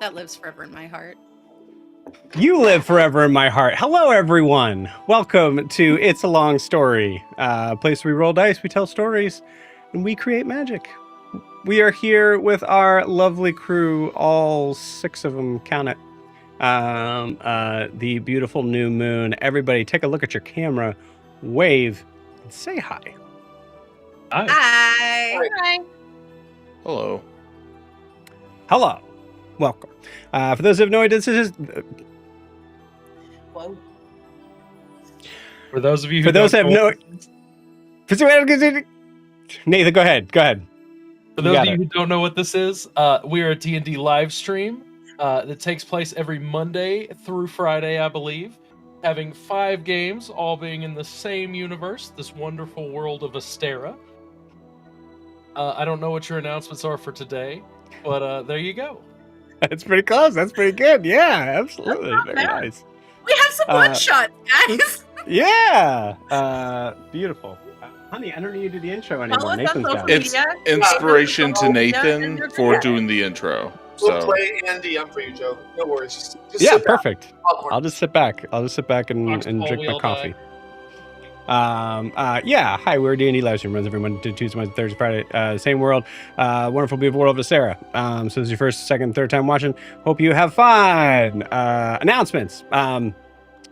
That lives forever in my heart. You live forever in my heart. Hello, everyone. Welcome to It's a Long Story, a place where we roll dice, we tell stories, and we create magic. We are here with our lovely crew, all 6 of them, count it. The beautiful new moon. Everybody, take a look at your camera, wave, and say hi. Hi. Hi. Hi. Hello. Hello. Welcome. For those who have no idea, this is... Whoa. For those of you who For those who don't have know, Nathan, go ahead. for those of you who don't know what this is, we are a D&D live stream that takes place every Monday through Friday, I believe, having 5 games, all being in the same universe, this wonderful world of Astera. I don't know what your announcements are for today, but there you go. That's pretty close. That's pretty good. Yeah, absolutely. Very bad. nice. We have some one-shots, guys. Yeah. Beautiful. Honey, I don't need you to do the intro anymore. Follow us on Nathan's social got it. It's inspiration to Nathan for Yeah. doing the intro. We'll So play Andy. I'm for you, Joe. No worries. Just Yeah, sit back. perfect. Popcorn. I'll just sit back. and Foxball drink my wheel coffee. Yeah. Hi, we're D&D live stream. Runs every Monday, Tuesday, Wednesday, Thursday, Friday. Same world. Wonderful, beautiful world of Sarah. So this is your first, second, third time watching. Hope you have fun. Announcements.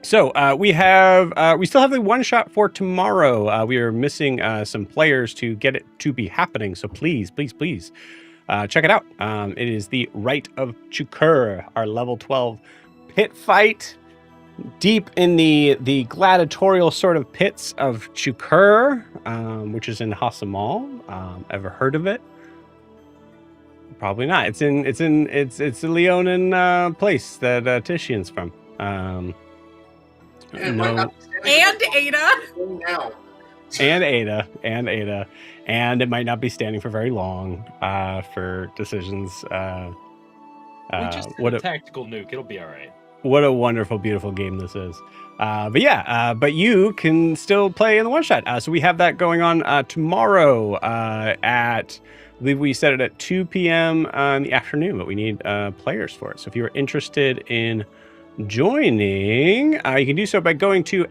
So we still have the one shot for tomorrow. We are missing some players to get it to be happening. So please, check it out. It is the Rite of Chukur, our level 12 pit fight. Deep in the gladiatorial sort of pits of Chukur, which is in Hasamal. Ever heard of it? Probably not. It's a Leonin place that Titian's from. And it might No, not be standing And Ada. now. and Ada, and it might not be standing for very long for decisions. We just did What a a tactical nuke. It'll be all right. what a wonderful, beautiful game this is. But you can still play in the one shot. So we have that going on tomorrow at, I believe we set it at 2 p.m. In the afternoon, but we need players for it. So if you are interested in joining, you can do so by going to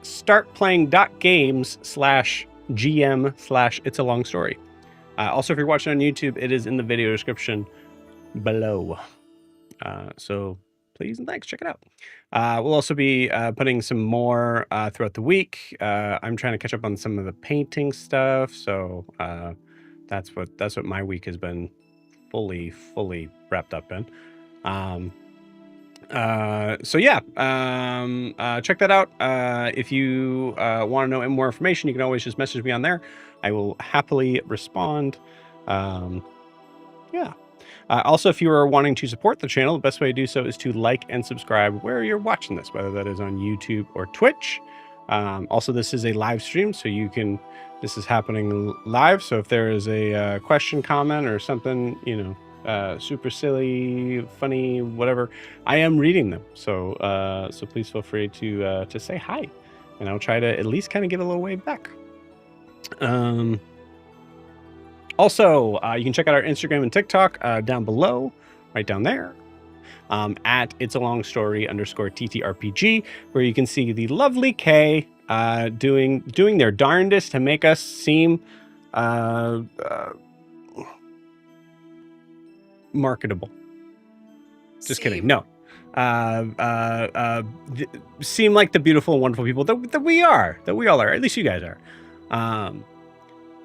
startplaying.games/GM/It's a Long Story. Also, if you're watching on YouTube, it is in the video description below. So please and thanks, check it out. We'll also be putting some more throughout the week. I'm trying to catch up on some of the painting stuff, so that's what my week has been fully wrapped up in. Check that out. If you want to know more information, you can always just message me on there. I will happily respond. Also, if you are wanting to support the channel, the best way to do so is to like and subscribe where you're watching this, whether that is on YouTube or Twitch. Also, this is a live stream, so this is happening live. So if there is a question, comment, or something, super silly, funny, whatever, I am reading them. So please feel free to say hi, and I'll try to at least kind of give a little wave back. Also, you can check out our Instagram and TikTok down below, right down there, at It's a Long Story _TTRPG, where you can see the lovely Kay doing their darndest to make us seem marketable. Just kidding. No, seem like the beautiful and wonderful people that we all are. At least you guys are.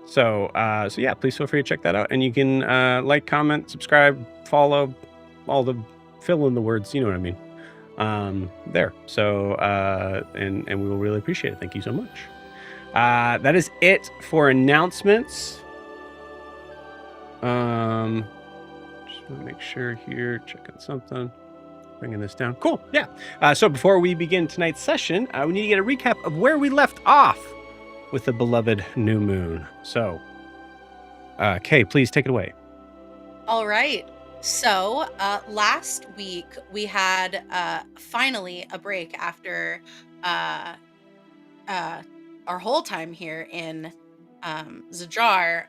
So yeah, please feel free to check that out, and you can like, comment, subscribe, follow, all the fill in the words. You know what I mean. There. So and we will really appreciate it. Thank you so much. That is it for announcements. Just want to make sure here, checking something, bringing this down. Cool. Yeah. So before we begin tonight's session, we need to get a recap of where we left off with the beloved new moon. So, Kay, please take it away. All right. So last week we had finally a break after our whole time here in Zajar,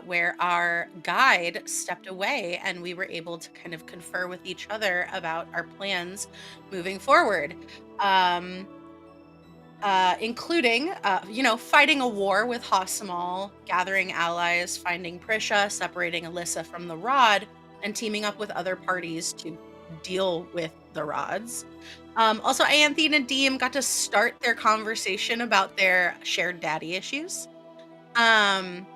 where our guide stepped away and we were able to kind of confer with each other about our plans moving forward. Including, fighting a war with Hasamal, gathering allies, finding Prisha, separating Alyssa from the Rod, and teaming up with other parties to deal with the Rods. Also, Ianthe and Nadim got to start their conversation about their shared daddy issues. And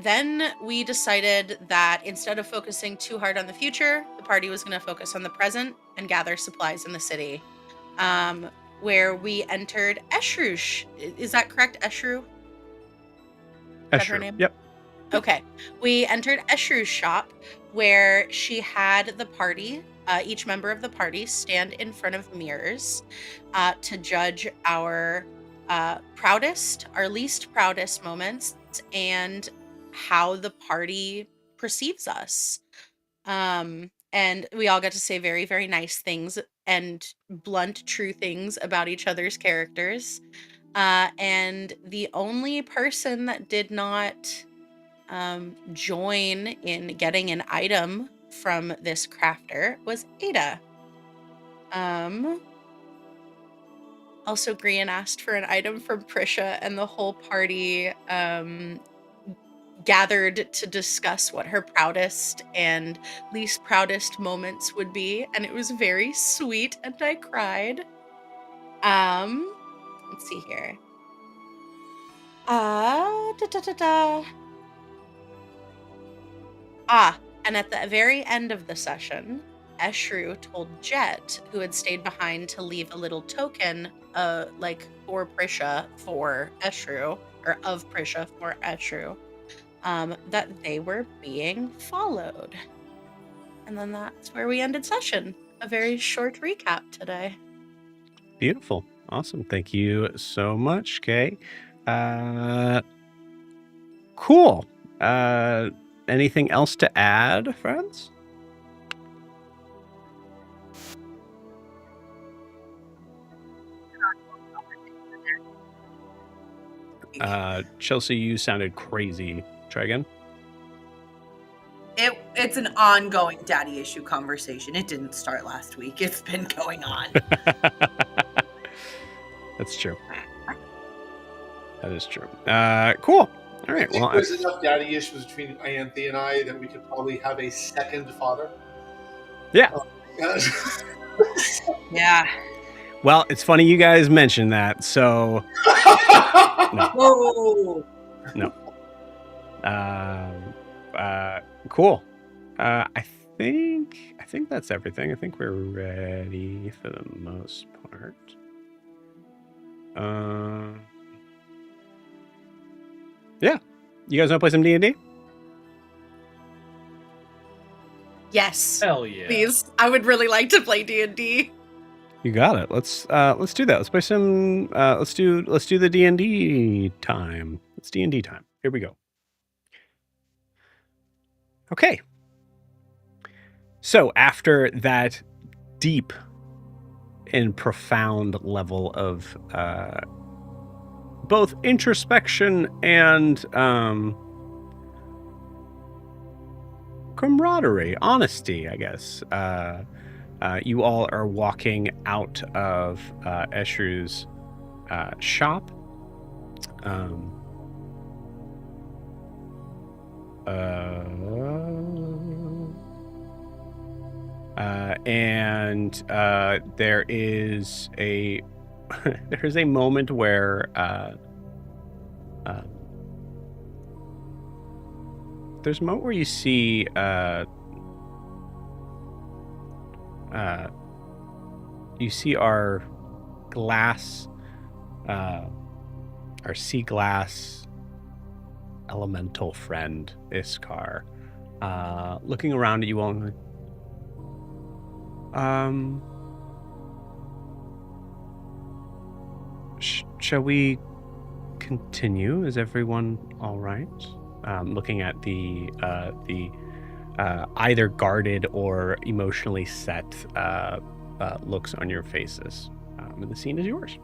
then we decided that instead of focusing too hard on the future, the party was going to focus on the present and gather supplies in the city. Where we entered Eshrush. Is that correct, Eshru? Is that her name? Yep. Okay. We entered Eshru's shop, where she had the party, each member of the party, stand in front of mirrors to judge our proudest, our least proudest moments, and how the party perceives us. And we all got to say very, very nice things and blunt, true things about each other's characters. And the only person that did not join in getting an item from this crafter was Ada. Also, Grian asked for an item from Prisha, and the whole party gathered to discuss what her proudest and least proudest moments would be, and it was very sweet, and I cried. Let's see here. And at the very end of the session, Eshru told Jet, who had stayed behind to leave a little token, for Prisha for Eshru, or of Prisha for Eshru, that they were being followed. And then that's where we ended session. A very short recap today. Beautiful. Awesome. Thank you so much, Kay. Cool. Anything else to add, friends? Chelsea, you sounded crazy. Try again. It's an ongoing daddy issue conversation. It didn't start last week. It's been going on. That's true. That is true. Cool. All right. I think there's enough daddy issues between Ianthe and I that we could probably have a second father. Yeah. Yeah. Well, it's funny you guys mentioned that. So. No. Whoa. No. Cool. I think that's everything. I think we're ready for the most part. Yeah. You guys want to play some D&D? Yes. Hell yeah. Please. I would really like to play D&D. You got it. Let's do that. Let's play some. Let's do the D&D time. It's D&D time. Here we go. Okay. So after that deep and profound level of both introspection and camaraderie, honesty, I guess, you all are walking out of Eshru's shop. and there is a there is a moment where there's a moment where you see our glass, our sea glass elemental friend Iskar, looking around at you all. Shall we continue? Is everyone all right? Looking at the either guarded or emotionally set looks on your faces, and the scene is yours.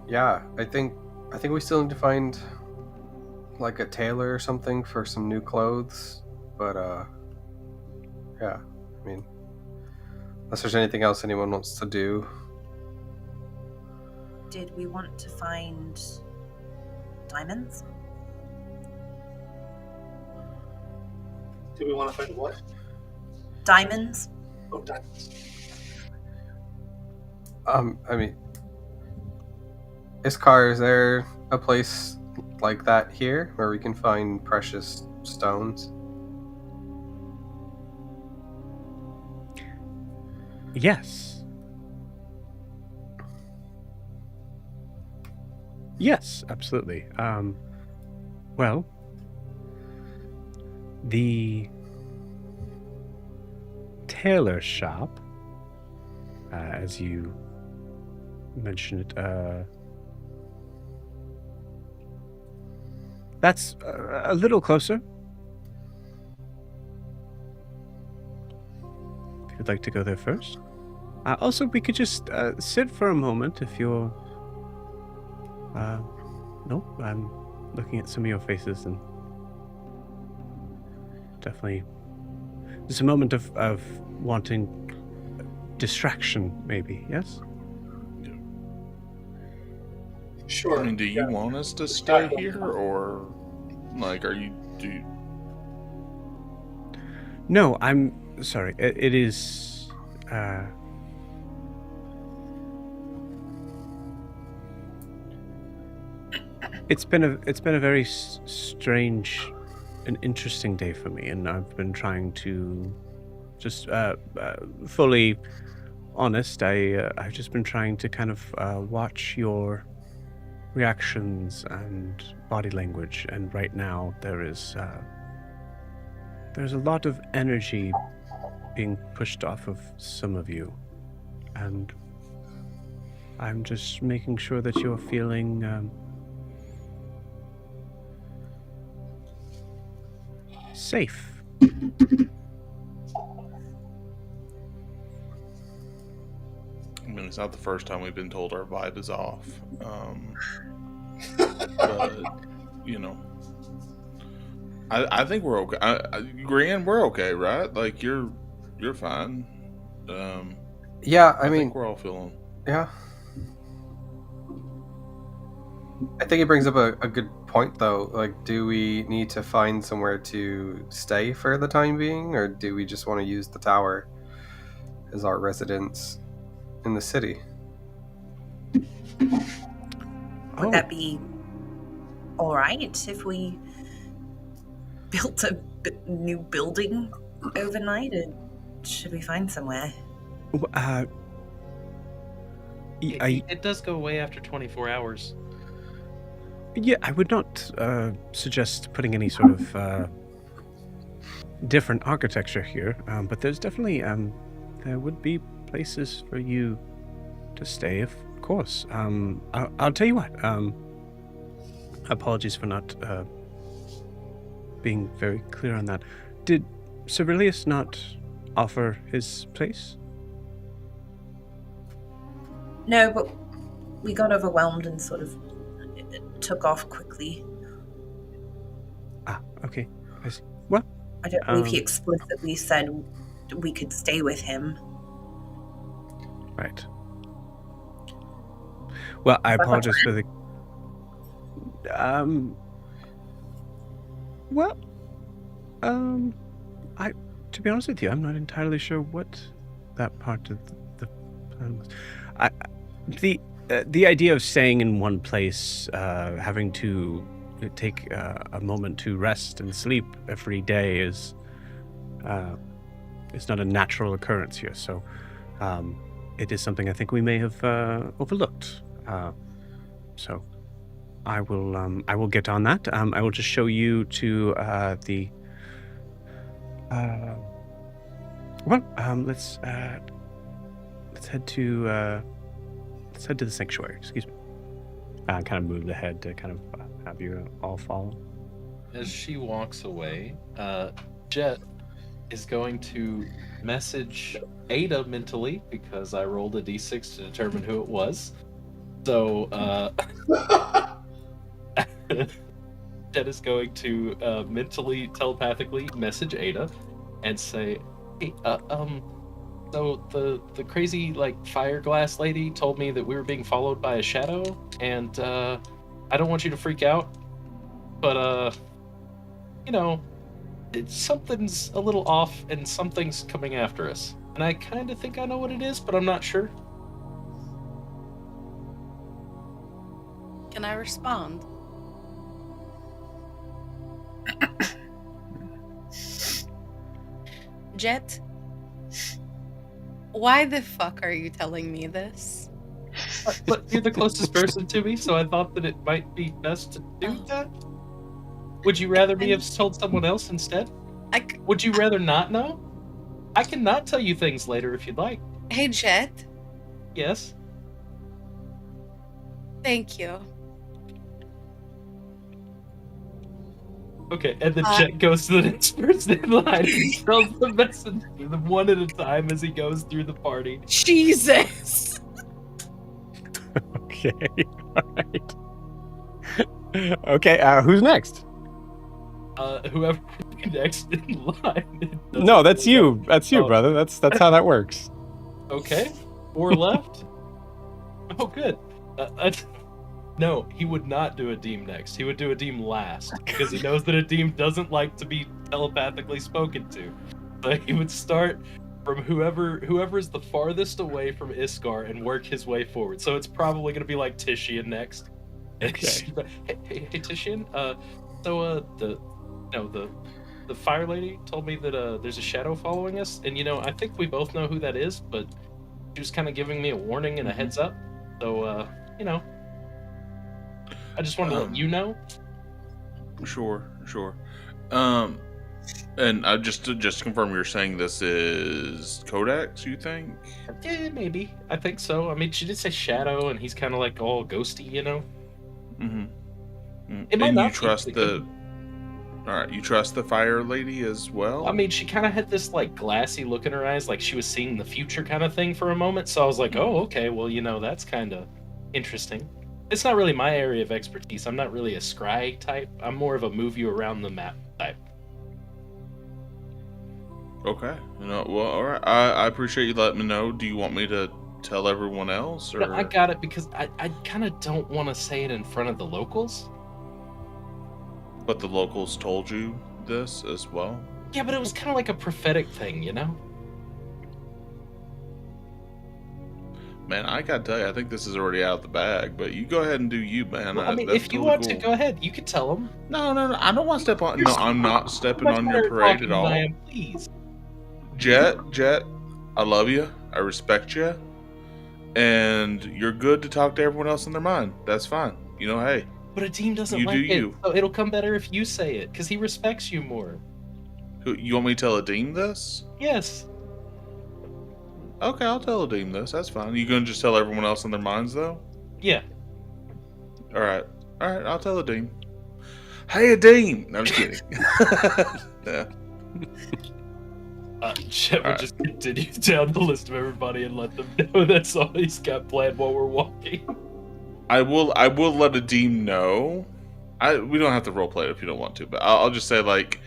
Yeah, I think we still need to find like a tailor or something for some new clothes, but yeah, I mean, unless there's anything else anyone wants to do. Did we want to find diamonds? Do we want to find what? Diamonds? Oh, diamonds. I mean, Iskar, is there a place like that here where we can find precious stones? Yes. Yes, absolutely. Well, the tailor shop, as you mentioned it, that's a little closer. If you'd like to go there first. Also, we could just sit for a moment if you're... Nope, I'm looking at some of your faces and definitely there's a moment of wanting distraction, maybe, yes? Sure. I mean, do you want us to stay here, or like, do you... No, I'm sorry. It is. It's been a very strange and interesting day for me, and I've been trying to just fully honest. I've just been trying to kind of watch your reactions and body language, and right now there's a lot of energy being pushed off of some of you, and I'm just making sure that you're feeling safe. I mean, it's not the first time we've been told our vibe is off. But, you know, I think we're okay. Gran, we're okay, right? Like, you're fine. Yeah, I mean, think we're all feeling... Yeah. I think it brings up a good point, though. Like, do we need to find somewhere to stay for the time being, or do we just want to use the tower as our residence in the city? Would that be all right if we built a new building overnight, or should we find somewhere? It does go away after 24 hours. Yeah, I would not suggest putting any sort of different architecture here, but there's definitely there would be places for you to stay, of course. I'll tell you what. Apologies for not being very clear on that. Did Cyrilius not offer his place? No, but we got overwhelmed and sort of took off quickly. Ah, okay. I see. Well, I don't believe he explicitly said we could stay with him. Right. Well, I apologize for the... well, To be honest with you, I'm not entirely sure what that part of the plan was. The idea of staying in one place, having to take a moment to rest and sleep every day is not a natural occurrence here. So, it is something I think we may have overlooked. So, I will get on that. I will just show you to the. Let's head to the sanctuary. Excuse me. Kind of move the head to kind of have you all follow. As she walks away, Jet is going to message Ada mentally because I rolled a d6 to determine who it was. So, Jet is going to mentally, telepathically message Ada and say, "Hey, so the crazy like fire glass lady told me that we were being followed by a shadow, and I don't want you to freak out, but you know, something's a little off and something's coming after us. And I kind of think I know what it is, but I'm not sure." Can I respond? Jet, why the fuck are you telling me this? But you're the closest person to me, so I thought that it might be best to do that. Would you rather me have told someone else instead? Would you rather not know? I can not tell you things later if you'd like. Hey, Jet. Yes? Thank you. Okay, and then Jet goes to the next person in line and tells the messenger them one at a time as he goes through the party. Jesus! Okay, alright. Okay, who's next? Whoever next in line. No, that's you. That's you, brother. That's how that works. Okay, 4 left. Oh, good. No, he would not do a Deem next. He would do a Deem last because he knows that a Deem doesn't like to be telepathically spoken to. So he would start from whoever is the farthest away from Iskar and work his way forward. So it's probably going to be like Titian next. Okay. Hey, Titian. The fire lady told me that there's a shadow following us, and I think we both know who that is, but she was kind of giving me a warning and a heads up. So I just wanted to let you know. Sure. And just to confirm, you're saying this is Codex, you think? Yeah, maybe. I think so. I mean, she did say shadow, and he's kind of like all ghosty, Mm-hmm. It might and not you trust All right, you trust the fire lady as well? I mean, she kind of had this like glassy look in her eyes, like she was seeing the future kind of thing for a moment. So I was like, oh, okay, well, that's kind of interesting. It's not really my area of expertise. I'm not really a scry type. I'm more of a move you around the map type. Okay. Well, all right. I appreciate you letting me know. Do you want me to tell everyone else? Or? No, I got it because I kind of don't want to say it in front of the locals. But the locals told you this as well? Yeah, but it was kind of like a prophetic thing, Man, I gotta tell you, I think this is already out of the bag, but you go ahead and do you, man. Well, I mean, if you totally want cool. to, go ahead. You can tell them. No, I don't want to step on... No, I'm not stepping on your parade at all. Please. Jet, I love you. I respect you. And you're good to talk to everyone else in their mind. That's fine. Hey. But a team doesn't You like do it, you. so it'll come better if you say it, because he respects you more. You want me to tell Adeem this? Yes. Okay, I'll tell Adeem this. That's fine. You gonna just tell everyone else in their minds, though? Yeah. All right, I'll tell Adeem. Hey, Adeem! No, I'm just kidding. Yeah. Jet would just continue down the list of everybody and let them know that's all he's got planned while we're walking. I will let Adeem know. We don't have to roleplay it if you don't want to, but I'll just say, like,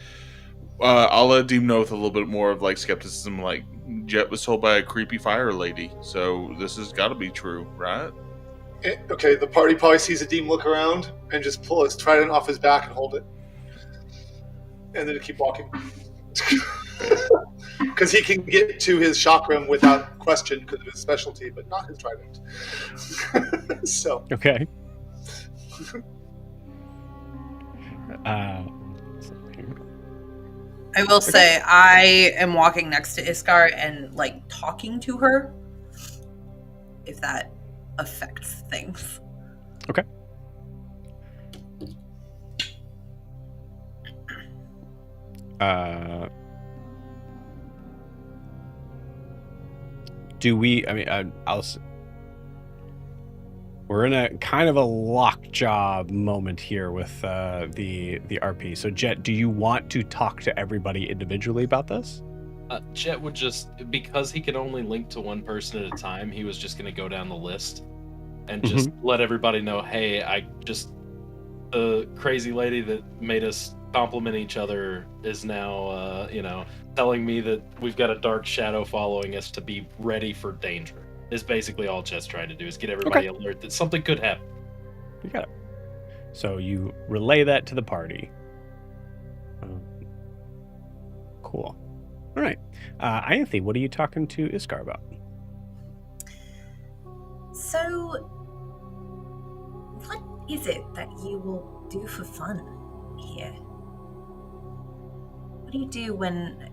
I'll let Adeem know with a little bit more of, like, skepticism, like, Jet was told by a creepy fire lady, so this has got to be true, right? Okay, the party probably sees Adeem look around and just pull his trident off his back and hold it. and then keep walking. Because he can get to his chakram without question because of his specialty, but not his trident. So Okay. I will say I am walking next to Iskar and like talking to her, if that affects things. Okay. Do we? I mean, we're in a kind of a lockjaw moment here with the RP. So, Jet, do you want to talk to everybody individually about this? Jet would just, because he could only link to one person at a time, he was just going to go down the list and just let everybody know, hey, the crazy lady that made us compliment each other is now, telling me that we've got a dark shadow following us to be ready for danger. Is basically all Jet's trying to do, is get everybody alert that something could happen. You got it. So you relay that to the party. Cool. All right. Ianthe, what are you talking to Iskar about? So, what is it that you will do for fun here? What do you do when,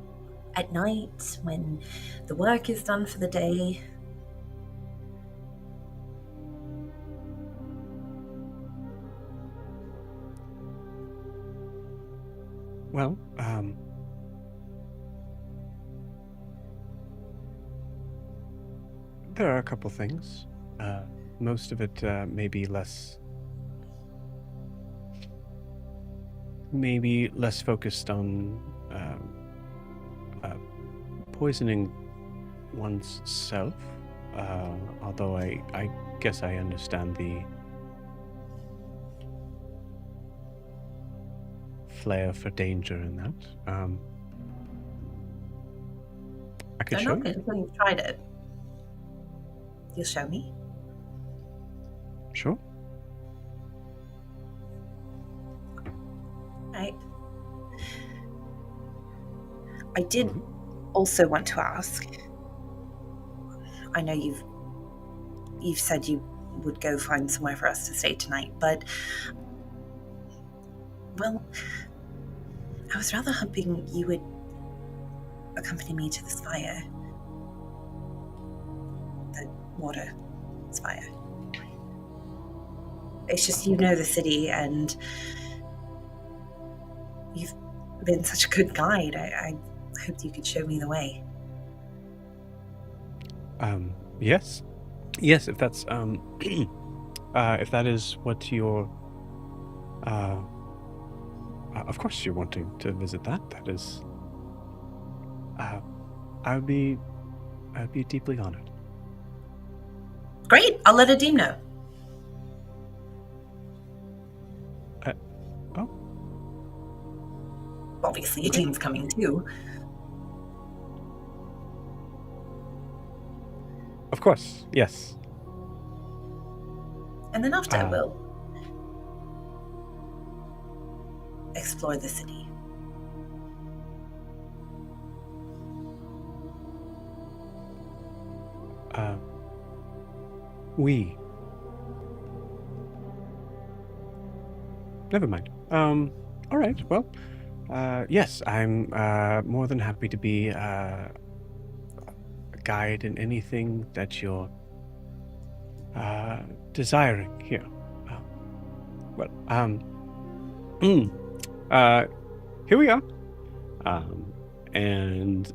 at night, when the work is done for the day? Well, there are a couple things. Most of it maybe less focused on poisoning one's self. Although I guess I understand the flair for danger in that. I could show Not you. until you've tried it. You'll show me? Sure. Right. I did also want to ask. I know you've said you would go find somewhere for us to stay tonight, but well, I was rather hoping you would accompany me to this fire. The water spire. It's just, you know the city, and you've been such a good guide. I hoped you could show me the way. Yes, if that's if that is what you're of course you're wanting to visit that. That is I'd be deeply honored. Great, I'll let Adim know. Oh. Obviously, Adim's coming too. Of course, yes. And then after, we'll explore the city. Never mind. All right. Well, yes, I'm more than happy to be a guide in anything that you're desiring here. Here we are. And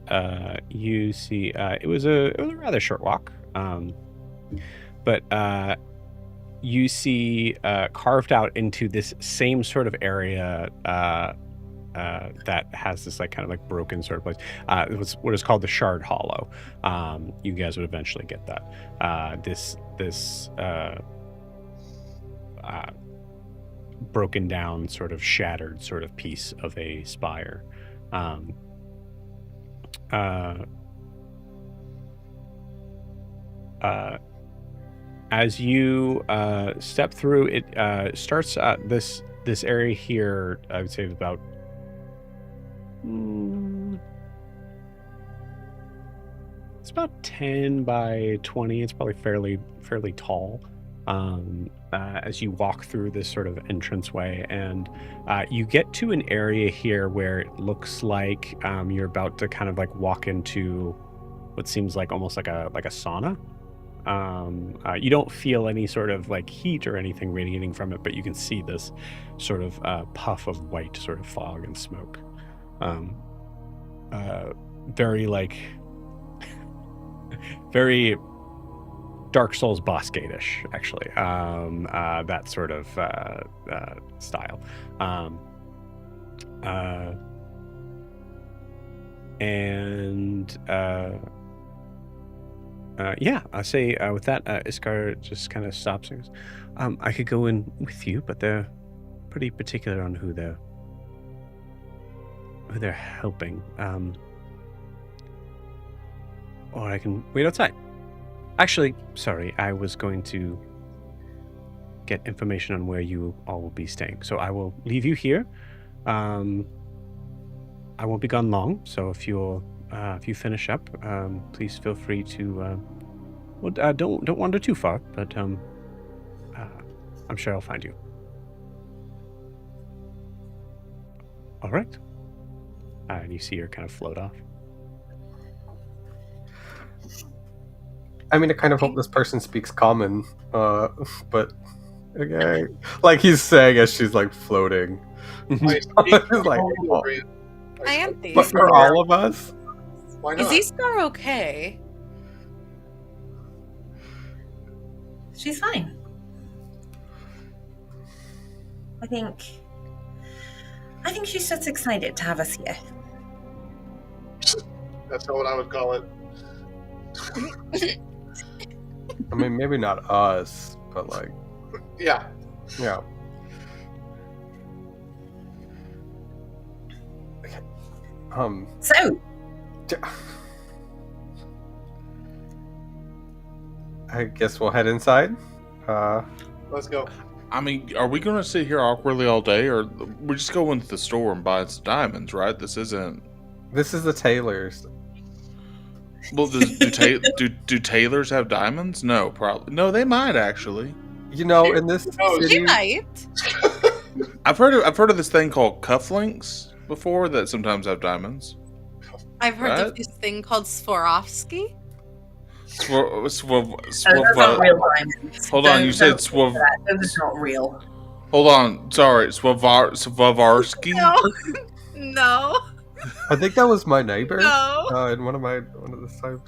you see, it was a rather short walk. But you see carved out into this same sort of area that has this like kind of like broken sort of place. It was what is called the Shard Hollow. You guys would eventually get that. This broken down, sort of shattered sort of piece of a spire. As you step through, it starts this area here. I would say about It's about 10 by 20. It's probably fairly tall. As you walk through this sort of entranceway, and you get to an area here where it looks like you're about to kind of like walk into what seems like almost like a sauna. You don't feel any sort of like heat or anything radiating from it, but you can see this sort of puff of white sort of fog and smoke. Very like very Dark Souls boss gate-ish, actually. That sort of style. Yeah, I say with that, Iskar just kind of stops and goes, I could go in with you, but they're pretty particular on who they're helping. Or I can wait outside. Actually, sorry, I was going to get information on where you all will be staying. So I will leave you here. I won't be gone long, so if you finish up, please feel free to don't wander too far, but I'm sure I'll find you. All right. And you see her kind of float off. I mean, I kind of hope this person speaks common, but okay, like he's saying as she's like floating. He's like, oh. I am But for all of us, Why not? Is Iskar okay? She's fine. I think she's just excited to have us here. That's not what I would call it. I mean, maybe not us, but like, Yeah. yeah. So, I guess we'll head inside. Let's go. I mean, are we going to sit here awkwardly all day, or we just go into the store and buy some diamonds, right? This is the tailors. Well, do tailors have diamonds? No, probably. No, they might actually. You know, in this No, city, She might. I've heard of this thing called cufflinks before that sometimes have diamonds. I've heard Right? of this thing called Swarovski. those are not real diamonds. Hold on, you said Those are not real. Hold on, sorry, Swarovski. No. I think that was my neighbor. No. In one of this time.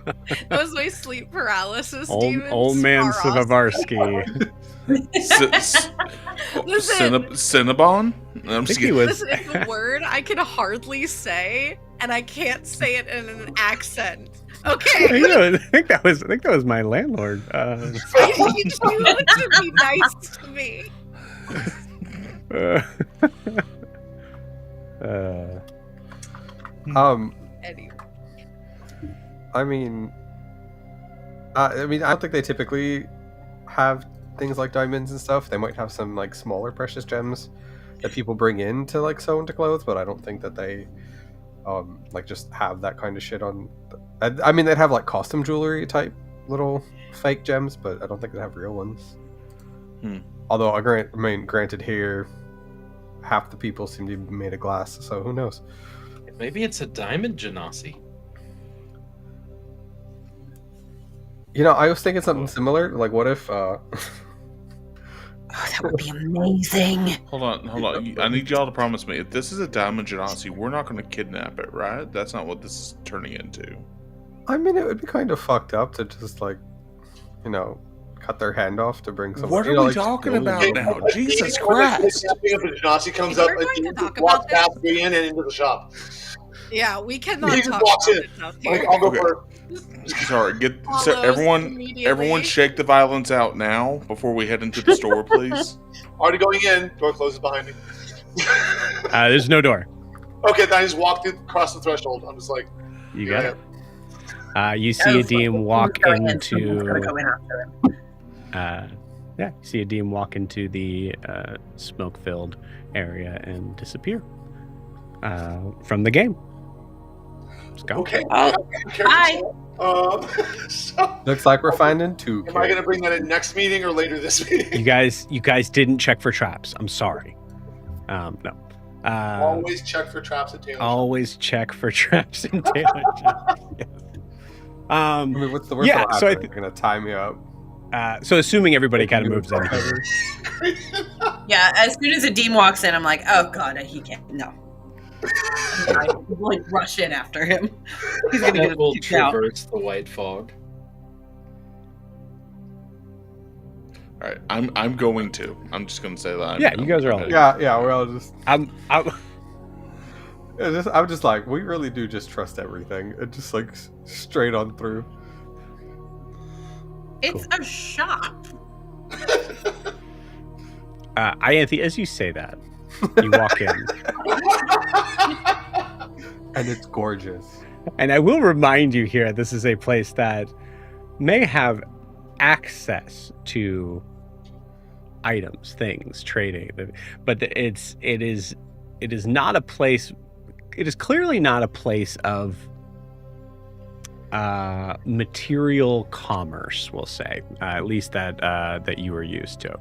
That was my sleep paralysis Old demon. man Swarovski. Savarsky. Listen. Cinnabon? I'm just kidding. Listen, it's a word I can hardly say, and I can't say it in an accent. Okay. I think that was my landlord. You want to be nice to me. Anyway. I mean, I don't think they typically have things like diamonds and stuff. They might have some like smaller precious gems that people bring in to like sew into clothes, but I don't think that they like just have that kind of shit on. I mean, they'd have like costume jewelry type little fake gems, but I don't think they have real ones. Although granted, here half the people seem to be made of glass, so who knows? Maybe it's a diamond genasi. You know, I was thinking something similar. Like, what if? Oh, that would be amazing. Hold on. I need y'all to promise me, if this is a diamond genasi, we're not going to kidnap it, right? That's not what this is turning into. I mean, it would be kind of fucked up to just like, you know, cut their hand off to bring someone. What are we talking about now? Jesus Christ! If a Genasi comes We're up going and to talk walks about past me in and into the shop. Yeah, we cannot He just talk walks about in. it out Like, here. I'll go Okay. for Sorry, Follows everyone immediately. shake the violence out now before we head into the store, please. already going in. Door closes behind me. There's no door. Okay, then I just walk across the threshold. I'm just like, You yeah, got it. You see a DM walk Someone's into. gonna go in after him. You see a DM walk into the smoke-filled area and disappear. from the game. Let's go. Okay. Bye. So, Looks like we're finding 2 am I going to bring that in next meeting or later this meeting? You guys didn't check for traps. I'm sorry. No. Always check for traps at Taylor. Always check for traps in Taylor. Yes. I mean, what's the worst yeah, that'll so happen? They're gonna tie me up. So assuming everybody kind of moves in here. Yeah, as soon as a Deem walks in, I'm like, oh god, he can't. No. I like rush in after him. He's gonna That get will kicked out. traverse the white fog. All right, I'm going to. I'm just going to say that. You guys are all. Yeah, we're all just. I'm just like, we really do just trust everything. It just like straight on through. It's a shop. Ianthe, as you say that, you walk in. And it's gorgeous. And I will remind you here, this is a place that may have access to items, things, trading, but it is not a place. It is clearly not a place of material commerce, we'll say, at least that you were used to.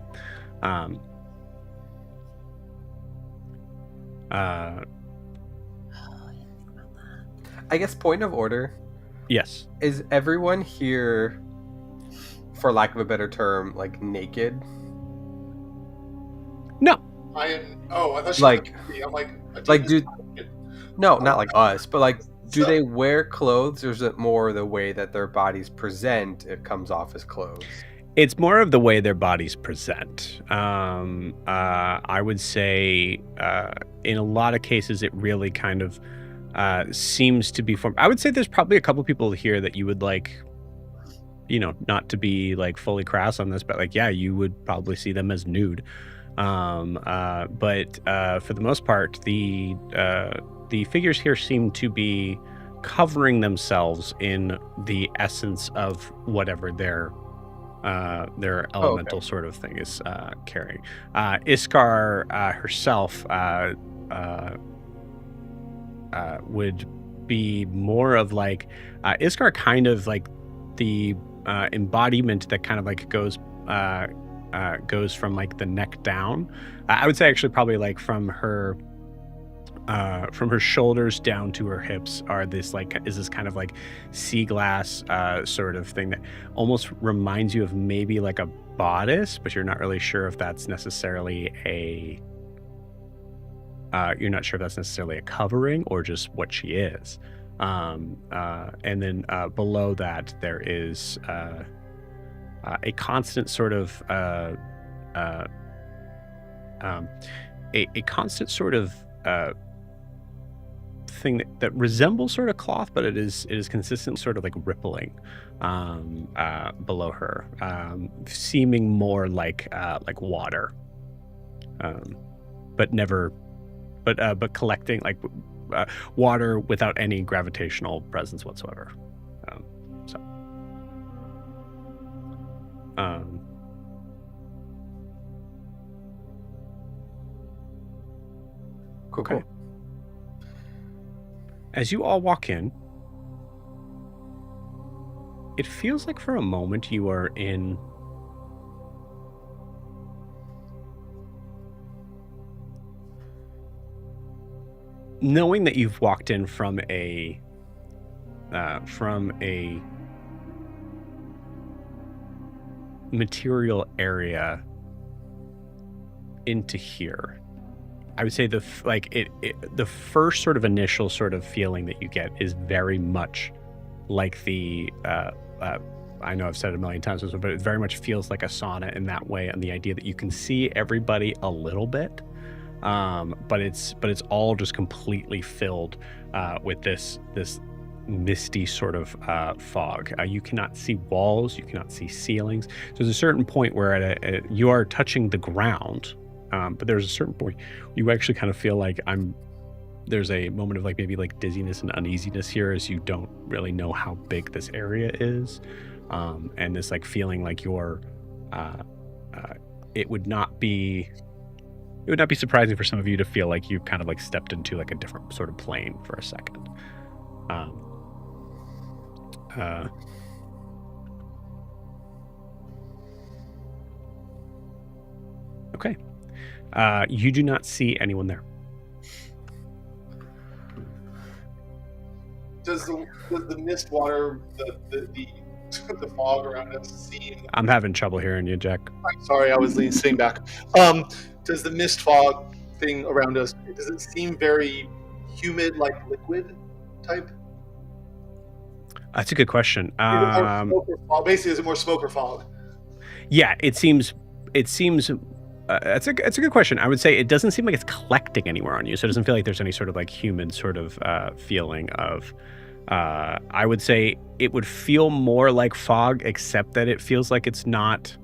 I guess point of order. Yes. Is everyone here, for lack of a better term, like naked? No. I am. Oh, I thought you Like- were I'm like. Dude. No, not like us, but like, do they wear clothes, or is it more the way that their bodies present? It comes off as clothes. It's more of the way their bodies present. I would say in a lot of cases, it really kind of seems to be formed. I would say there's probably a couple people here that you would like, not to be like fully crass on this, but like, yeah, you would probably see them as nude. But for the most part, the figures here seem to be covering themselves in the essence of whatever their elemental sort of thing is carrying. Iskar herself would be more of like Iskar kind of like the embodiment that kind of like goes from like the neck down. I would say actually probably like from her shoulders down to her hips is this kind of like sea glass sort of thing that almost reminds you of maybe like a bodice, but you're not really sure if that's necessarily a covering or just what she is. And then below that there is a constant sort of thing that resembles sort of cloth, but it is consistent, sort of like rippling below her, seeming more like water, but collecting like water without any gravitational presence whatsoever. Cool. As you all walk in, it feels like for a moment you are in knowing that you've walked in from a material area into here. I would say the first sort of initial sort of feeling that you get is very much like the I know I've said it a million times, but it very much feels like a sauna in that way, and the idea that you can see everybody a little bit, but it's all just completely filled with this misty sort of fog. You cannot see walls, you cannot see ceilings. So there's a certain point where you are touching the ground. But there's a certain point you actually kind of feel like there's a moment of like maybe like dizziness and uneasiness here as you don't really know how big this area is. And this like feeling like it would not be it would not be surprising for some of you to feel like you've kind of like stepped into like a different sort of plane for a second. Okay. You do not see anyone there. Does the mist water, the fog around us seem... I'm having trouble hearing you, Jack. I'm sorry, I was sitting back. Does the mist fog thing around us, does it seem very humid, like liquid type? That's a good question. Basically, is it more smoke or fog? Yeah, it seems. That's a good question. I would say it doesn't seem like it's collecting anywhere on you, so it doesn't feel like there's any sort of like humid sort of feeling of. I would say it would feel more like fog, except that it feels like it's not.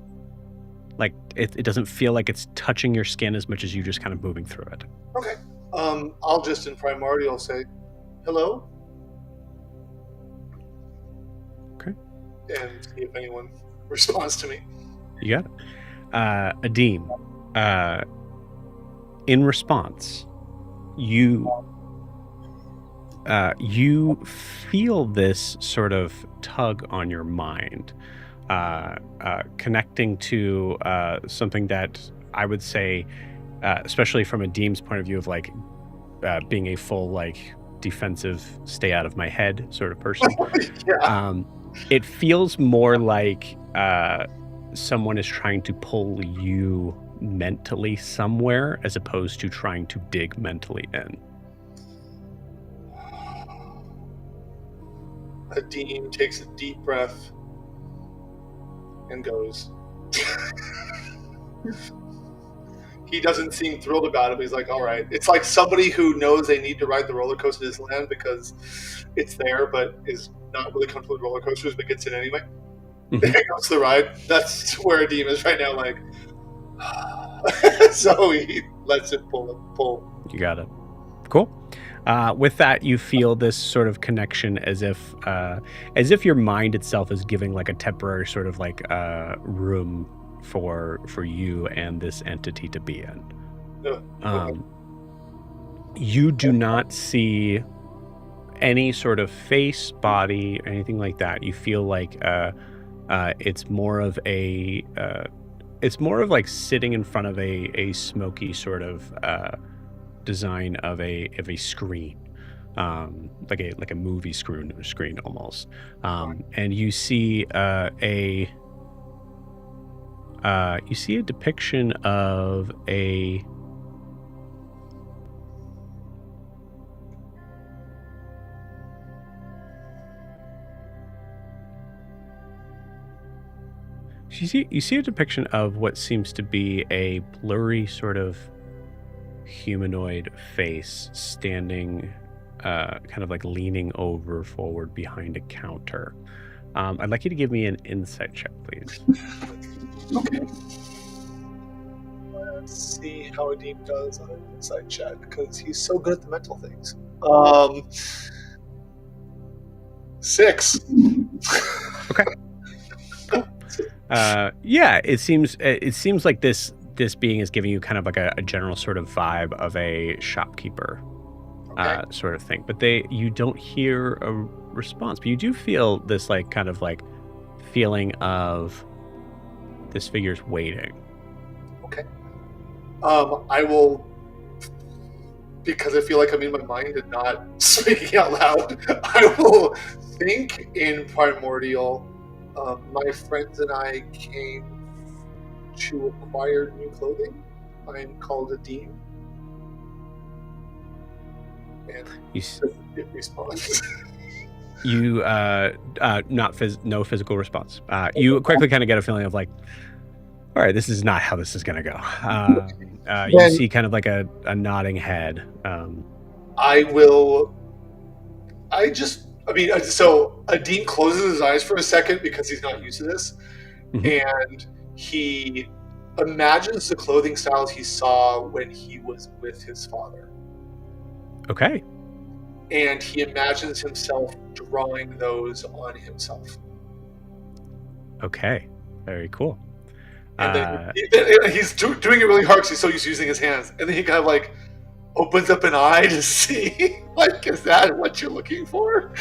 Like it doesn't feel like it's touching your skin as much as you just kind of moving through it. Okay. I'll just in primordial say, hello. Okay. And see if anyone responds to me. You got it. Adim, in response, you feel this sort of tug on your mind, connecting to something that I would say, especially from Adim's point of view of like being a full like defensive, stay out of my head sort of person. Yeah. It feels more like someone is trying to pull you mentally somewhere as opposed to trying to dig mentally in. Adim takes a deep breath and goes. He doesn't seem thrilled about it. He's like, all right. It's like somebody who knows they need to ride the roller coaster to Disneyland because it's there, but is not really comfortable with roller coasters, but gets in anyway. Mm-hmm. Goes to the ride. That's where Adim is right now, like. So he lets it pull. You got it. Cool. With that, you feel this sort of connection as if your mind itself is giving like a temporary sort of like room for you and this entity to be in. Okay. You do not see any sort of face, body, anything like that. You feel like it's more of like sitting in front of a smoky sort of design of a screen, like a movie screen almost, and you see a depiction of a you see a depiction of what seems to be a blurry sort of humanoid face standing kind of like leaning forward behind a counter. I'd like you to give me an insight check, please. Okay. Let's see how Adim does on an insight check, because he's so good at the mental things. 6. Okay. Cool. Yeah, it seems like this being is giving you kind of like a general sort of vibe of a shopkeeper, okay, sort of thing. But you don't hear a response, but you do feel this like kind of like feeling of this figure's waiting. Okay. I will, because I feel like I'm in my mind and not speaking out loud, I will think in primordial. My friends and I came to acquire new clothing. I am called Adim. And it responds. You no physical response. You quickly kind of get a feeling of like, all right, this is not how this is gonna go. You see kind of like a nodding head. So Adim closes his eyes for a second because he's not used to this, and he imagines the clothing styles he saw when he was with his father. Okay. And he imagines himself drawing those on himself. Okay, very cool. And then he's doing it really hard because he's so used to using his hands. And then he kind of like opens up an eye to see, like, is that what you're looking for?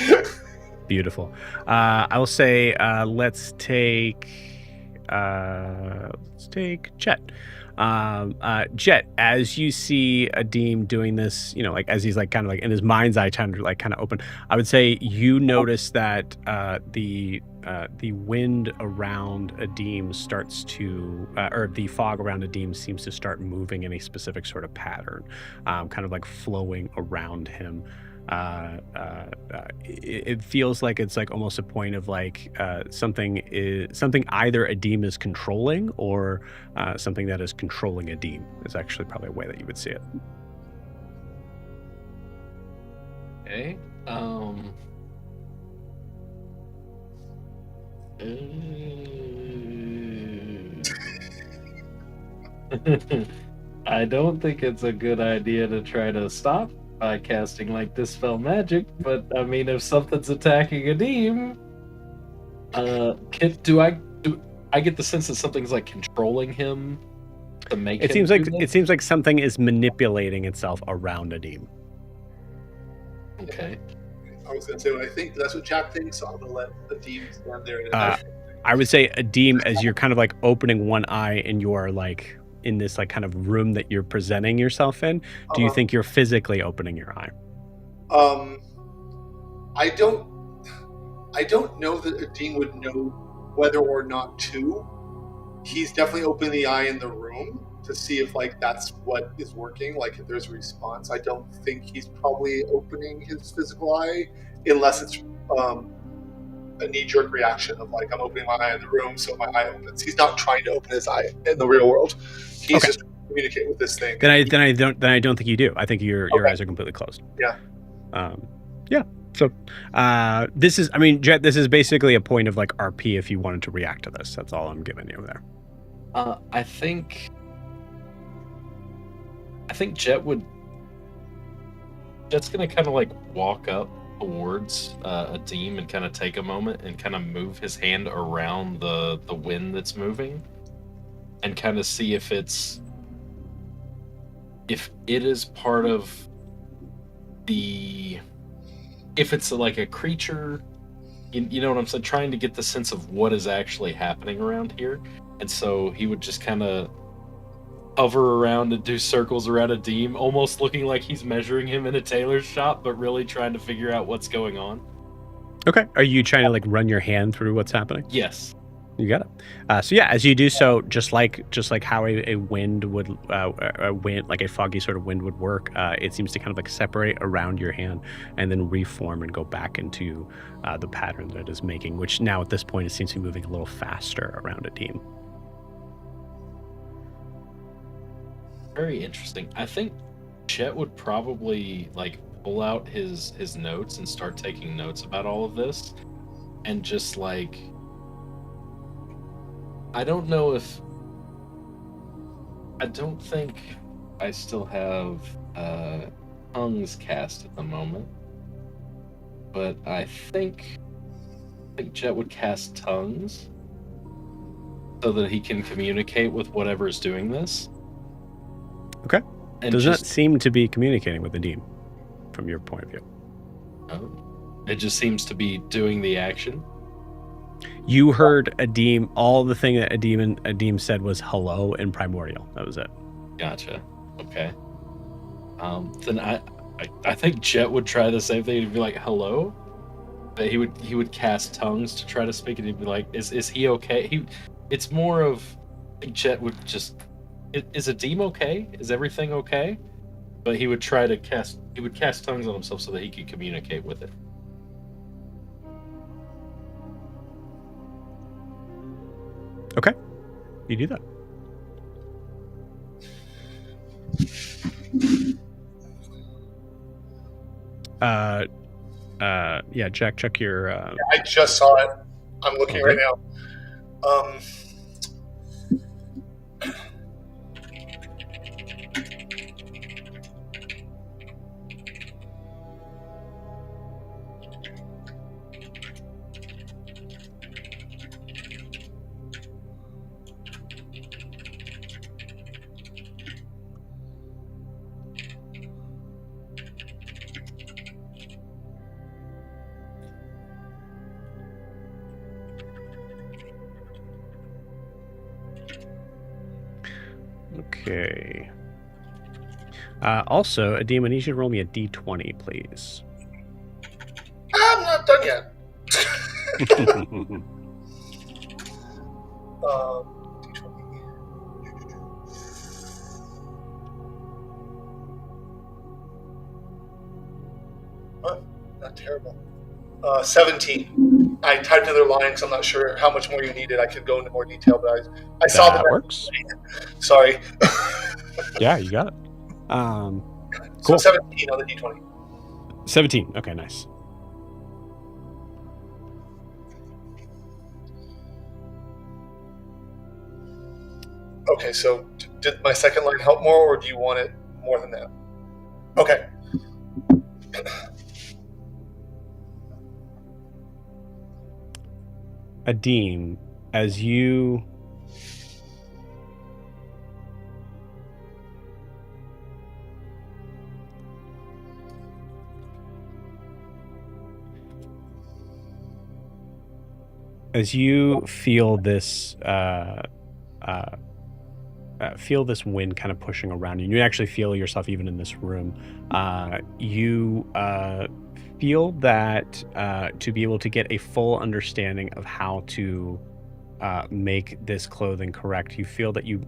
Beautiful. I will say, let's take Jet. Jet, as you see Adim doing this, like as he's like kind of like in his mind's eye, trying to like kind of open. I would say you notice that the wind around Adim starts to, or the fog around Adim seems to start moving in a specific sort of pattern, kind of like flowing around him. It feels like it's like almost a point of like something either Adim is controlling or something that is controlling Adim is actually probably a way that you would see it. Okay. I don't think it's a good idea to try to stop by casting like Dispel Magic, but I mean, if something's attacking Adim, do I get the sense that something's like controlling him to make it him seems like do this? it seems like something is manipulating itself around Adim. Okay. I was going to say, I think that's what Jack thinks, so I'm going to let Adim stand there. I would say Adim, as you're kind of like opening one eye and you're like in this like kind of room that you're presenting yourself in, do you think you're physically opening your eye? I don't know that Adim would know whether or not to. He's definitely opening the eye in the room to see if like that's what is working, like if there's a response. I don't think he's probably opening his physical eye unless it's a knee-jerk reaction of like, I'm opening my eye in the room, so my eye opens. He's not trying to open his eye in the real world. He's just trying to communicate with this thing. Then I don't think you do. I think your eyes are completely closed. Yeah. Yeah. So this is, I mean, Jet, this is basically a point of like RP if you wanted to react to this. That's all I'm giving you there. I think Jet's gonna kind of like walk up towards Adim and kind of take a moment and kind of move his hand around the wind that's moving and kind of see if it is part of if it's like a creature, you know what I'm saying, trying to get the sense of what is actually happening around here. And so he would just kind of hover around and do circles around Adim, almost looking like he's measuring him in a tailor's shop, but really trying to figure out what's going on. Okay. Are you trying to like run your hand through what's happening? Yes. You got it. So yeah, as you do so, just like how a wind would, a wind, like a foggy sort of wind would work, it seems to kind of like separate around your hand and then reform and go back into the pattern that it is making, which now at this point it seems to be moving a little faster around Adim. Very interesting. I think Chet would probably like pull out his notes and start taking notes about all of this, and just like, I don't think I still have tongues cast at the moment, but I think Jet would cast tongues so that he can communicate with whatever is doing this. Okay. And does not seem to be communicating with Adim from your point of view. Oh. It just seems to be doing the action. You heard Adim, all the thing that Adim said was hello in Primordial. That was it. Gotcha. Okay. Then I think Jet would try the same thing. He'd be like, hello? But he would cast tongues to try to speak, and he'd be like, is he okay? It's more of, I think Jet would just, is Adim okay? Is everything okay? But he would try to cast tongues on himself so that he could communicate with it. Okay. You do that. Yeah, Jack, check your... I just saw it. I'm looking right now. Okay. Also, Adim, I need you to roll me a d20, please. I'm not done yet. Not terrible. 17. I typed another line because I'm not sure how much more you needed. I could go into more detail, but I saw that that works. Sorry. Yeah, you got it. So Cool. 17 on the d20. 17. Okay, nice. Okay, so did my second line help more, or do you want it more than that? Okay. Adim, as you feel this wind kind of pushing around you, and you actually feel yourself even in this room, you feel that to be able to get a full understanding of how to make this clothing correct, you feel that you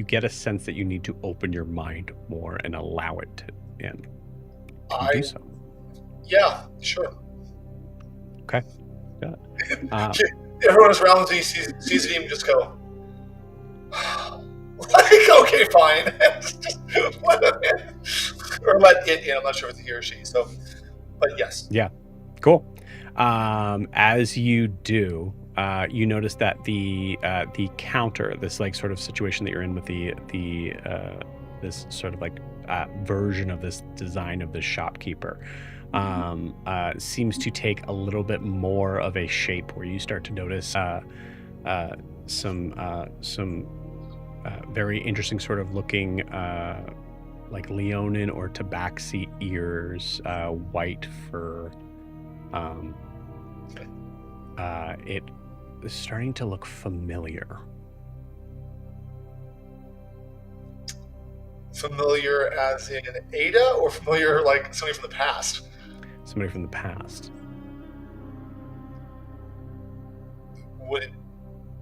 get a sense that you need to open your mind more and allow it to in. You do so. Yeah, sure. Okay. Got it. Everyone around me sees him just go, like, okay, fine. Just let him in. Or let it in. I'm not sure if it's he or she. So, but yes. Yeah. Cool. As you do, you notice that the counter, this like sort of situation that you're in with the this sort of like version of this design of this shopkeeper, seems to take a little bit more of a shape, where you start to notice some very interesting sort of looking like Leonin or Tabaxi ears, white fur. It is starting to look familiar. Familiar as in Ada, or familiar like somebody from the past? Somebody from the past. Would it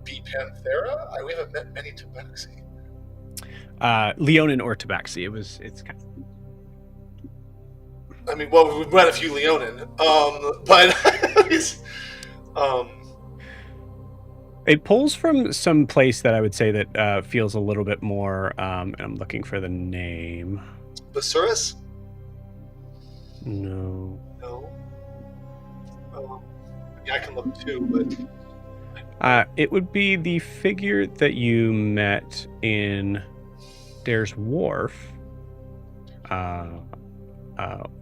be Panthera? We haven't met many Tabaxi. Leonin or Tabaxi. It's kind of... I mean, well, we've met a few Leonin, but it pulls from some place that I would say that feels a little bit more. And I'm looking for the name. Basuras? No. Yeah, I can look too, but it would be the figure that you met in Dare's Wharf.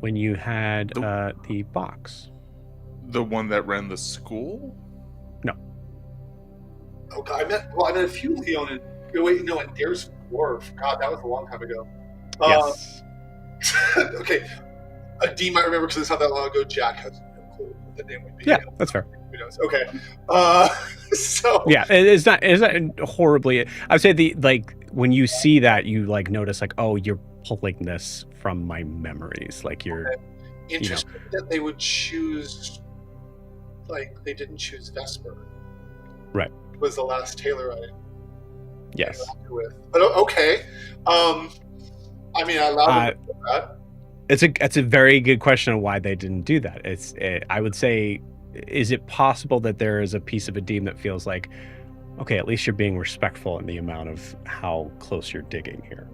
When you had the box. The one that ran the school? No. Okay, I met a few Leonin. Wait, no, at Dare's Wharf. God, that was a long time ago. Yes. Okay. Dean might remember because it's not that long ago. Jack has no clue what the name would be. Yeah, that's fair. Who knows? Okay. So yeah, it's not horribly. I would say when you see that, you like notice like, oh, you're pulling this from my memories. Like you're interesting that they would choose, like they didn't choose Vesper. Right. Was the last tailor I yes with. But okay. I mean, I love that. It's a very good question on why they didn't do that. I would say, is it possible that there is a piece of Adim that feels like, okay, at least you're being respectful in the amount of how close you're digging here?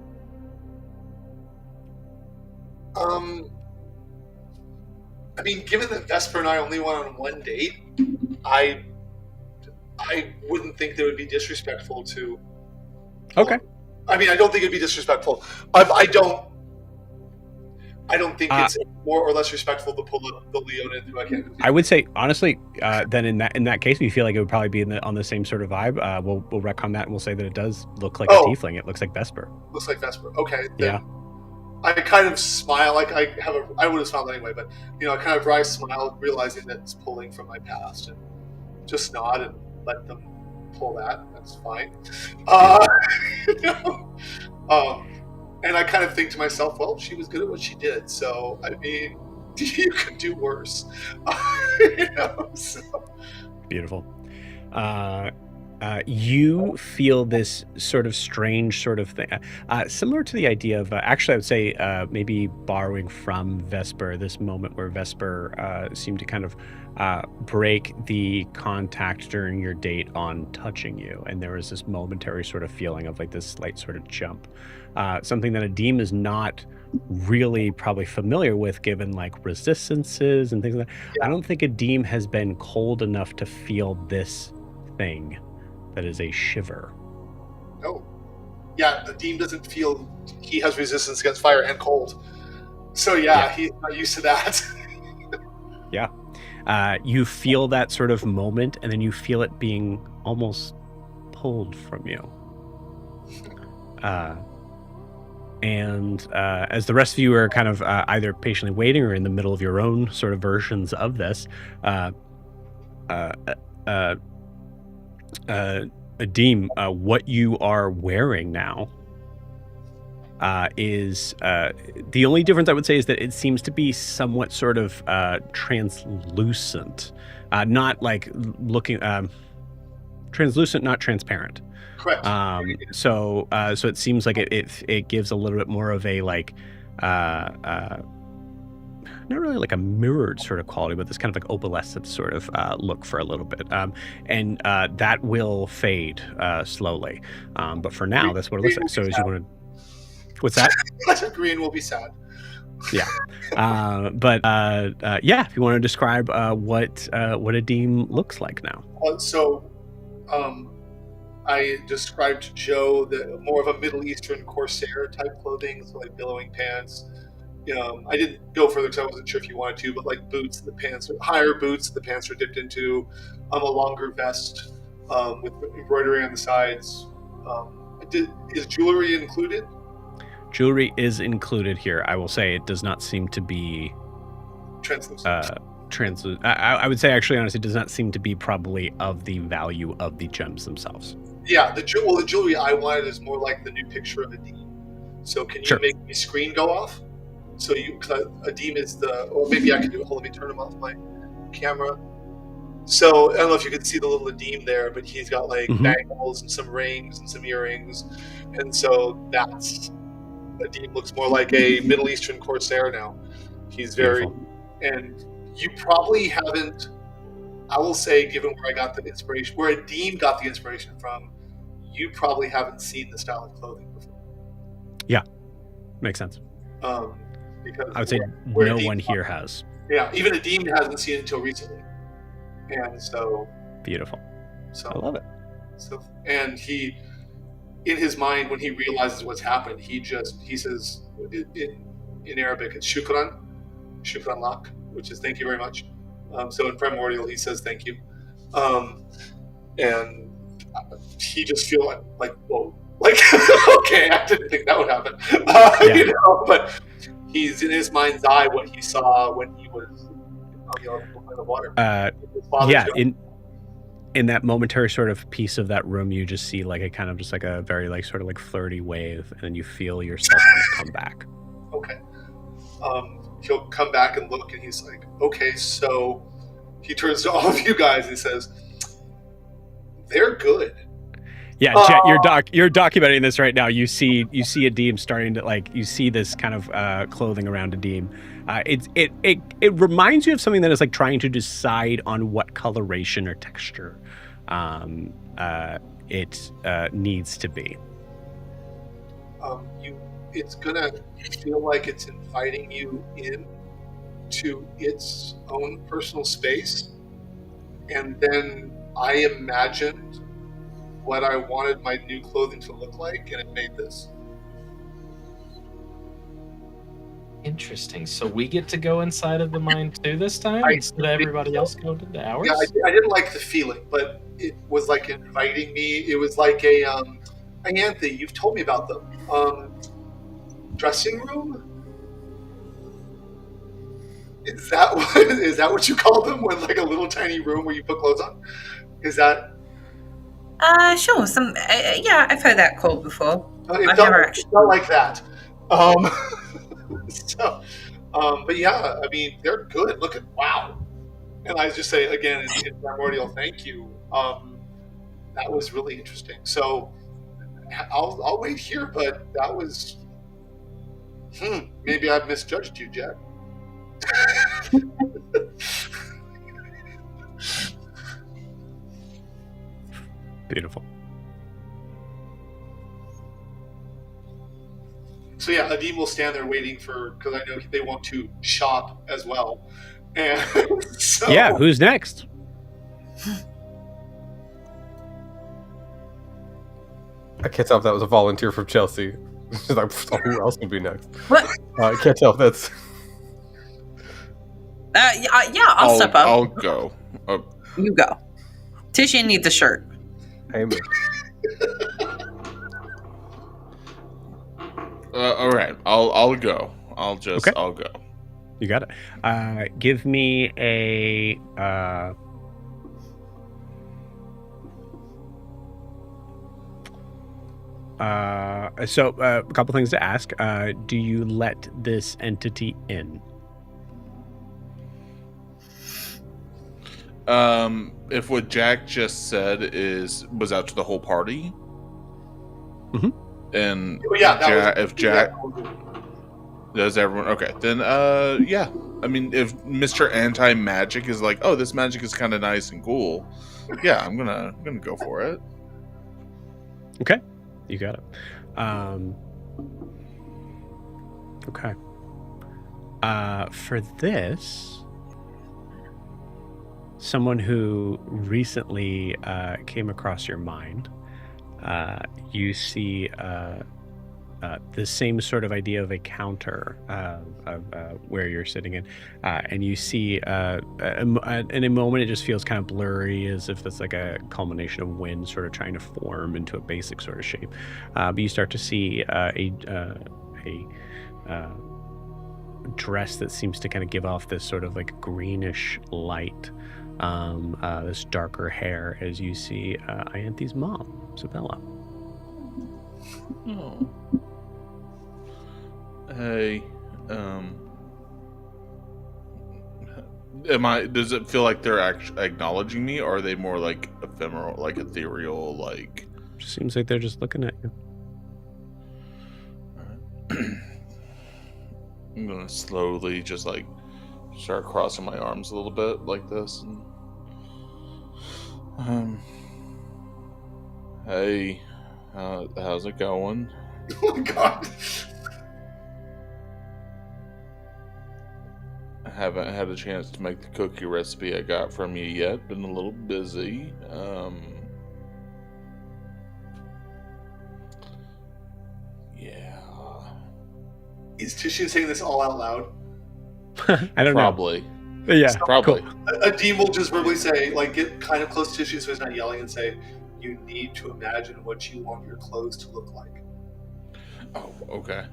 I mean, given that Vesper and I only went on one date, I wouldn't think they would be disrespectful to. Okay. I mean, I don't think it'd be disrespectful. I don't think it's more or less respectful to pull the Leonin who I can't. I would say honestly, then in that case, we feel like it would probably be on the same sort of vibe. We'll retcon that and we'll say that it does look like a tiefling. It looks like Vesper. Looks like Vesper. Okay. Yeah. I kind of smile, like I would have smiled anyway, but I kind of dry smile, realizing that it's pulling from my past, and just nod and let them pull that. That's fine. You know? And I kind of think to myself, well, she was good at what she did. So, I mean, you could do worse. You know? So. Beautiful. You feel this sort of strange sort of thing, similar to the idea of, actually, I would say maybe borrowing from Vesper, this moment where Vesper seemed to kind of break the contact during your date on touching you. And there was this momentary sort of feeling of like this slight sort of jump, something that Adim is not really probably familiar with, given like resistances and things like that. Yeah. I don't think Adim has been cold enough to feel this thing that is a shiver. Oh. Yeah, Adim doesn't feel, he has resistance against fire and cold. So yeah. He's not used to that. Yeah. You feel that sort of moment, and then you feel it being almost pulled from you. And as the rest of you are kind of either patiently waiting or in the middle of your own sort of versions of this, Adim, what you are wearing now is the only difference I would say is that it seems to be somewhat sort of translucent, not like looking translucent, not transparent. Correct. So it seems like it gives a little bit more of a like not really like a mirrored sort of quality, but this kind of like opalescent sort of look for a little bit. And that will fade slowly. But for now, that's what it looks like. So as you want to, what's that? Green will be sad. Yeah. But yeah, if you want to describe what Adim looks like now. I described to Joe the more of a Middle Eastern corsair type clothing, so like billowing pants. I didn't go further because I wasn't sure if you wanted to, but like boots, the pants are higher boots, the pants are dipped into, a longer vest with embroidery on the sides. Is jewelry included? Jewelry is included here. I will say it does not seem to be translucent. I would say actually, honestly, it does not seem to be probably of the value of the gems themselves. Yeah, the jewelry I wanted is more like the new picture of Adim. So can you make my screen go off? So Adim is or maybe I can do it. Hold on, let me turn him off my camera. So I don't know if you can see the little Adim there, but he's got like bangles and some rings and some earrings. And so Adim looks more like a Middle Eastern corsair now. He's very, and you probably haven't, I will say, given where I got the inspiration, where Adim got the inspiration from, you probably haven't seen the style of clothing before. Yeah, makes sense. Because I would say no one here has. Yeah, even Adim hasn't seen it until recently, and so beautiful. So I love it. So, and he, in his mind, when he realizes what's happened, he says in Arabic, it's shukran lak, which is thank you very much. So in primordial, he says thank you, and he just feels like whoa, like okay, I didn't think that would happen, but he's in his mind's eye what he saw when he was on the other side of the water. In that momentary sort of piece of that room, you just see like a kind of just like a very like sort of like flirty wave, and then you feel yourself come back. Okay. He'll come back and look, and he's like, okay, so he turns to all of you guys and he says, they're good. Yeah, Jet, you're documenting this right now. You see Adim starting to like, you see this kind of clothing around Adim. It reminds you of something that is like trying to decide on what coloration or texture it needs to be. It's gonna feel like it's inviting you in to its own personal space, and then I imagined what I wanted my new clothing to look like, and it made this. Interesting. So we get to go inside of the mind too this time, instead of everybody else going to ours? Yeah, I didn't like the feeling, but it was like inviting me. It was like a Anthe, you've told me about them. Dressing room? Is that what you call them? When like a little tiny room where you put clothes on? Is that? Sure. Yeah, I've heard that called before. It I've felt, never it actually. felt like that. So, but yeah, I mean, they're good. Look at wow. And I just say again in primordial, thank you. That was really interesting. So I'll wait here, but that was maybe I've misjudged you, Jet. Beautiful. So yeah, Adim will stand there waiting because I know they want to shop as well. And so Yeah, who's next? I can't tell if that was a volunteer from Chelsea. She's like, who else would be next? What? I can't tell if that's. Yeah, I'll step up. I'll go. You go. Titian needs a shirt. Amen. All right, I'll go. I'll go. You got it. Give me a. So a couple things to ask. Do you let this entity in? If what Jack just said was out to the whole party, and if Jack does everyone okay, then yeah. I mean, if Mr. Anti-Magic is like, oh, this magic is kind of nice and cool, yeah, I'm gonna go for it. Okay, you got it. Okay. For this, someone who recently came across your mind, you see the same sort of idea of a counter where you're sitting in, and you see in a moment it just feels kind of blurry, as if it's like a culmination of wind sort of trying to form into a basic sort of shape. But you start to see a dress that seems to kind of give off this sort of like greenish light, this darker hair, as you see Ianthe's mom, Sabella. Oh. Hey, does it feel like they're actually acknowledging me, or are they more like ephemeral, like ethereal, like? Just seems like they're just looking at you. I'm gonna slowly just like start crossing my arms a little bit like this, and hey, how's it going? Oh my god. I haven't had a chance to make the cookie recipe I got from you yet. Been a little busy. Yeah. Is Titian saying this all out loud? I don't Probably. know. Yeah, Probably. Cool. Adim will just verbally say, like, get kind of close to Titian so he's not yelling, and say, you need to imagine what you want your clothes to look like. Oh, okay.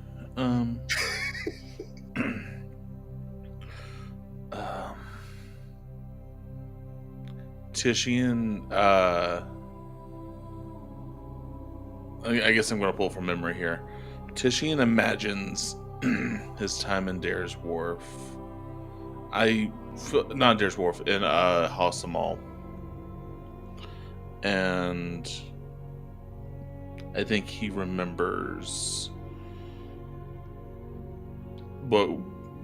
Titian, I guess I'm going to pull from memory here. Titian imagines his time in Dare's Wharf. Not Dare's Wharf, in Hossamal. And I think he remembers what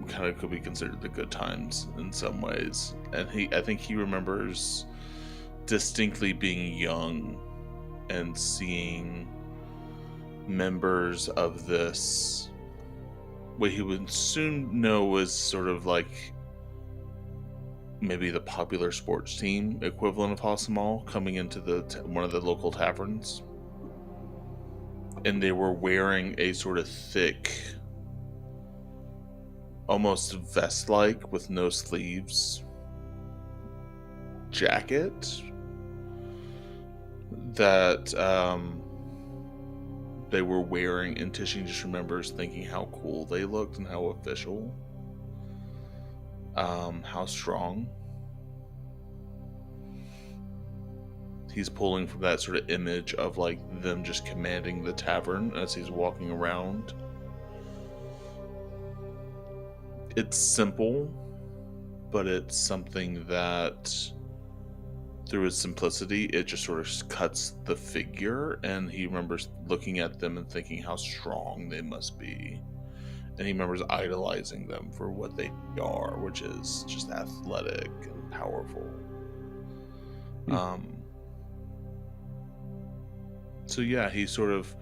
kind of could be considered the good times in some ways. And I think he remembers distinctly being young and seeing members of this, what he would soon know was sort of like maybe the popular sports team equivalent of Hossamal, coming into one of the local taverns. And they were wearing a sort of thick, almost vest-like with no sleeves jacket that they were wearing, and Titian just remembers thinking how cool they looked and how official, how strong. he's pulling from that sort of image of like them just commanding the tavern as he's walking around. It's simple, but it's something that through its simplicity, it just sort of cuts the figure, and he remembers looking at them and thinking how strong they must be. And he remembers idolizing them for what they are, which is just athletic and powerful. So yeah, he sort of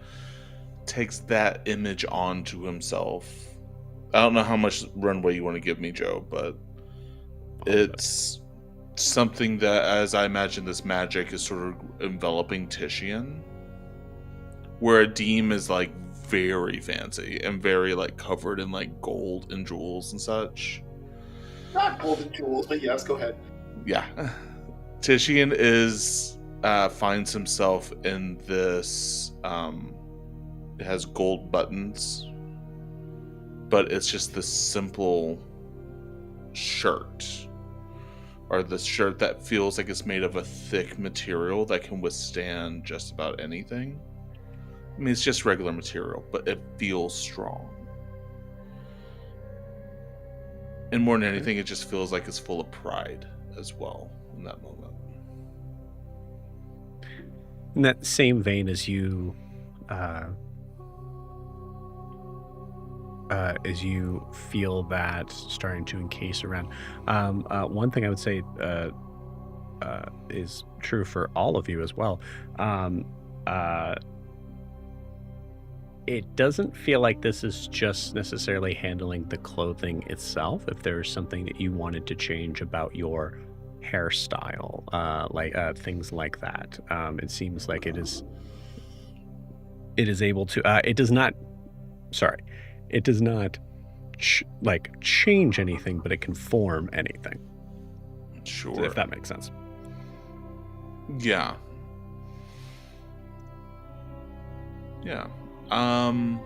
takes that image onto himself. I don't know how much runway you want to give me, Joe, but it's something that, as I imagine this magic, is sort of enveloping Titian, where a Deem is like very fancy and very like covered in like gold and jewels and such. Not gold and jewels, but yes, go ahead. Yeah. Titian finds himself in this it has gold buttons, but it's just this simple shirt, or this shirt that feels like it's made of a thick material that can withstand just about anything. I mean, it's just regular material, but it feels strong. And more than anything, it just feels like it's full of pride as well in that moment. In that same vein, as you feel that starting to encase around, one thing I would say is true for all of you as well. It doesn't feel like this is just necessarily handling the clothing itself. If there's something that you wanted to change about your hairstyle, things like that, it seems like it is able to. It does not change anything, but it can form anything. Sure, if that makes sense. Yeah. I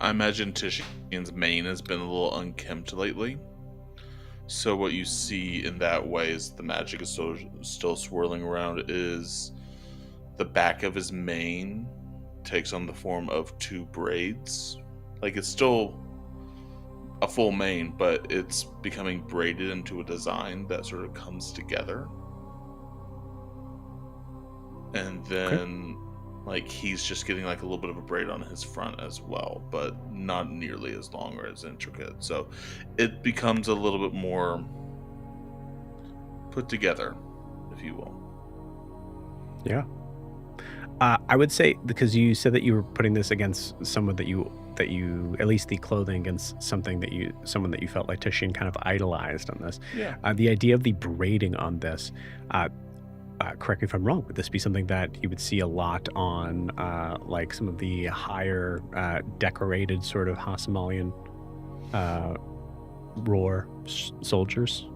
imagine Titian's mane has been a little unkempt lately. So what you see in that way is the magic is still swirling around is the back of his mane takes on the form of 2 braids. Like, it's still a full mane, but it's becoming braided into a design that sort of comes together. And then like he's just getting like a little bit of a braid on his front as well, but not nearly as long or as intricate. So it becomes a little bit more put together, if you will. Yeah. I would say, because you said that you were putting this against someone that you at least the clothing against someone that you felt like Titian kind of idolized on this. Yeah. The idea of the braiding on this, correct me if I'm wrong, would this be something that you would see a lot on like some of the higher decorated sort of Hasamalian roar soldiers?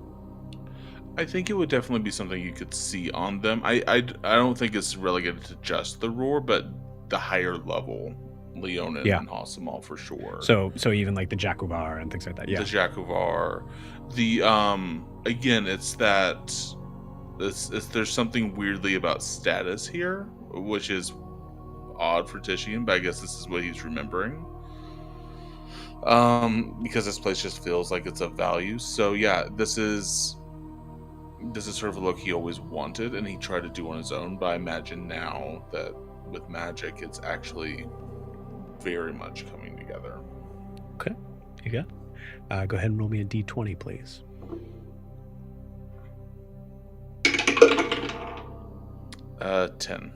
I think it would definitely be something you could see on them. I don't think it's relegated to just the roar, but the higher level Leonin and Hasamal for sure. So even like the Jakuvar and things like that. Yeah. The Jakuvar. The again, it's that there's something weirdly about status here, which is odd for Titian, but I guess this is what he's remembering. Because this place just feels like it's of value. So yeah, this is sort of a look he always wanted and he tried to do on his own, but I imagine now that with magic it's actually very much coming together. Okay. You got go ahead and roll me a d20, please. 10.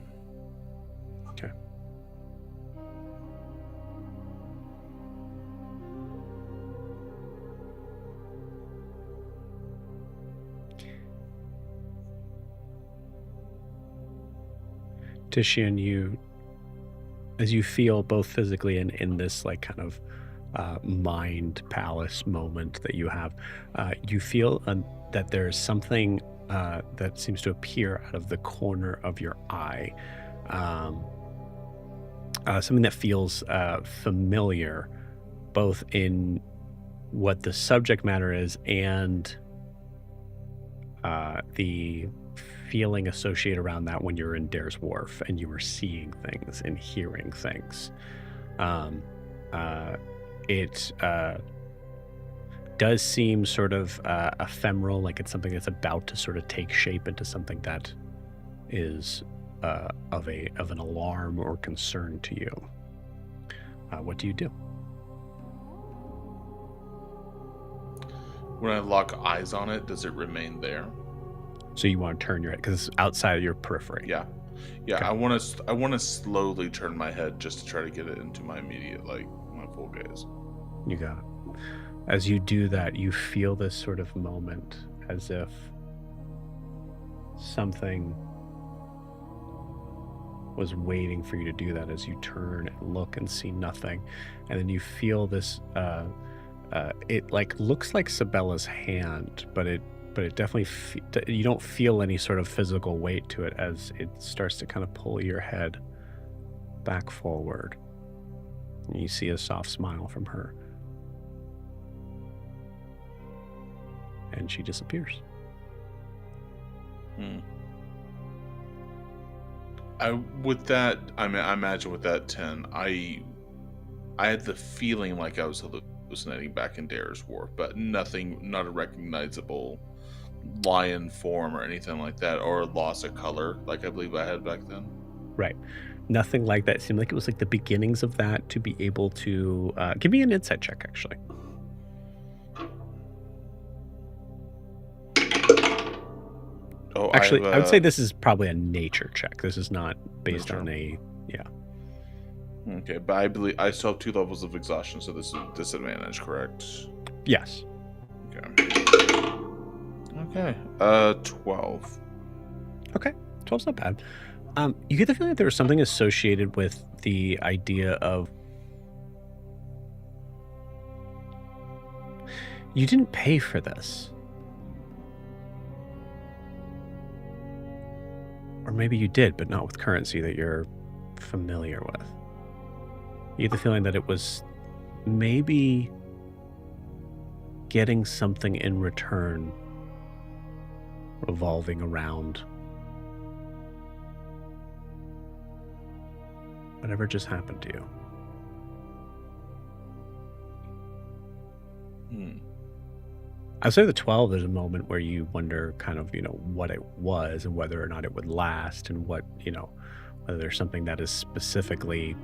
Okay. Titian, as you feel both physically and in this like kind of mind palace moment that you have, you feel that there's something that seems to appear out of the corner of your eye. Something that feels familiar, both in what the subject matter is and the feeling associated around that when you're in Dare's Wharf and you were seeing things and hearing things. It does seem sort of ephemeral, like it's something that's about to sort of take shape into something that is of an alarm or concern to you. What do you do? When I lock eyes on it, does it remain there? So you want to turn your head because it's outside of your periphery. Yeah. Okay. I want to slowly turn my head just to try to get it into my immediate, like, my full gaze. You got it. As you do that, you feel this sort of moment as if something was waiting for you to do that. As you turn and look and see nothing, and then you feel this. It like looks like Sabella's hand, but it definitely you don't feel any sort of physical weight to it as it starts to kind of pull your head back forward. And you see a soft smile from her. And she disappears. I imagine with that 10, I had the feeling like I was hallucinating back in Dare's Wharf, but not a recognizable lion form or anything like that, or loss of color like I believe I had back then. Right. Nothing like that. It seemed like it was like the beginnings of that to be able to give me an insight check, actually. Oh, actually, I would say this is probably a nature check. This is not based on a Okay, but I believe I still have 2 levels of exhaustion, so this is disadvantage, correct? Yes. Okay. 12. Okay, 12's not bad. You get the feeling that there was something associated with the idea of you didn't pay for this. Or maybe you did, but not with currency that you're familiar with. You get the feeling that it was maybe getting something in return revolving around whatever just happened to you. I'd say the 12 is a moment where you wonder kind of, what it was and whether or not it would last, and what, whether there's something that is specifically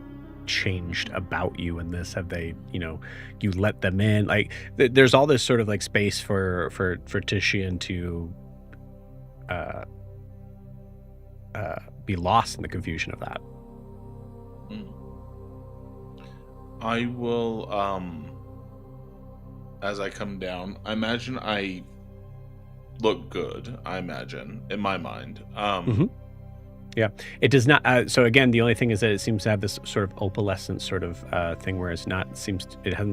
changed about you in this. Have they, you let them in? Like, there's all this sort of like space for Titian to be lost in the confusion of that. I will, as I come down, I imagine I look good, in my mind. Yeah, it does not. So again, the only thing is that it seems to have this sort of opalescent sort of thing, where it hasn't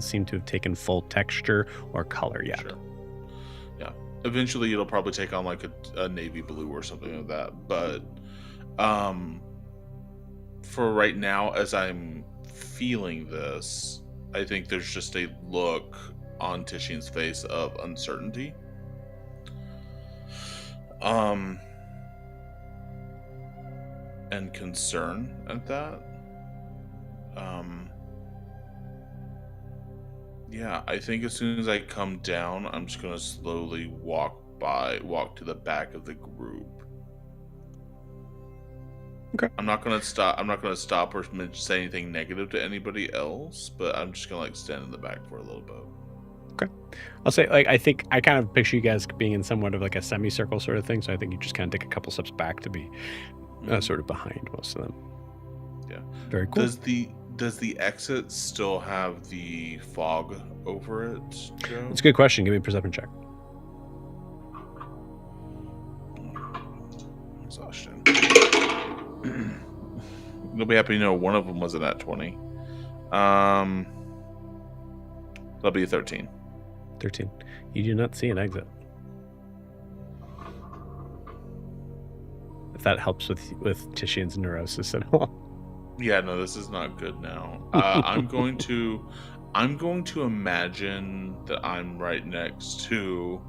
seemed to have taken full texture or color yet. Sure. Yeah, eventually it'll probably take on like a navy blue or something like that. But for right now, as I'm feeling this, I think there's just a look on Titian's face of uncertainty. And concern at that. Yeah, I think as soon as I come down, I'm just gonna slowly walk to the back of the group. Okay. I'm not gonna stop or say anything negative to anybody else, but I'm just gonna like stand in the back for a little bit. Okay. I'll say, like, I think I kind of picture you guys being in somewhat of like a semicircle sort of thing, so I think you just kind of take a couple steps back to be sort of behind most of them. Yeah. Very cool. Does the exit still have the fog over it, Joe? It's a good question. Give me a perception check. Exhaustion. You'll be happy to know one of them was a nat 20. That'll be a 13. 13. You do not see an exit. If that helps with Titian's neurosis at all. Yeah, no, this is not good now. I'm going to imagine that I'm right next to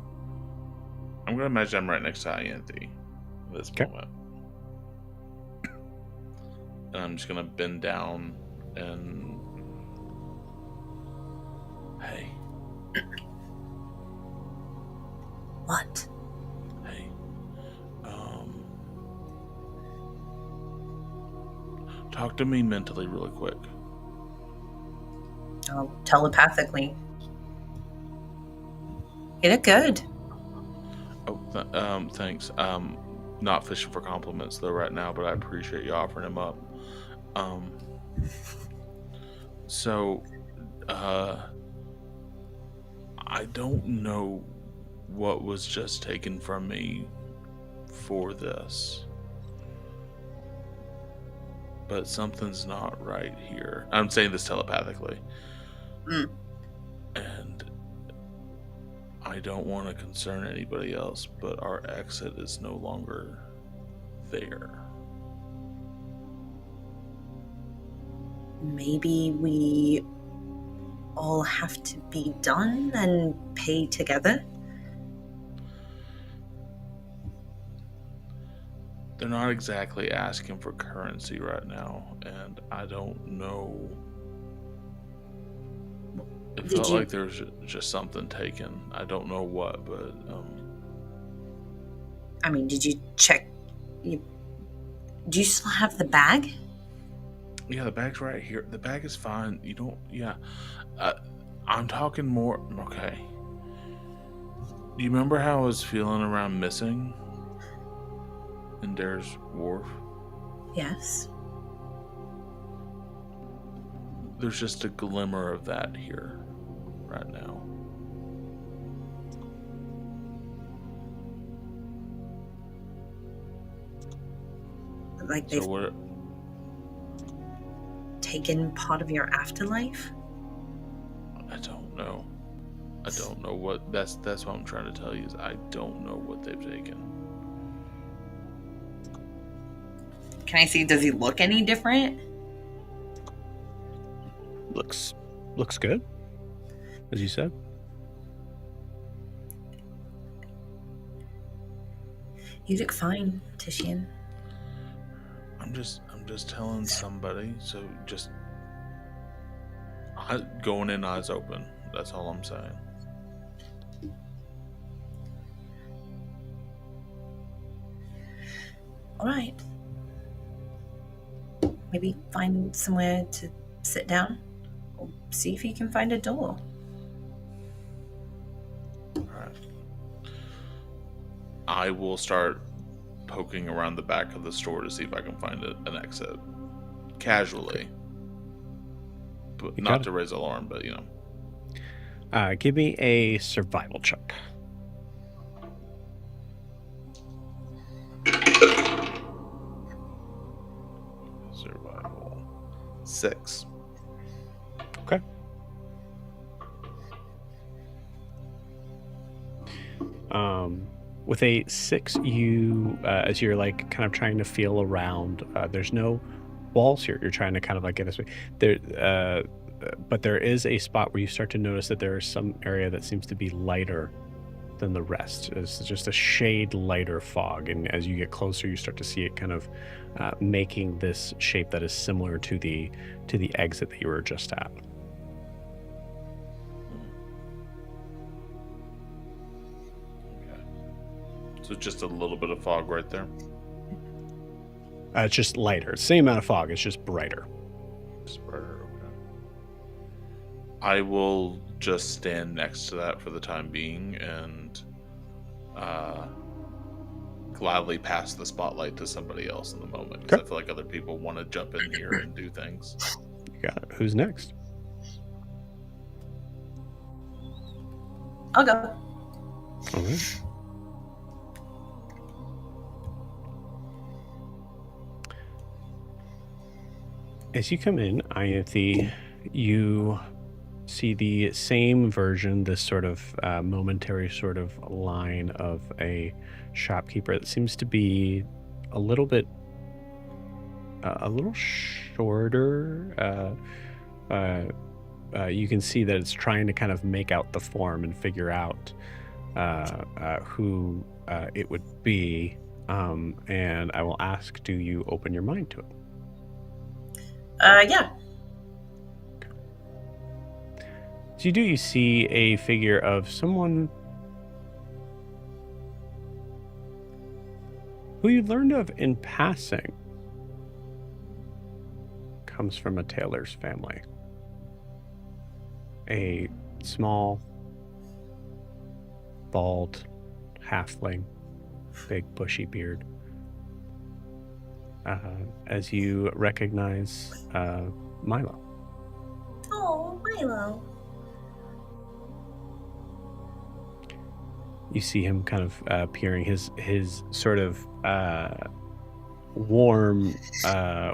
I'm gonna imagine I'm right next to Ianthe at this moment. And I'm just gonna bend down and hey. What? Hey. Talk to me mentally really quick. Oh, telepathically. You look good. Oh, thanks. Not fishing for compliments though right now, but I appreciate you offering them up. So, I don't know what was just taken from me for this, but something's not right here. I'm saying this telepathically. And I don't want to concern anybody else, but our exit is no longer there. Maybe we all have to be done and pay together? They're not exactly asking for currency right now, and I don't know. It felt like there was just something taken. I don't know what, but I mean, did you check? Do you still have the bag? Yeah, the bag's right here. The bag is fine. You don't. Yeah, I'm talking more. Okay. Do you remember how I was feeling around missing in Dare's Wharf? Yes. There's just a glimmer of that here right now. Like they've taken part of your afterlife? I don't know. I don't know what. That's what I'm trying to tell you is I don't know what they've taken. Can I see? Does he look any different? Looks good, as you said. You look fine, Titian. I'm just telling somebody. So just going in eyes open. That's all I'm saying. All right. Maybe find somewhere to sit down. Or see if you can find a door. All right. I will start poking around the back of the store to see if I can find an exit. Casually. Okay. But not to raise alarm, but you know. Give me a survival check. Survival. 6. Okay. With a 6, you, as you're like kind of trying to feel around, there's no walls here. You're trying to kind of like get this way. There, but there is a spot where you start to notice that there is some area that seems to be lighter than the rest. It's just a shade lighter fog, and as you get closer, you start to see it kind of making this shape that is similar to the exit that you were just at. So just a little bit of fog right there? It's just lighter. Same amount of fog. It's just brighter. Just brighter, okay. I will just stand next to that for the time being and gladly pass the spotlight to somebody else in the moment. Because I feel like other people want to jump in here and do things. You got it. Who's next? I'll go. All right. As you come in, Ianthe, you see the same version, this sort of momentary sort of line of a shopkeeper that seems to be a little bit, a little shorter. You can see that it's trying to kind of make out the form and figure out who it would be, and I will ask, do you open your mind to it? Yeah. So you see a figure of someone who you learned of in passing. Comes from a tailor's family. A small, bald halfling, big bushy beard. As you recognize Milo. Oh, Milo. You see him kind of peering, his sort of warm,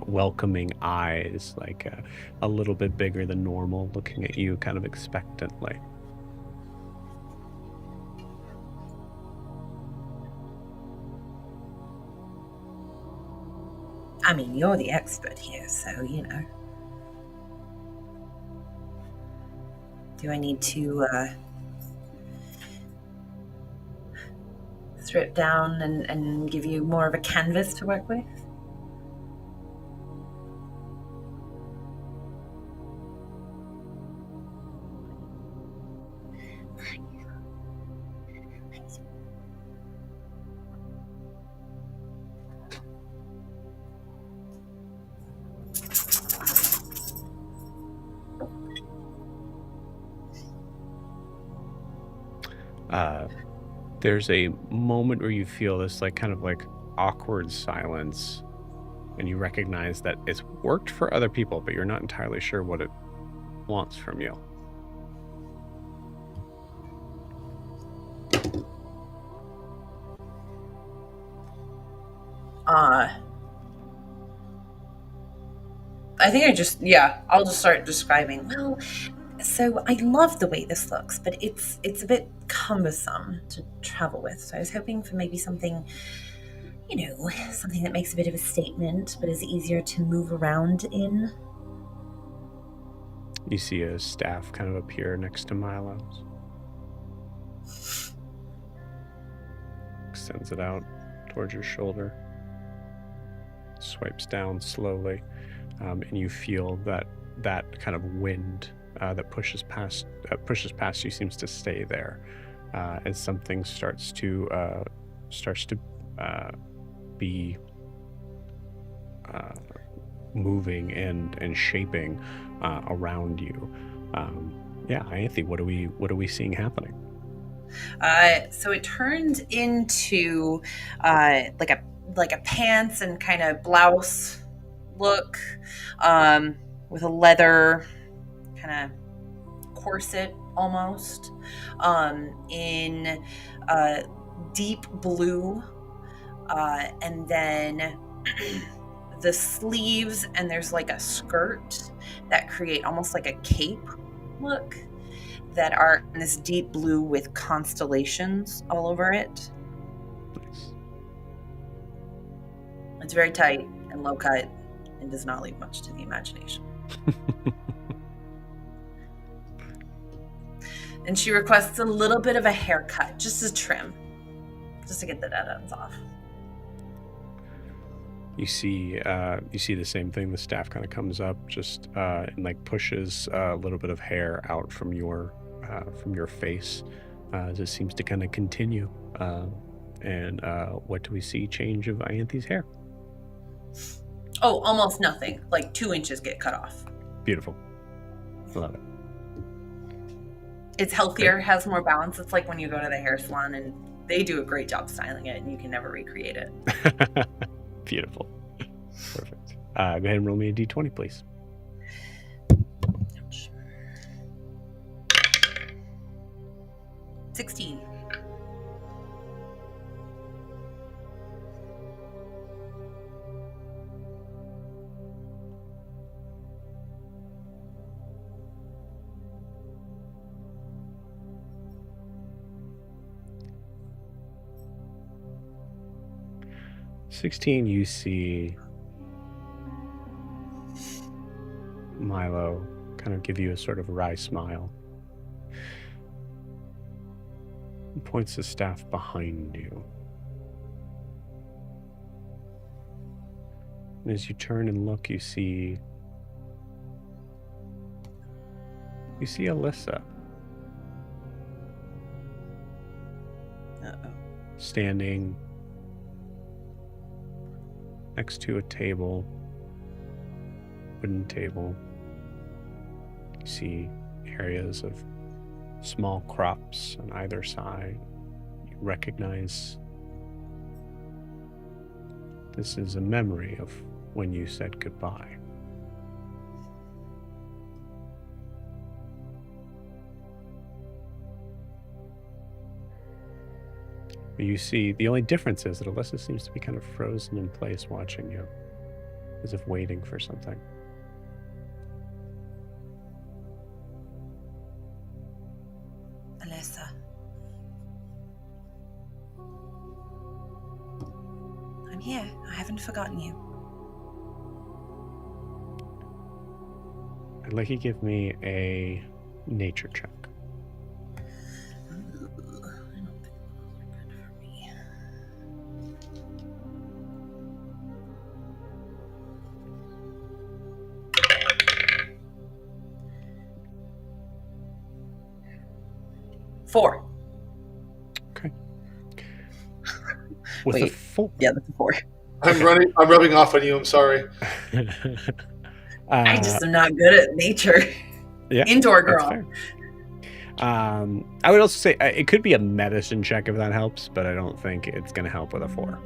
welcoming eyes, like a little bit bigger than normal, looking at you kind of expectantly. I mean, you're the expert here, so, you know. Do I need to strip down and give you more of a canvas to work with? There's a moment where you feel this like kind of like awkward silence, and you recognize that it's worked for other people, but you're not entirely sure what it wants from you. I think I'll just start describing. Well, so I love the way this looks, but it's a bit cumbersome to travel with. So I was hoping for maybe something, you know, something that makes a bit of a statement, but is easier to move around in. You see a staff kind of appear next to Milo's. Extends it out towards your shoulder. Swipes down slowly, and you feel that kind of wind that pushes past you seems to stay there, as something starts to be moving and shaping around you. Yeah, Anthony, what are we seeing happening? So it turns into like a pants and kind of blouse look, with a leather kind of corset almost, in deep blue, and then the sleeves, and there's like a skirt that create almost like a cape look, that are in this deep blue with constellations all over it. Nice. It's very tight and low cut and does not leave much to the imagination. And she requests a little bit of a haircut, just a trim, just to get the dead ends off. You see the same thing. The staff kind of comes up, just and like pushes a little bit of hair out from your face, as it seems to kind of continue. And what do we see? Change of Ianthe's hair. Oh, almost nothing. Like 2 inches get cut off. Beautiful. Love it. It's healthier, has more balance. It's like when you go to the hair salon and they do a great job styling it and you can never recreate it. Beautiful. Perfect. Go ahead and roll me a d20, please. Ouch. 16. You see Milo kind of give you a sort of wry smile. He points his staff behind you. And as you turn and look, you see Alyssa. Uh-oh. Standing next to a table, wooden table. You see areas of small crops on either side. You recognize this is a memory of when you said goodbye. You see, the only difference is that Alyssa seems to be kind of frozen in place watching you, as if waiting for something. Alyssa. I'm here. I haven't forgotten you. I'd like you to give me a nature check. Four. Okay. With a Wait. 4. Yeah, that's a 4. I'm rubbing off on you. I'm sorry. I just am not good at nature. Yeah, Indoor that's girl. fair. I would also say it could be a medicine check if that helps, but I don't think it's going to help with a 4.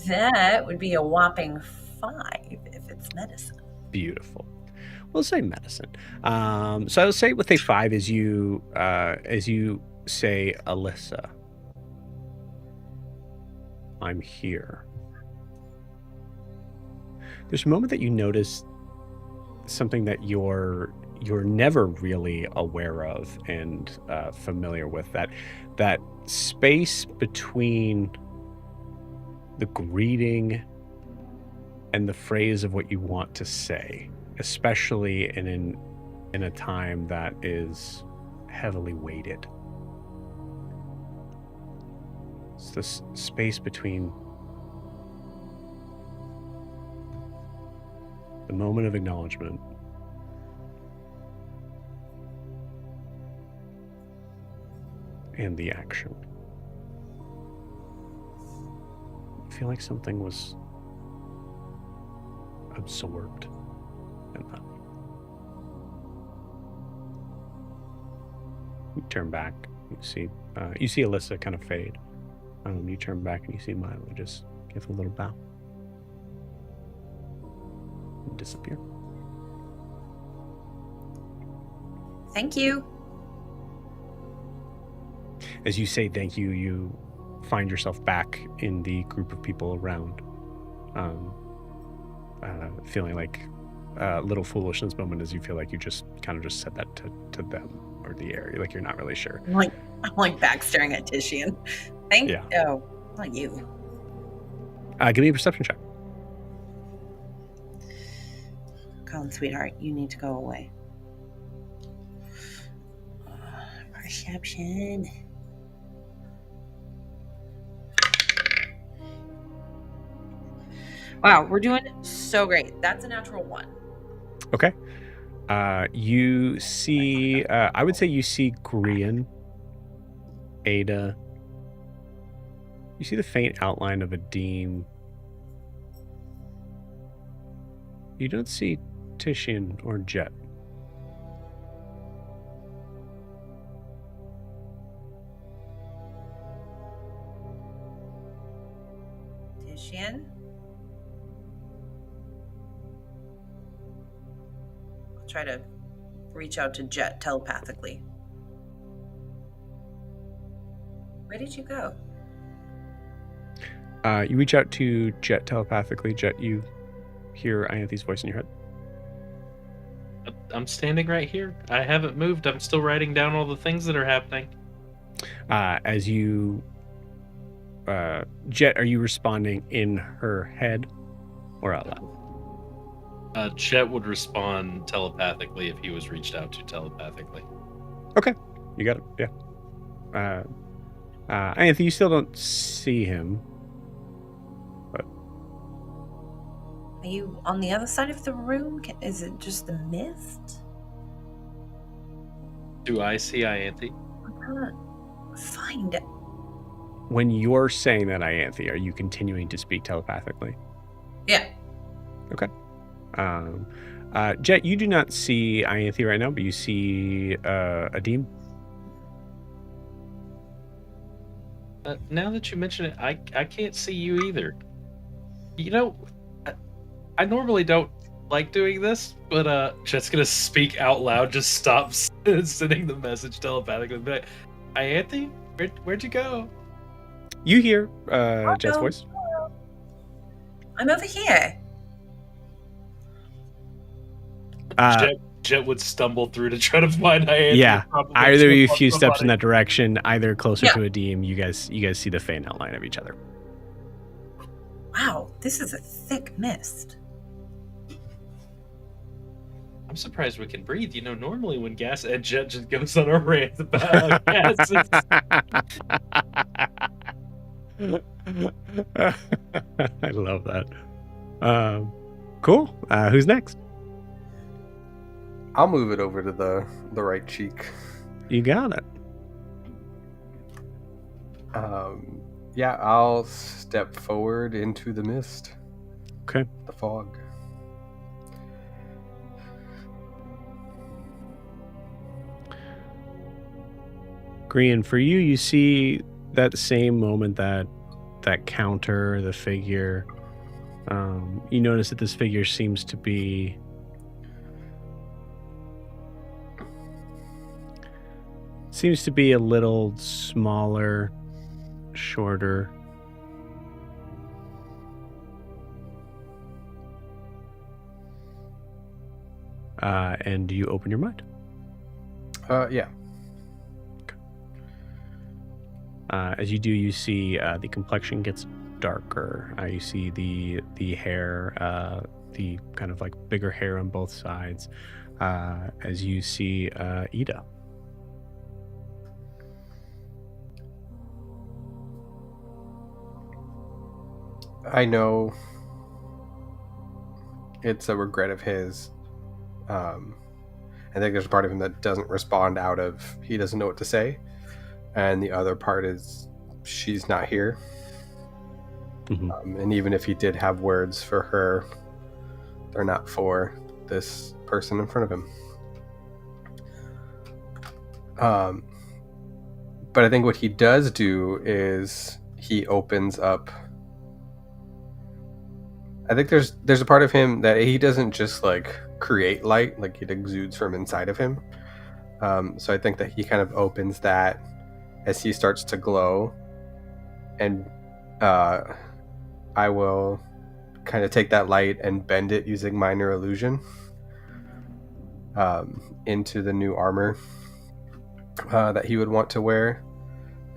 That would be a whopping 5 if it's medicine. Beautiful. We'll say medicine. So I will say with a 5 as you say, Alyssa, I'm here. There's a moment that you notice something that you're never really aware of and familiar with, that space between the greeting and the phrase of what you want to say, especially in a time that is heavily weighted. It's this space between the moment of acknowledgement and the action. I feel like something was absorbed in that. You turn back, you see Alyssa kind of fade. You turn back and you see Milo just give a little bow and disappear. Thank you. As you say thank you, you find yourself back in the group of people around, feeling like a little foolish in this moment, as you feel like you just kind of just said that to them or the area, like you're not really sure. I'm like back staring at Titian. Oh, not you. Give me a perception check. Colin, sweetheart, you need to go away. Perception. Wow, we're doing so great. That's a natural 1. Okay. You see, I would say you see Grian, Ada. You see the faint outline of a Deem. You don't see Titian or Jet. Titian? I'll try to reach out to Jet telepathically. Where did you go? You reach out to Jet telepathically. Jet, you hear Ianthi's voice in your head. I'm standing right here. I haven't moved. I'm still writing down all the things that are happening. As you... Jet, are you responding in her head or out loud? Jet would respond telepathically if he was reached out to telepathically. Okay. You got it. Yeah. Anthony, you still don't see him. Are you on the other side of the room? Is it just the mist? Do I see Ianthe? I can't find it. When you're saying that, Ianthe, are you continuing to speak telepathically? Yeah. Okay. Jet, you do not see Ianthe right now, but you see Adim. Now that you mention it, I can't see you either. You know, I normally don't like doing this, but Jet's gonna speak out loud, just stop sending the message telepathically. Be like, Ianthe, where'd you go? You hear Jet's voice. I'm over here. Jet would stumble through to try to find Ianthe. Yeah, either you a few steps in that direction, either closer to Adim. You guys see the faint outline of each other. Wow, this is a thick mist. I'm surprised we can breathe. You know, normally when Gas and Jet just goes on a rant about gases. I love that. Cool. Who's next? I'll move it over to the right cheek. You got it. Yeah, I'll step forward into the mist. Okay. The fog. Green, for you, you see that same moment that counter, the figure. You notice that this figure seems to be a little smaller, shorter. And you open your mind. Yeah. As you do, you see the complexion gets darker. You see the hair, the kind of like bigger hair on both sides. As you see Ida. I know it's a regret of his. I think there's a part of him that doesn't respond out of he doesn't know what to say. And the other part is she's not here. Mm-hmm. And even if he did have words for her, they're not for this person in front of him. But I think what he does do is he opens up. I think there's a part of him that he doesn't just like create light, like it exudes from inside of him. So I think that he kind of opens that as he starts to glow, and I will kind of take that light and bend it using minor illusion into the new armor that he would want to wear.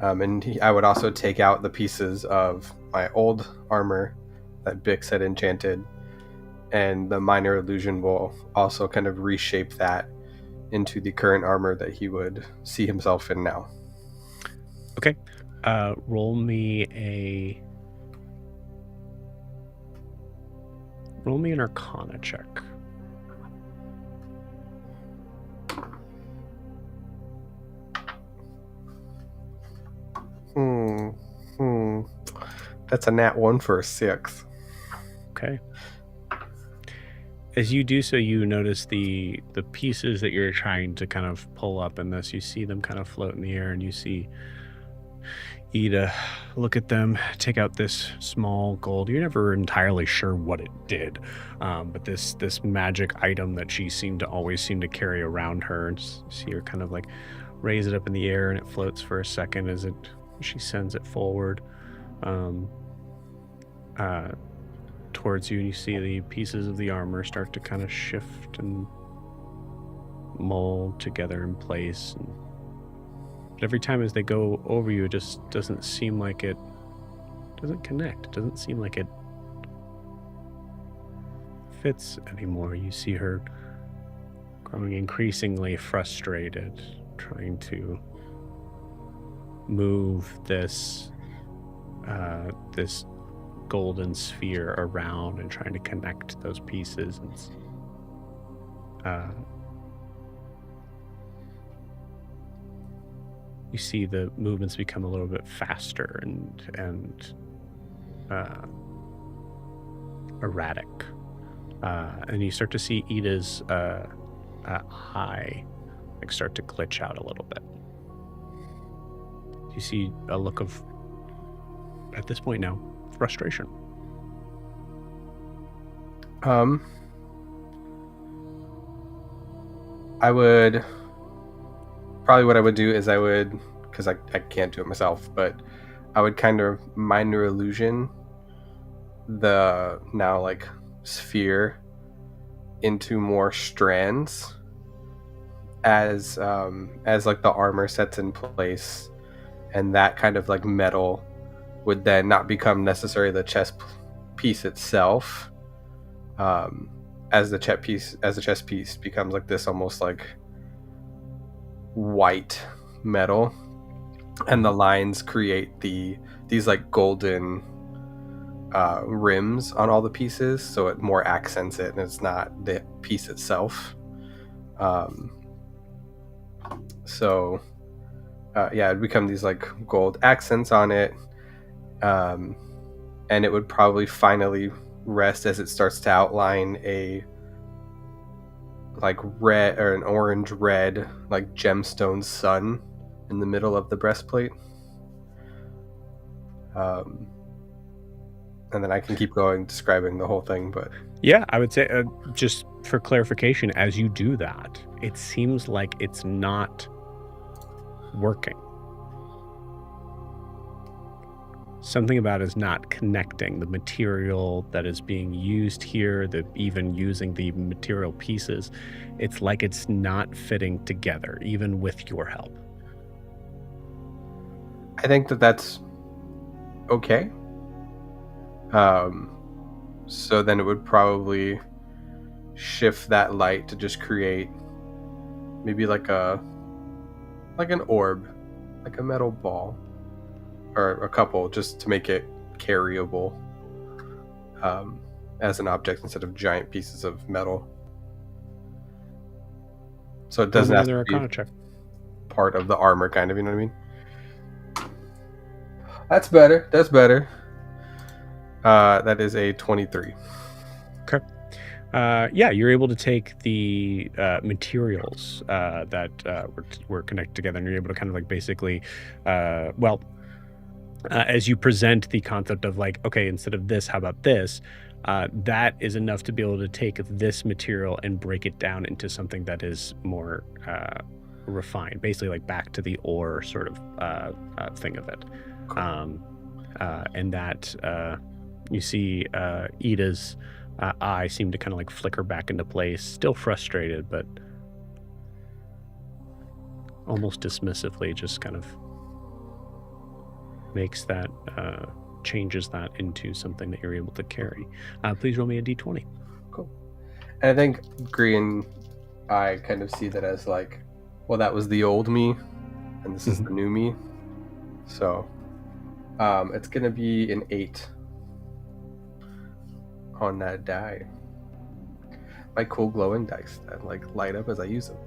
And I would also take out the pieces of my old armor that Bix had enchanted, and the minor illusion will also kind of reshape that into the current armor that he would see himself in now. Okay. Roll me an Arcana check. That's a nat 1 for a 6. Okay. As you do so, you notice the pieces that you're trying to kind of pull up in this. You see them kind of float in the air, and you see Ida look at them, take out this small gold. You're never entirely sure what it did, but this magic item that she always seemed to carry around her, and see her kind of like raise it up in the air, and it floats for a second as she sends it forward towards you, and you see the pieces of the armor start to kind of shift and mold together in place. But every time as they go over you, it just doesn't seem like it doesn't connect. It doesn't seem like it fits anymore. You see her growing increasingly frustrated, trying to move this this golden sphere around and trying to connect those pieces. And you see the movements become a little bit faster and erratic. And you start to see Ida's eye like start to glitch out a little bit. You see a look of, at this point now, frustration. I would probably, what I would do is because I can't do it myself, but I would kind of minor illusion the now like sphere into more strands as like the armor sets in place, and that kind of like metal would then not become necessarily the chess piece itself, as the chess piece becomes like this almost like white metal, and the lines create these like golden rims on all the pieces, so it more accents it, and it's not the piece itself. It'd become these like gold accents on it, and it would probably finally rest as it starts to outline a like red or an orange red like gemstone sun in the middle of the breastplate. And then I can keep going describing the whole thing, but yeah, I would say just for clarification, as you do that, it seems like it's not working. Something about it is not connecting. The material that is being used here, even using the material pieces, it's like it's not fitting together, even with your help. I think that's okay. So then it would probably shift that light to just create maybe like an orb, like a metal ball, or a couple, just to make it carryable as an object instead of giant pieces of metal. So it doesn't have to be check. Part of the armor, kind of, you know what I mean? That's better. That is a 23. Okay. Yeah, you're able to take the materials that were connected together, and you're able to kind of like basically, as you present the concept of like, okay, instead of this, how about this? That is enough to be able to take this material and break it down into something that is more refined, basically like back to the ore sort of thing of it. Cool. And that you see Ida's eye seem to kind of like flicker back into place, still frustrated, but almost dismissively, just kind of makes that, changes that into something that you're able to carry. Please roll me a d20. Cool. And I think Green, I kind of see that as like, well, that was the old me, and this is the new me. So it's going to be an 8 on that die. My cool glowing dice that like light up as I use them.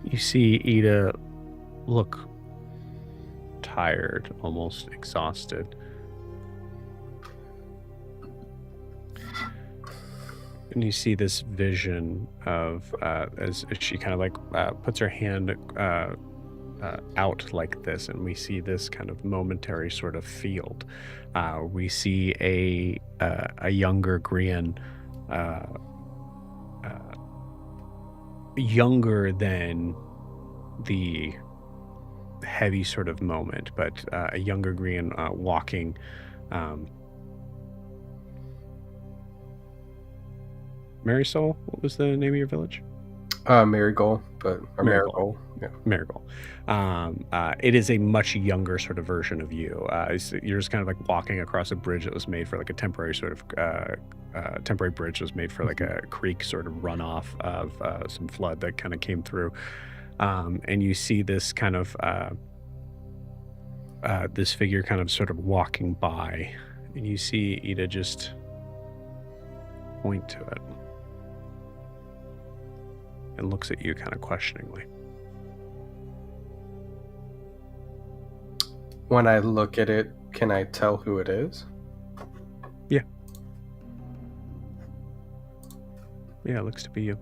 You see Ida look tired, almost exhausted. And you see this vision of, as she kind of like puts her hand out like this, and we see this kind of momentary sort of field. We see a younger Grian, younger than the heavy sort of moment, but a younger Grian walking. Marisol, what was the name of your village? Marigold, but or Marigold. Yeah. Marigold. It is a much younger sort of version of you. You're just kind of like walking across a bridge that was made for like a temporary sort of temporary bridge that was made for like a creek sort of runoff of some flood that kind of came through. And you see this kind of this figure kind of sort of walking by, and you see Ida just point to it and looks at you kind of questioningly. When I look at it, can I tell who it is? Yeah. Yeah, it looks to be you.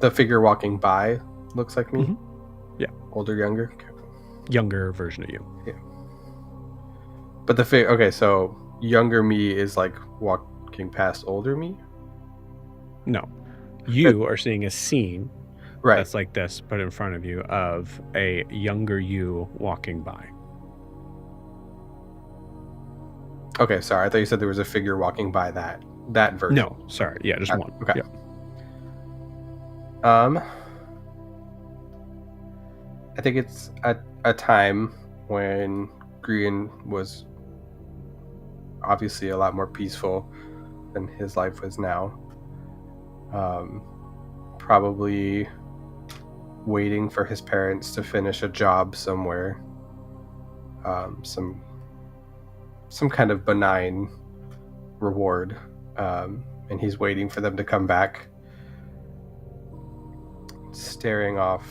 The figure walking by looks like me? Yeah. Older, younger? Okay. Younger version of you. Yeah. But okay, so younger me is like walking past older me? No. You are seeing a scene that's like this, but in front of you, of a younger you walking by. Okay, sorry. I thought you said there was a figure walking by that version. No, sorry. Yeah, just one. Okay. Yeah. I think it's a time when Grian was obviously a lot more peaceful than his life was now. Probably waiting for his parents to finish a job somewhere. Some kind of benign reward. And he's waiting for them to come back. Staring off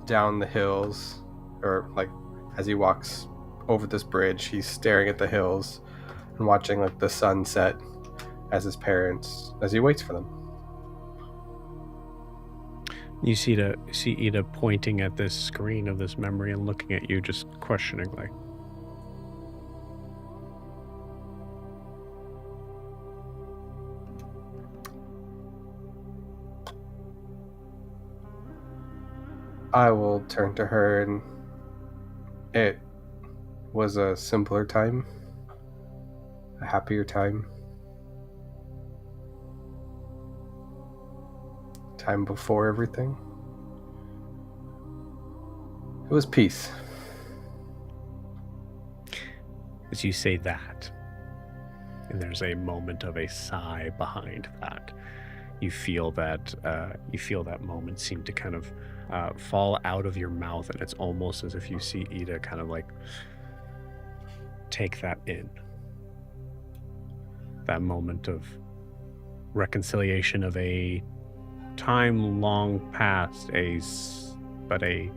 down the hills, or like as he walks over this bridge, he's staring at the hills and watching like the sunset as he waits for them. You see Ida pointing at this screen of this memory and looking at you just questioningly. I will turn to her, and it was a simpler time, a happier time before everything. It was peace. As you say that, and there's a moment of a sigh behind that, you feel that moment seem to kind of fall out of your mouth, and it's almost as if you see Ida kind of like take that in. That moment of reconciliation of a time long past, but a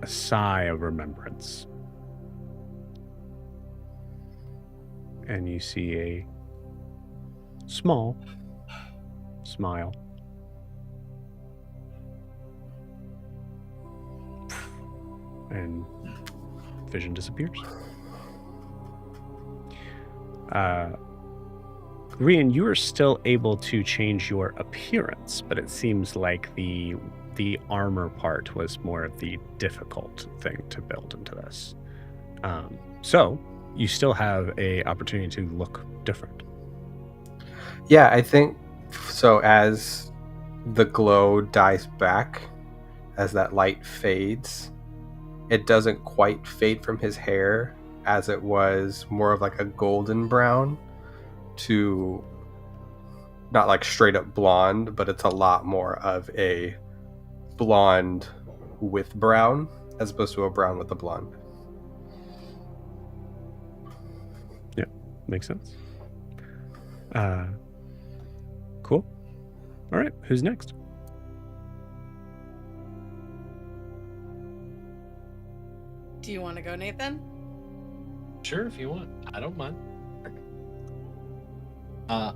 sigh of remembrance. And you see a small smile. And vision disappears. Rian, you are still able to change your appearance, but it seems like the armor part was more of the difficult thing to build into this. So you still have a opportunity to look different. Yeah, I think so. As the glow dies back, as that light fades, it doesn't quite fade from his hair, as it was more of like a golden brown to not like straight up blonde, but it's a lot more of a blonde with brown as opposed to a brown with a blonde. Yeah, makes sense. Cool. All right, who's next? Do you want to go, Nathan? Sure, if you want. I don't mind. I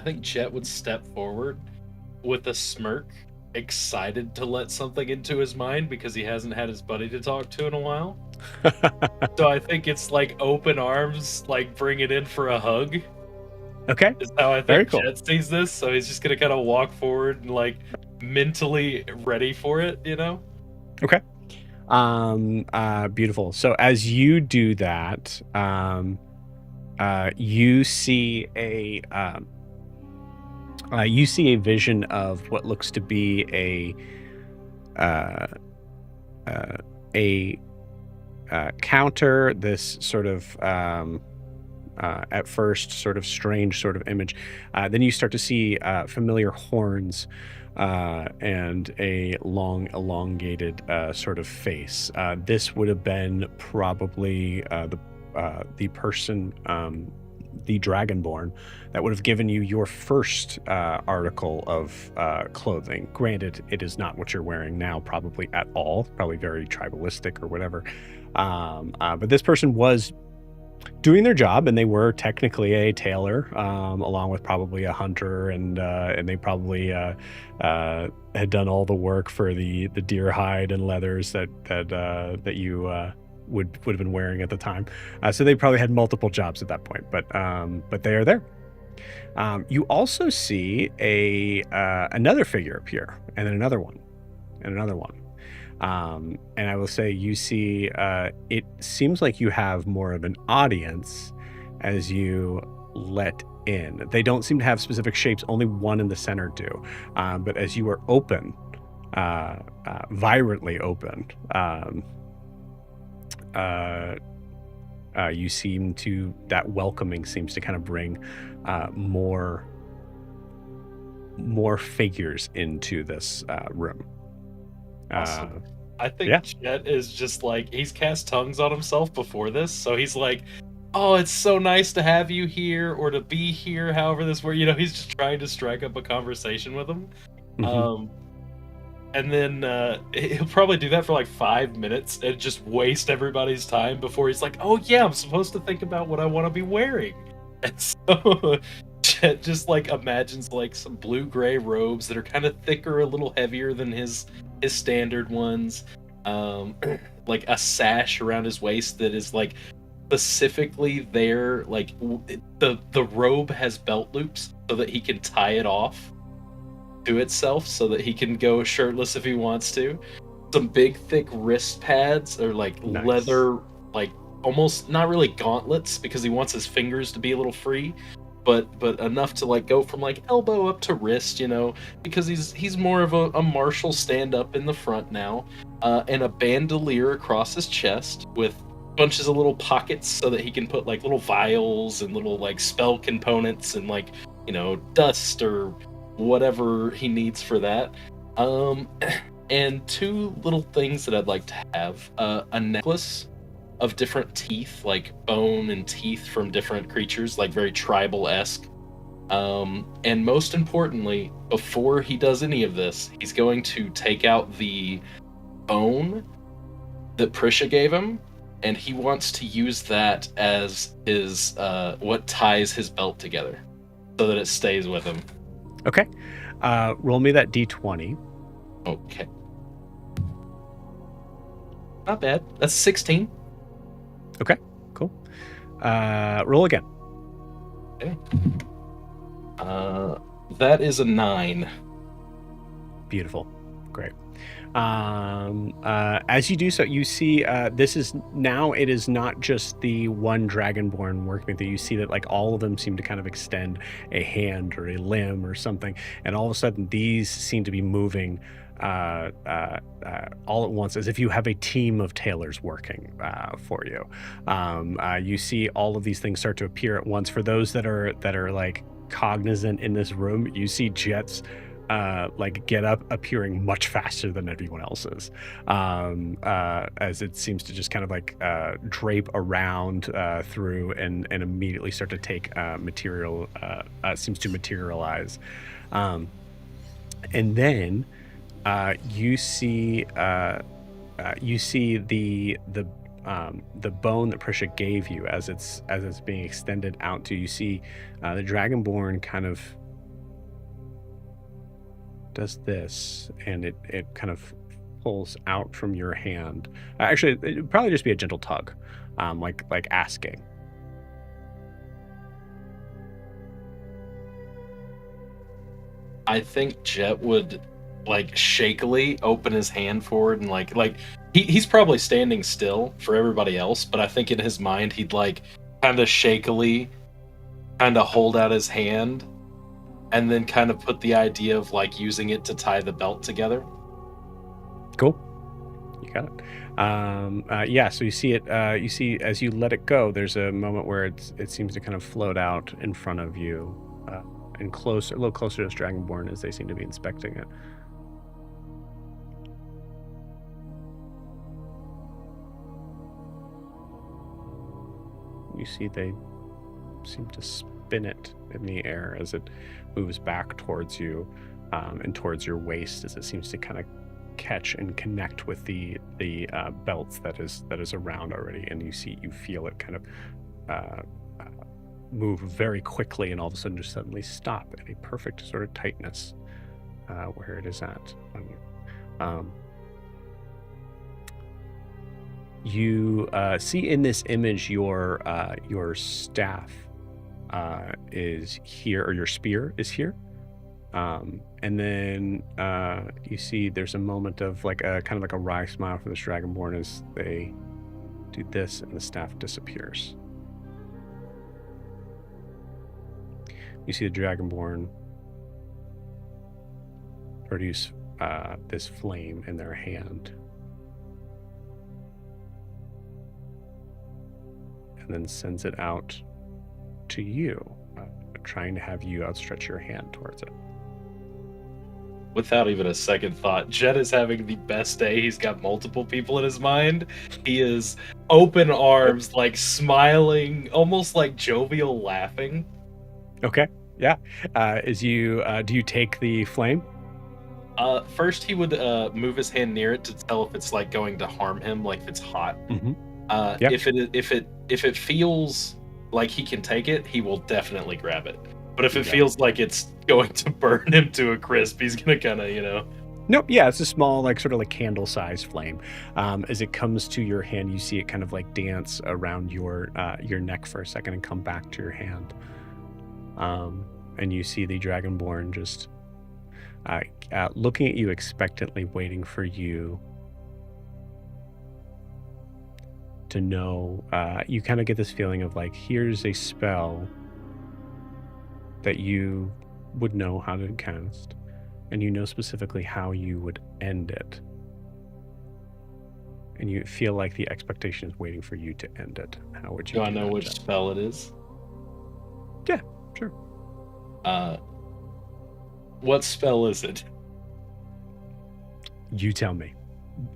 think Chet would step forward with a smirk, excited to let something into his mind because he hasn't had his buddy to talk to in a while. So I think it's like open arms, like bring it in for a hug. Okay. Is how I Very think cool. Chet sees this. So he's just gonna kind of walk forward and like mentally ready for it, you know? Okay. Beautiful. So as you do that, you see a vision of what looks to be a counter. This sort of at first sort of strange sort of image. Then you start to see familiar horns and a long elongated sort of face. This would have been probably the person, the Dragonborn, that would have given you your first article of clothing. Granted, it is not what you're wearing now, probably at all, probably very tribalistic or whatever. But this person was doing their job, and they were technically a tailor, along with probably a hunter, and they probably had done all the work for the deer hide and leathers that you would have been wearing at the time. So they probably had multiple jobs at that point, but they are there. You also see another figure appear, and then another one, and another one. And I will say, you see, it seems like you have more of an audience as you let in. They don't seem to have specific shapes, only one in the center do. But as you are open, vibrantly open, you seem to, that welcoming seems to kind of bring more figures into this room. Awesome. I think Jet is just like, he's cast tongues on himself before this, so he's like, oh, it's so nice to have you here, or to be here, however this works. He's just trying to strike up a conversation with him. Mm-hmm. And then he'll probably do that for like 5 minutes and just waste everybody's time before he's like, oh yeah, I'm supposed to think about what I want to be wearing. And so Jet just like imagines like some blue-gray robes that are kind of thicker, a little heavier than his standard ones, like a sash around his waist that is like specifically there, like the robe has belt loops so that he can tie it off to itself so that he can go shirtless if he wants to. Some big thick wrist pads, or like nice leather, like almost not really gauntlets, because he wants his fingers to be a little free, but enough to like go from like elbow up to wrist, because he's more of a martial stand-up in the front now, and a bandolier across his chest with bunches of little pockets so that he can put like little vials and little like spell components and like dust or whatever he needs for that, and 2 little things that I'd like to have: a necklace of different teeth, like bone and teeth from different creatures, like very tribal-esque. And most importantly, before he does any of this, he's going to take out the bone that Prisha gave him, and he wants to use that as his what ties his belt together so that it stays with him. Okay. Roll me that d20. Okay. Not bad. That's 16. Okay, cool. Roll again. Okay. That is a 9. Beautiful. Great. As you do so, you see it is not just the one Dragonborn working with you. You see that like all of them seem to kind of extend a hand or a limb or something, and all of a sudden these seem to be moving all at once, as if you have a team of tailors working for you. You see all of these things start to appear at once. For those that are like cognizant in this room, you see Jet's like get up appearing much faster than everyone else's, as it seems to just kind of like drape around through and immediately start to take material, seems to materialize, and then you see the bone that Prisha gave you as it's being extended out to you. See the Dragonborn kind of does this, and it kind of pulls out from your hand. Actually, it would probably just be a gentle tug, like asking. I think Jet would like shakily open his hand forward and like he's probably standing still for everybody else, but I think in his mind he'd like kind of shakily, kind of hold out his hand, and then kind of put the idea of like using it to tie the belt together. Cool. You got it. Yeah, so you see it. You see as you let it go, there's a moment where it seems to kind of float out in front of you, and closer, a little closer to this Dragonborn as they seem to be inspecting it. You see they seem to spin it in the air as it moves back towards you, and towards your waist, as it seems to kind of catch and connect with the belts that is around already, and you feel it kind of move very quickly, and all of a sudden just suddenly stop at a perfect sort of tightness where it is at on you. You see in this image your staff is here, or your spear is here. And then you see there's a moment of like a kind of like a wry smile for this Dragonborn as they do this, and the staff disappears. You see the Dragonborn produce this flame in their hand, and then sends it out to you, trying to have you outstretch your hand towards it. Without even a second thought, Jet is having the best day. He's got multiple people in his mind. He is open arms, like smiling, almost like jovial laughing. Okay, yeah. Do you take the flame? First, he would move his hand near it to tell if it's like going to harm him, like if it's hot. Mm-hmm. Yep. If it feels like he can take it, he will definitely grab it. But if it Okay. feels like it's going to burn him to a crisp, he's gonna kind of, Nope. Yeah, it's a small, like sort of like candle-sized flame. As it comes to your hand, you see it kind of like dance around your neck for a second and come back to your hand. And you see the Dragonborn just looking at you expectantly, waiting for you to know. You kind of get this feeling of like, here's a spell that you would know how to cast, and you know specifically how you would end it, and you feel like the expectation is waiting for you to end it. How would you Do I do know that, which Jet? spell it is? Yeah, sure. What spell is it? You tell me.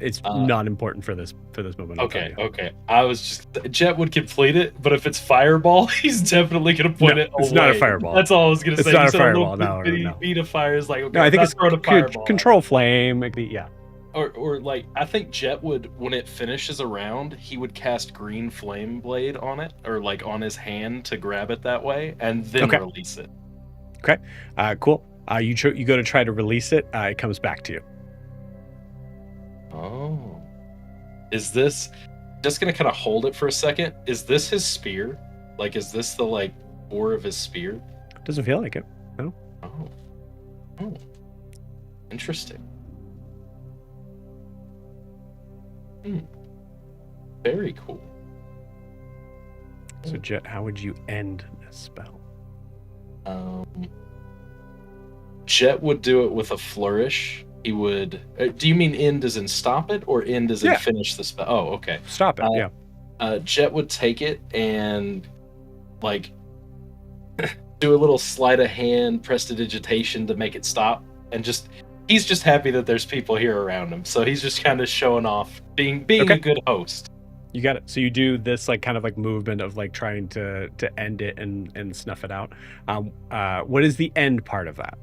It's Uh, not important for this moment. I'll tell Okay, you. okay. I was just Jet would complete it, but if it's fireball, he's definitely gonna point No, it away. it's not a fireball. That's all I was gonna It's say. not You a said a little fireball. No. beat of fire is like, okay, No, I I'm think not it's throwing a fireball. control flame. Yeah. Or like I think Jet would, when it finishes a round, he would cast green flame blade on it, or like on his hand to grab it that way, and then Okay. release it. Okay. Cool. You go to try to release it. It comes back to you. Oh. Is this just gonna kind of hold it for a second? Is this his spear? Like, is this the like bore of his spear? Doesn't feel like it. No. Oh. Interesting. Very cool. So Jet, how would you end this spell? Jet would do it with a flourish. He would. Do you mean end as in stop it, or end as in Yeah. finish the spell? Oh, okay. Stop it. Yeah. Jet would take it and like do a little sleight of hand prestidigitation to make it stop, and he's just happy that there's people here around him, so he's just kind of showing off being Okay. a good host. You got it. So you do this like kind of like movement of like trying to end it and snuff it out. What is the end part of that?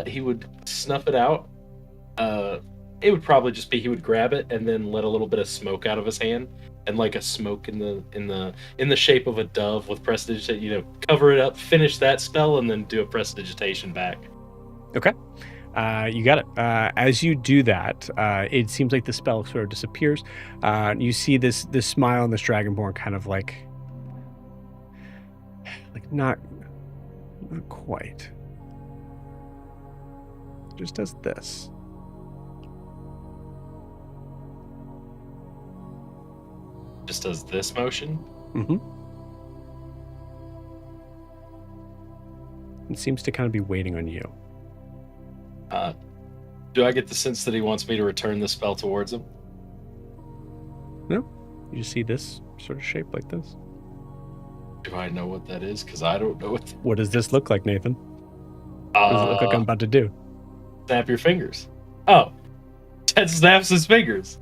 He would snuff it out. It would probably just be he would grab it and then let a little bit of smoke out of his hand, and like a smoke in the shape of a dove with prestidigitation. Cover it up, finish that spell, and then do a prestidigitation back. Okay. You got it. As you do that, it seems like the spell sort of disappears. You see this smile on this Dragonborn kind of like not quite. Just does this. Just does this motion. Mm-hmm. It seems to kind of be waiting on you. Do I get the sense that he wants me to return the spell towards him? No. You just see this sort of shape like this. Do I know what that is? Because I don't know what. What does this look like, Nathan? What does it look like I'm about to do? Snap your fingers. Oh, Ted snaps his fingers.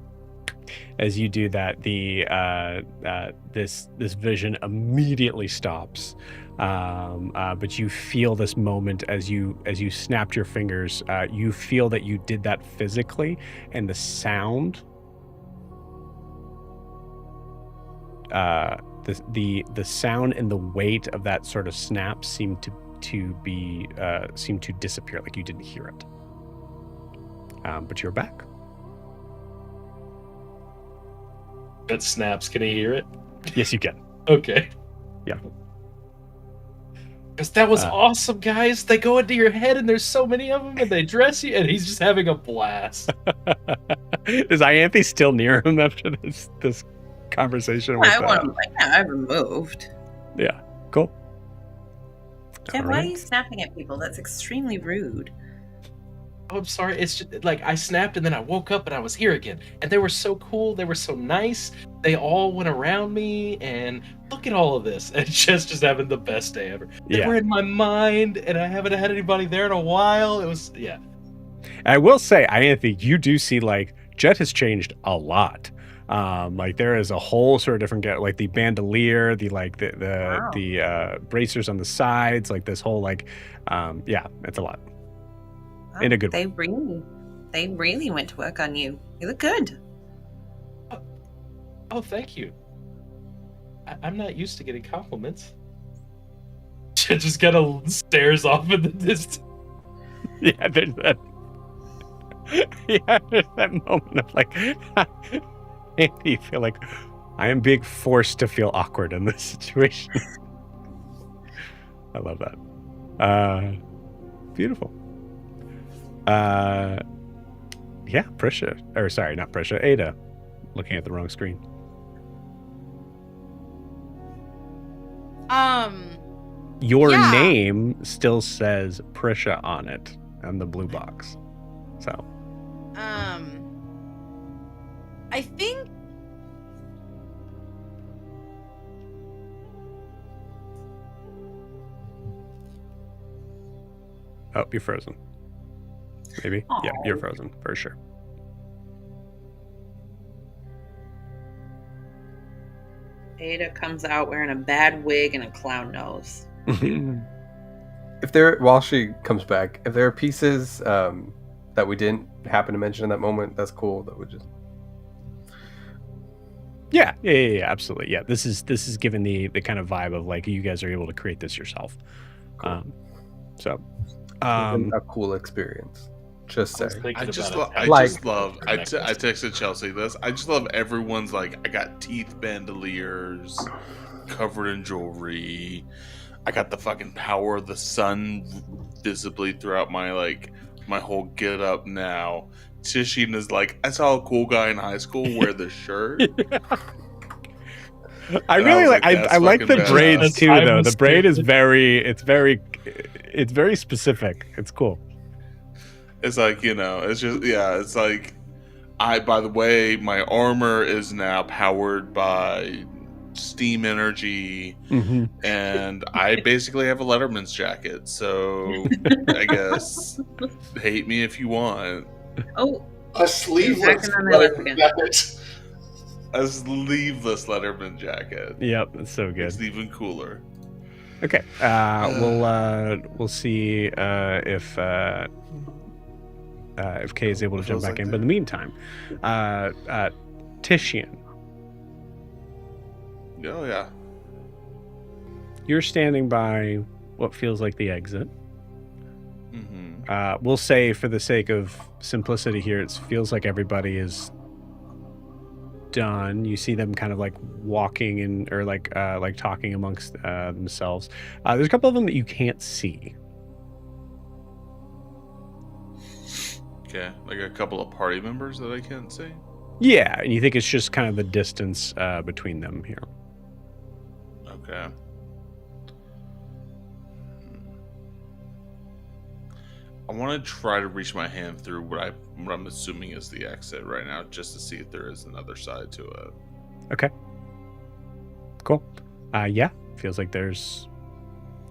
As you do that, the this vision immediately stops. But you feel this moment as you snapped your fingers. You feel that you did that physically, and the sound, the sound and the weight of that sort of snap seemed to disappear, like you didn't hear it. But you're back. That snaps. Can he hear it? Yes, you can. Okay. Yeah. Because that was awesome, guys. They go into your head, and there's so many of them, and they dress you, and he's just having a blast. Is Ianthe still near him after this conversation? I removed. Yeah, cool. Tim, why are you snapping at people? That's extremely rude. Oh, I'm sorry. It's just like I snapped and then I woke up and I was here again. And they were so cool. They were so nice. They all went around me and look at all of this. And Jess just having the best day ever. They were in my mind and I haven't had anybody there in a while. It was, yeah. I will say, Ianthe, you do see like Jet has changed a lot. Like there is a whole sort of different like the bandolier, the bracers on the sides, like this whole like it's a lot. Wow, In a good way. They really went to work on you. You look good. Oh, thank you. I'm not used to getting compliments. Jet just kind of stares off in the distance. Yeah, there's that. Yeah, there's that moment of like, you feel like I am being forced to feel awkward in this situation. I love that. Beautiful. Prisha, or sorry, not Prisha, Ada, looking at the wrong screen. Your name still says Prisha on it on the blue box. So I think oh, you're frozen. Maybe. Aww. Yeah, you're frozen for sure. Ada comes out wearing a bad wig and a clown nose. While she comes back, if there are pieces that we didn't happen to mention in that moment, that's cool. That would just yeah, absolutely. Yeah, this is given the kind of vibe of like you guys are able to create this yourself. Cool. A cool experience. Just say. I texted Chelsea this. I just love everyone's like, I got teeth bandoliers covered in jewelry. I got the fucking power of the sun visibly throughout my whole get up now. Tishin is like, I saw a cool guy in high school wear this shirt. I really like the braids too, though. The braid is it's very specific. It's cool. It's like, it's just, it's like, by the way, my armor is now powered by steam energy, and I basically have a Letterman's jacket, so I guess hate me if you want. Oh, a sleeveless Letterman jacket. A sleeveless Letterman jacket. Yep, that's so good. It's even cooler. Okay, we'll see if Kay is able to jump back in. But in the meantime, Tishian. Oh, yeah. You're standing by what feels like the exit. We'll say, for the sake of simplicity here, it feels like everybody is done. You see them kind of like walking or like talking amongst themselves. There's a couple of them that you can't see. Okay, like a couple of party members that I can't see? Yeah, and you think it's just kind of the distance between them here. Okay. I want to try to reach my hand through what I'm assuming is the exit right now, just to see if there is another side to it. Okay. Cool. Yeah. Feels like there's.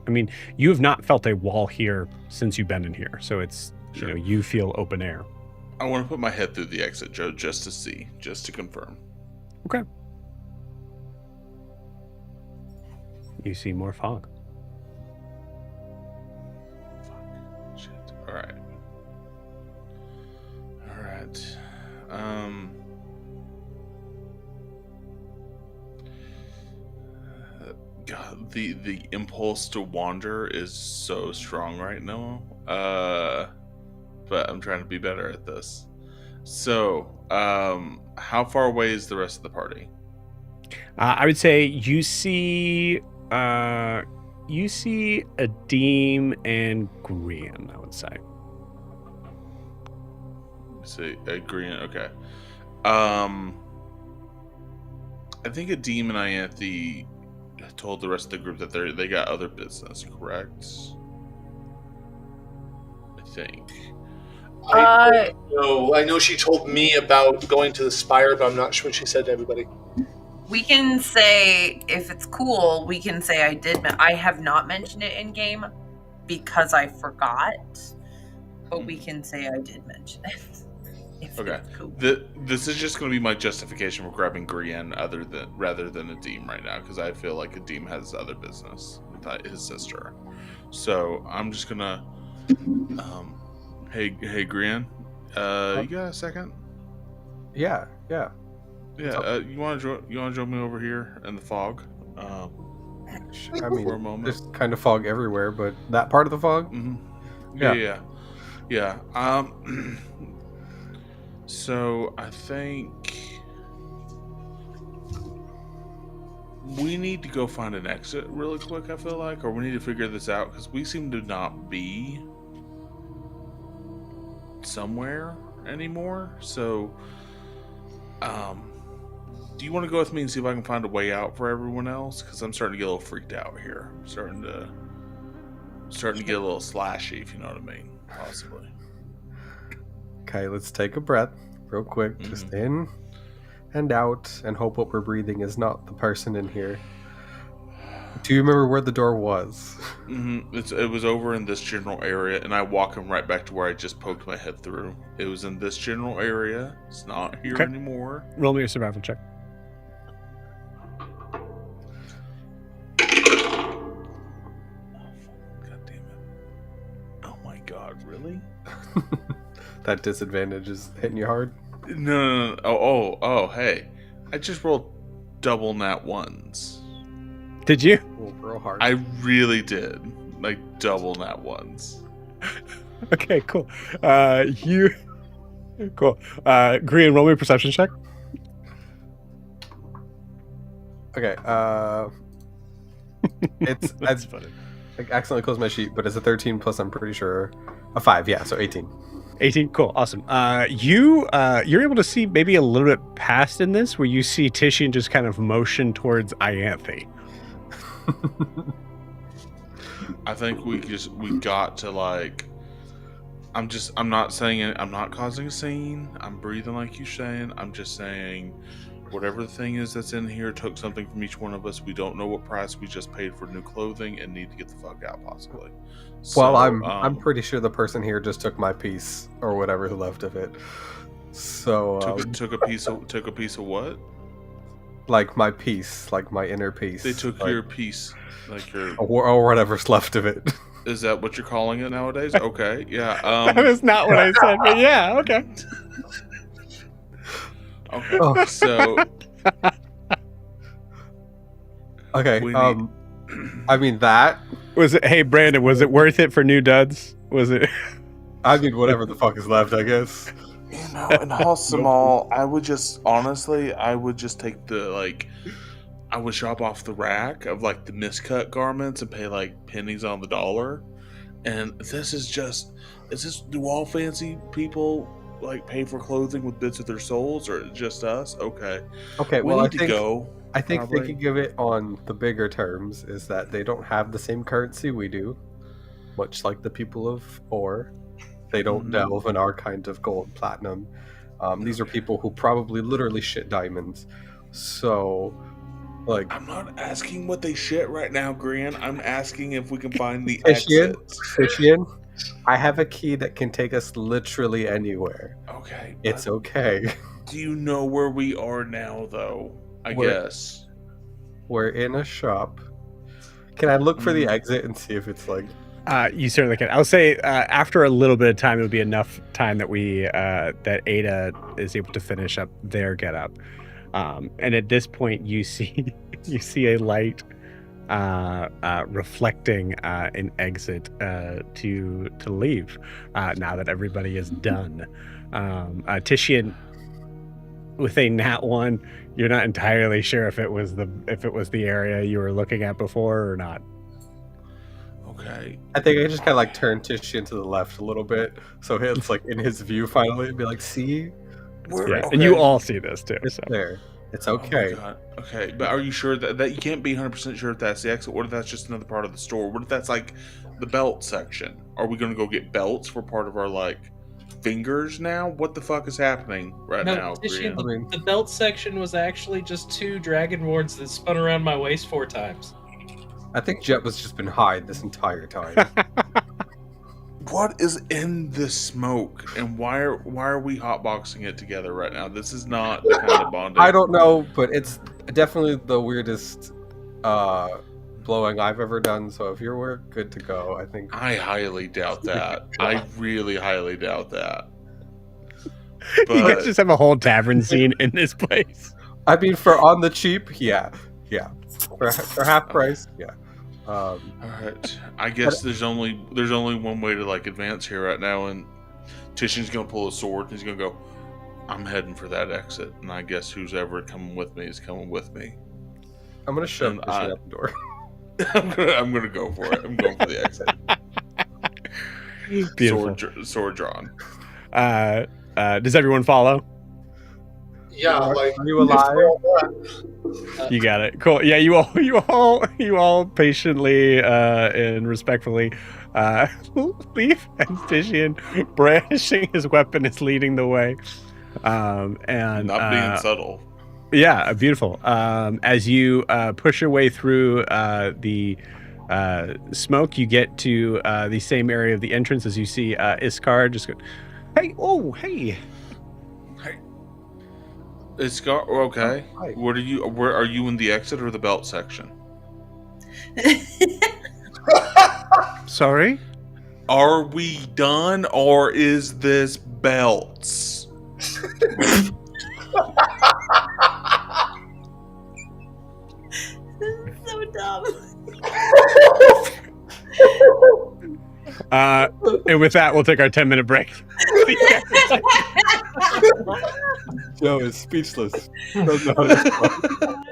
I mean, you have not felt a wall here since you've been in here, so it's Sure. you feel open air. I want to put my head through the exit, Joe, just to see, just to confirm. Okay. You see more fog. Shit. All right. God, the impulse to wander is so strong right now. But I'm trying to be better at this. So, how far away is the rest of the party? I would say you see Adeem and Grian, I would say. So, Grian, okay. I think Adeem and Ianthe told the rest of the group that they got other business, correct? I think. I know she told me about going to the Spire, but I'm not sure what she said to everybody. We can say, if it's cool, we can say I have not mentioned it in game because I forgot, but we can say I did mention it. Okay. Cool. This is just going to be my justification for grabbing Grian rather than Adeem right now, because I feel like Adeem has other business with his sister. So I'm just gonna, hey Grian, you got a second? Yeah. Yeah. You want to join me over here in the fog? I for mean, a moment. there's kind of fog everywhere, but that part of the fog? Mm-hmm. Yeah. So I think we need to go find an exit really quick, I feel like, or we need to figure this out, because we seem to not be somewhere anymore. So, do you want to go with me and see if I can find a way out for everyone else? Because I'm starting to get a little freaked out here. I'm starting to get a little slashy, if you know what I mean, possibly. Okay, let's take a breath real quick. Mm-hmm. Just in and out, and hope what we're breathing is not the person in here. Do you remember where the door was? Mm-hmm. It was over in this general area, and I walk him right back to where I just poked my head through. It was in this general area. It's not here anymore. Roll me a survival check. God damn it. Oh my god, really? That disadvantage is hitting you hard? No. Oh, hey. I just rolled double nat ones. Did you? Oh, real hard. I really did. Like, double nat ones. Okay, cool. Cool. Grian, roll me a perception check. Okay, That's funny. I accidentally closed my sheet, but it's a 13 plus, I'm pretty sure, a 5, yeah, so 18. 18, cool, awesome. You're able to see maybe a little bit past in this, where you see Titian just kind of motion towards Ianthe. I think we got to, like, I'm not saying it, I'm not causing a scene, I'm breathing like you're saying, I'm just saying whatever the thing is that's in here took something from each one of us. We don't know what price we just paid for new clothing and need to get the fuck out, possibly. Well, I'm pretty sure the person here just took my piece or whatever's left of it. So took a piece of what? Like my piece, like my inner piece. They took your piece, like your or whatever's left of it. Is that what you're calling it nowadays? Okay, yeah. That is not what I said, but yeah, okay. Okay, so okay. I mean that was it. Hey, Brandon, was it worth it for new duds? Was it? I mean, whatever the fuck is left, I guess. You know, in House Small, I would just take I would shop off the rack of like the miscut garments and pay like pennies on the dollar. And do all fancy people like pay for clothing with bits of their souls, or just us? Okay. Okay, We need to go. I think Probably. thinking of it on the bigger terms is that they don't have the same currency we do, much like the people of Ore. They don't Mhm. delve in our kind of gold and platinum. These are people who probably literally shit diamonds. So, like, I'm not asking what they shit right now, Gran. I'm asking if we can find the Tishian, exits. Tishian, I have a key that can take us literally anywhere. Okay, It's but okay. do you know where we are now, though? I We're- guess. We're in a shop. Can I look for the Mhm. exit and see if it's like You certainly can. I'll say after a little bit of time, it'll be enough time that that Ada is able to finish up their getup. And at this point, you see a light reflecting an exit to leave. Now that everybody is done, Titian, with a nat one, you're not entirely sure if it was the area you were looking at before or not. Okay. I think I just kind of like turn Tishian to the left a little bit, so it's like in his view finally, and be like, "See, Yeah, Okay. and you all see this too. it's So there. It's Oh my okay." god. Okay, but are you sure that you can't be 100% sure if that's the exit? What if that's just another part of the store? What if that's like the belt section? Are we going to go get belts for part of our like fingers now? What the fuck is happening right No, now, Tishian, Brian? I mean- the belt section was actually just 2 dragonborns that spun around my waist 4 times. I think Jet was just been high this entire time. What is in this smoke, and why are we hotboxing it together right now? This is not the kind of bonding. I don't know, but it's definitely the weirdest blowing I've ever done. So if we're good to go, I think. I highly doubt that. I really highly doubt that. you guys But just have a whole tavern scene in this place. I mean, for on the cheap, yeah. For half price, yeah. all right, I guess there's only one way to like advance here right now, and Titian's gonna pull a sword and he's gonna go, I'm heading for that exit, and I guess who's ever coming with me is coming with me. I'm gonna shove And Tishian out the door. I'm gonna go for it. I'm going for the exit. Beautiful. Sword drawn. Does everyone follow? Yeah, like Are you alive? You got it. Cool. Yeah, you all patiently and respectfully leave, and Titian, brandishing his weapon, is leading the way. And Not being subtle. yeah, beautiful. As you push your way through the smoke, you get to the same area of the entrance as you see Iskar just go, hey, oh, hey. It's got okay. Hi. What are you? Where are you in the exit or the belt section? Sorry? Are we done, or is this belts? So dumb. And with that, we'll take our 10-minute break. Joe is speechless. Doesn't know how to respond.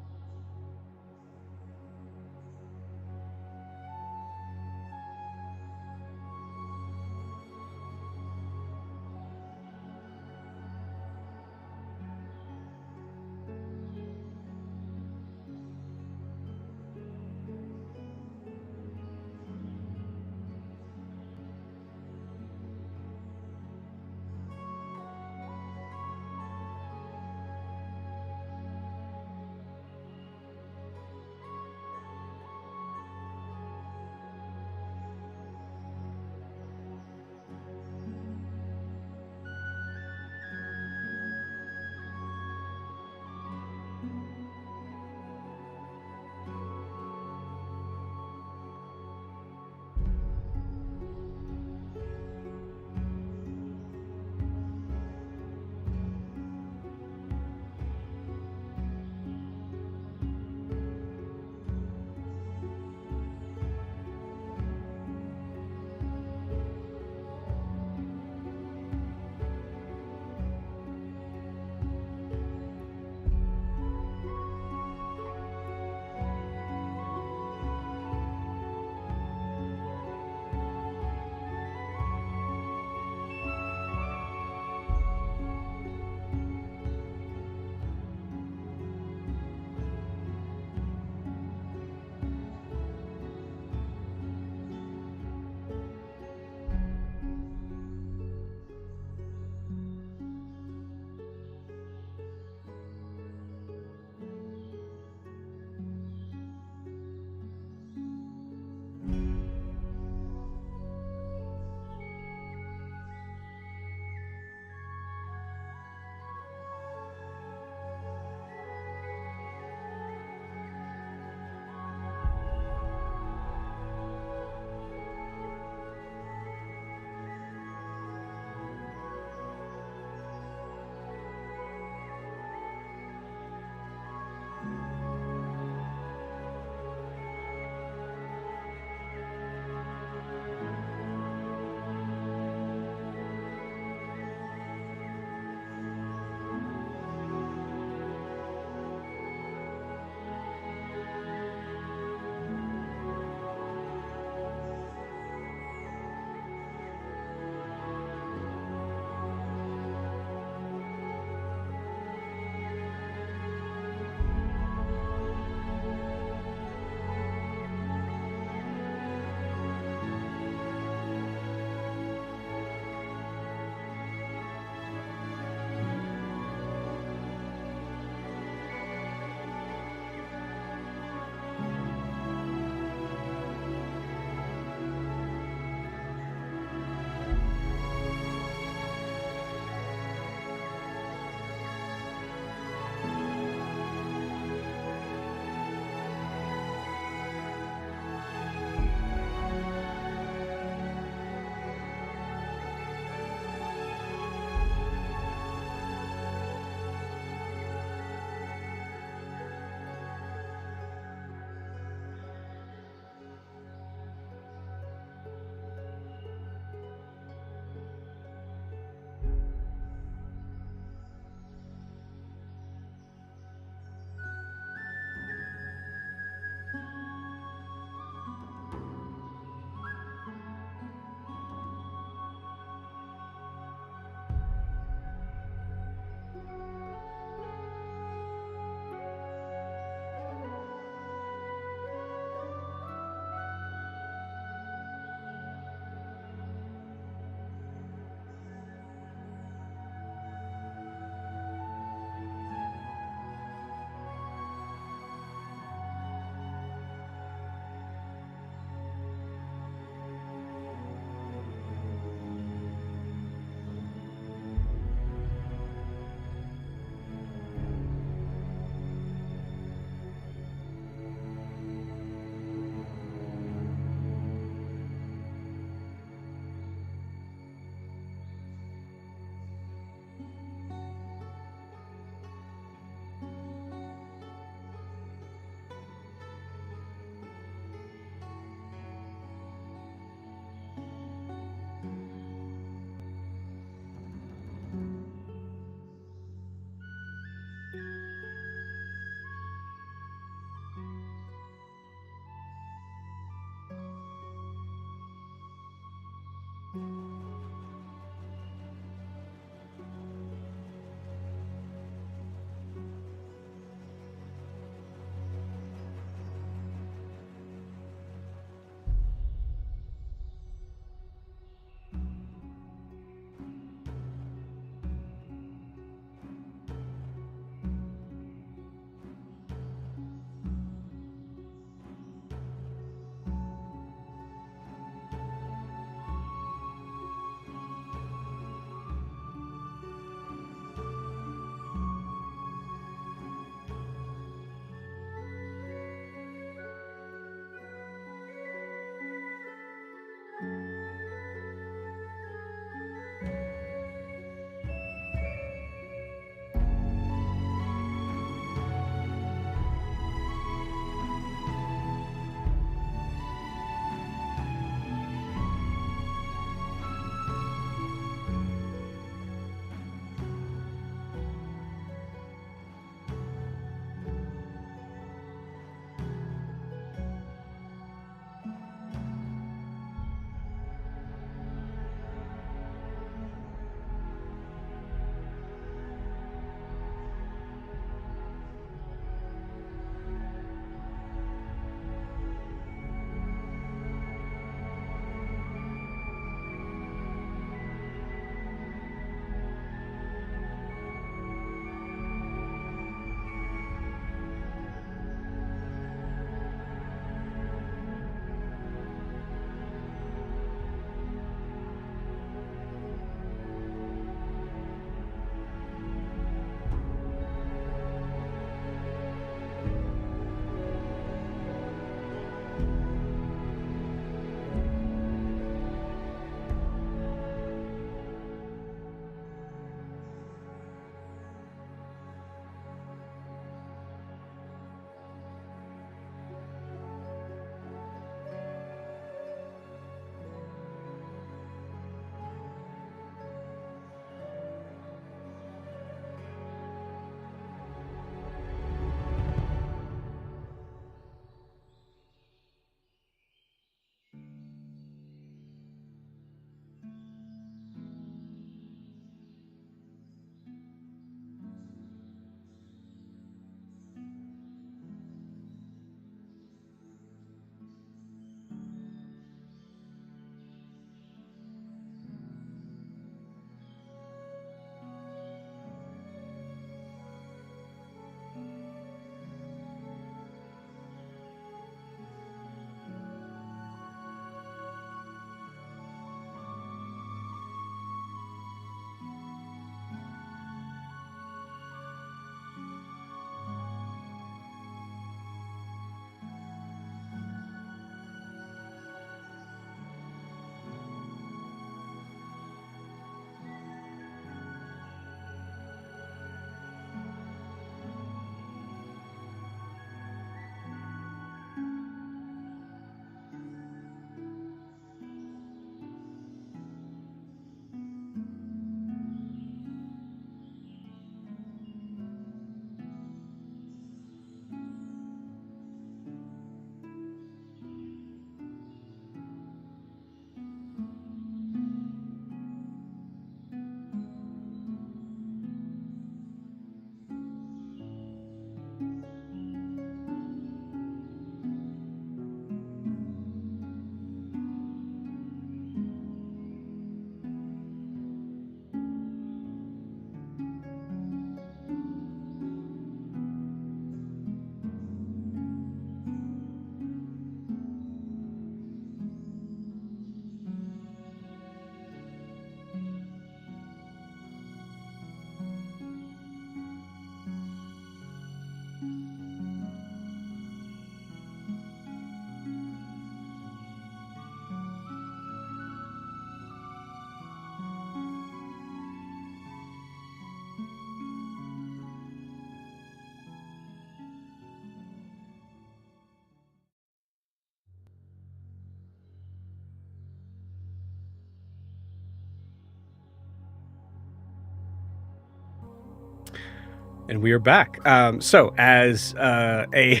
And we are back. So, as a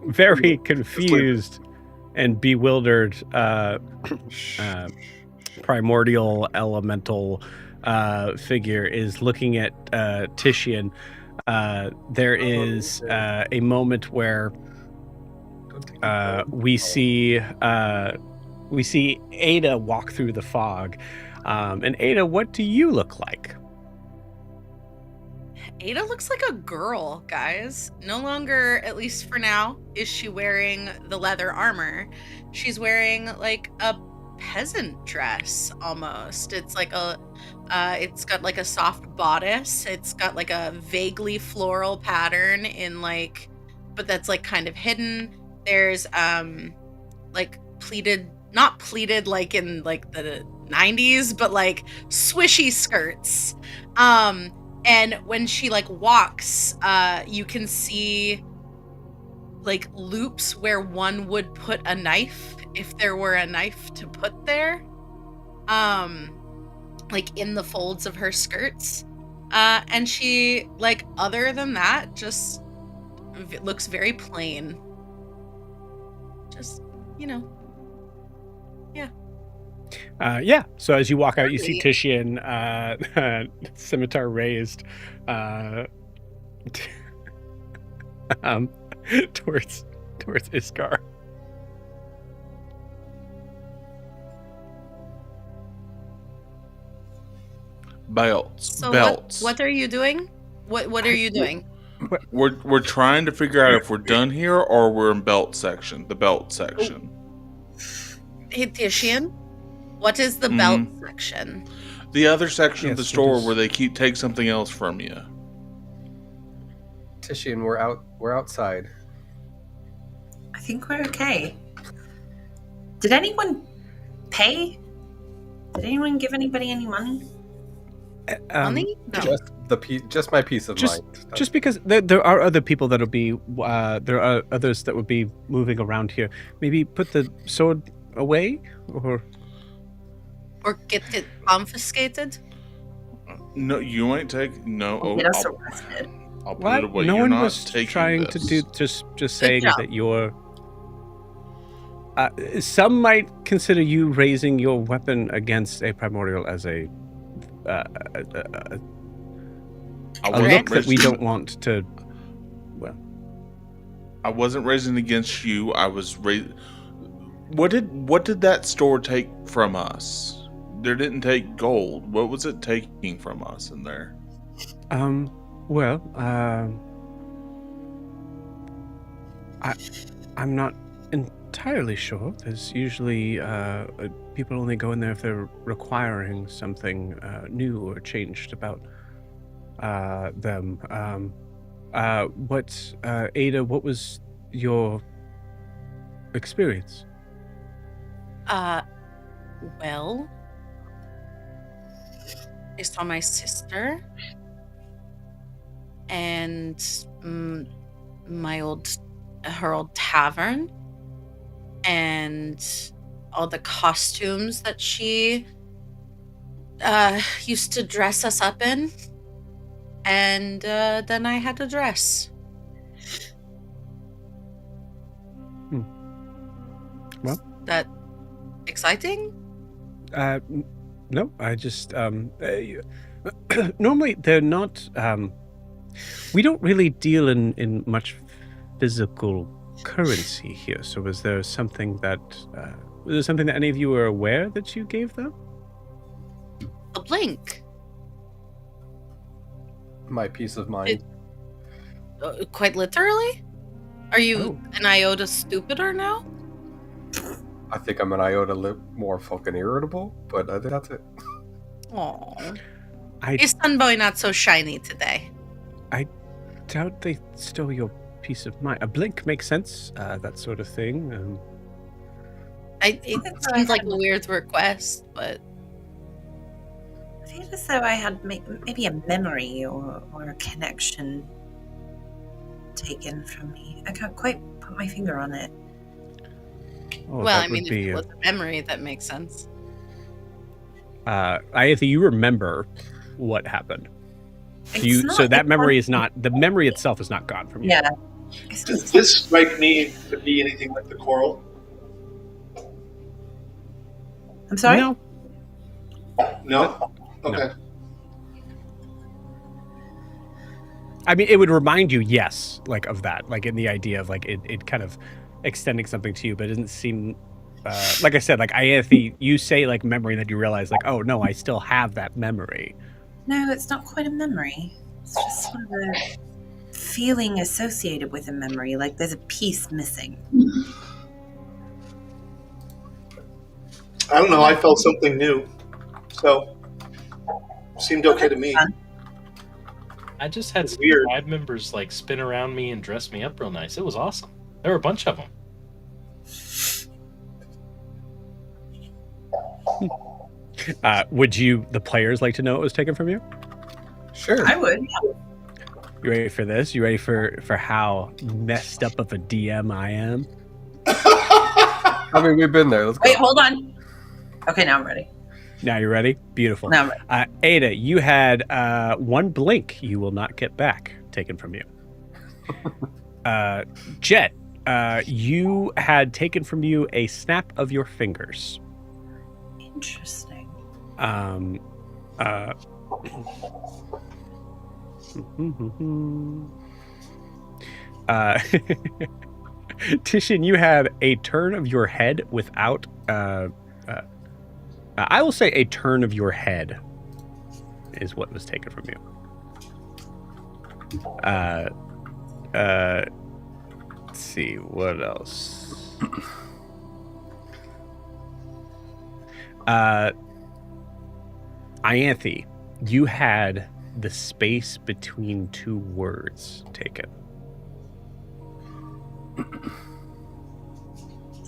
very confused and bewildered primordial elemental figure is looking at Titian, there is a moment where we see Ada walk through the fog. And Ada, what do you look like? Ada looks like a girl, guys. No longer, at least for now, is she wearing the leather armor. She's wearing like a peasant dress almost. It's like it's got like a soft bodice. It's got like a vaguely floral pattern in like, but that's like kind of hidden. There's like pleated, not pleated like in like the 90s, but like swishy skirts. And when she like walks, you can see like loops where one would put a knife if there were a knife to put there. Like in the folds of her skirts. And she, like, other than that, just looks very plain. Just, you know. Yeah. So as you walk out, you see Titian, scimitar raised, towards Iskar. Belts. So Belts. what are you doing? What are you doing? We're trying to figure out if we're done here or we're in belt section. The belt section. Hey, Titian, what is the belt section? The other section of the Yes, store it is. where they take something else from you. Titian, we're outside. I think we're okay. Did anyone pay? Did anyone give anybody any money? Money? No. Just my peace of mind. Just because there are other people that'll be, there are others that would be moving around here. Maybe put the sword away, or get it confiscated? No, you ain't take. No, Get us arrested. I'll put what? it away. No You're one not was taking trying this. to do. Just saying job. that you're. Some might consider you raising your weapon against a primordial as a look that we don't want to. Well, I wasn't raising against you. I was raising. What did that store take from us? They didn't take gold. What was it taking from us in there? Well, I'm not entirely sure. There's usually people only go in there if they're requiring something new or changed about them. Ada, what was your experience? Well, I saw my sister and her old tavern and all the costumes that she used to dress us up in. And then I had to dress. Well, is that exciting? No, I just normally they're not. We don't really deal in much physical currency here. So was there something that any of you were aware that you gave them? A blink. My peace of mind. Quite literally? Are you an iota stupider now? I think I'm an iota more fucking irritable, but I think that's it. Aww. Is Sunboy not so shiny today? I doubt they stole your peace of mind. A blink makes sense, that sort of thing. It seems like a weird request, but I feel as though I had maybe a memory or a connection taken from me. I can't quite put my finger on it. Well, I mean, if it was a memory, that makes sense. Ianthe, you remember what happened. So that memory is not, the memory itself is not gone from you. Yeah. Does this strike me to be anything like the coral? I'm sorry? No. No? Okay. No. I mean, it would remind you, yes, like of that, like in the idea of like it kind of extending something to you, but it doesn't seem, like I said, like you say like memory, that you realize like, oh no, I still have that memory. No, it's not quite a memory. It's just sort of a feeling associated with a memory, like there's a piece missing. I don't know. I felt something new, so seemed okay to me. I just had some Weird. tribe members like spin around me and dress me up real nice. It was awesome. There were a bunch of them. Would the players like to know what was taken from you? Sure. I would. You ready for this? You ready for how messed up of a DM I am? I mean, we've been there. Let's go. Wait, hold on. Okay, now I'm ready. Now you're ready? Beautiful. Now I'm ready. Ada, you had one blink you will not get back taken from you. Jet, you had taken from you a snap of your fingers. Interesting. Tishin, you had a turn of your head without I will say a turn of your head is what was taken from you. Let's see, what else? Ianthe, you had the space between two words taken.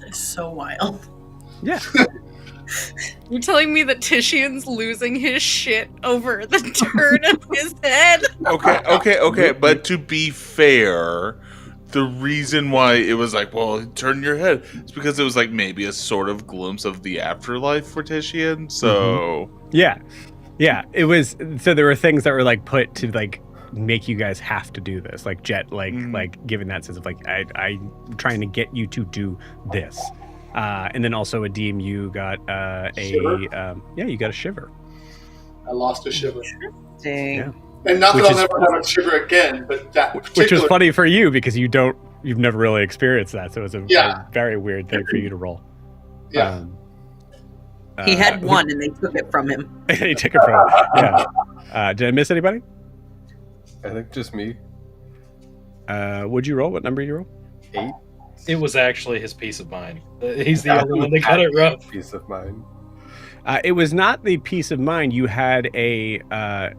That's so wild. Yeah. You're telling me that Tishian's losing his shit over the turn of his head? Okay. But to be fair, the reason why it was like, well, turn your head, is because it was like maybe a sort of glimpse of the afterlife for Tishian. So Yeah. It was, so there were things that were like put to like make you guys have to do this, like Jet, like giving that sense of like I'm trying to get you to do this. And then also a Adim, you got you got a shiver. I lost a shiver. Dang. Yeah. And not that I'll never have a shiver again, but that Which was funny for you because you've never really experienced that, so it was a very weird thing for you to roll. Yeah. He had one and they took it from him. He took it from him. Yeah. Did I miss anybody? I think just me. What'd you roll? What number did you roll? 8. It was actually his peace of mind. He's the only one that got it rough. Peace of mind. It was not the peace of mind. You had a I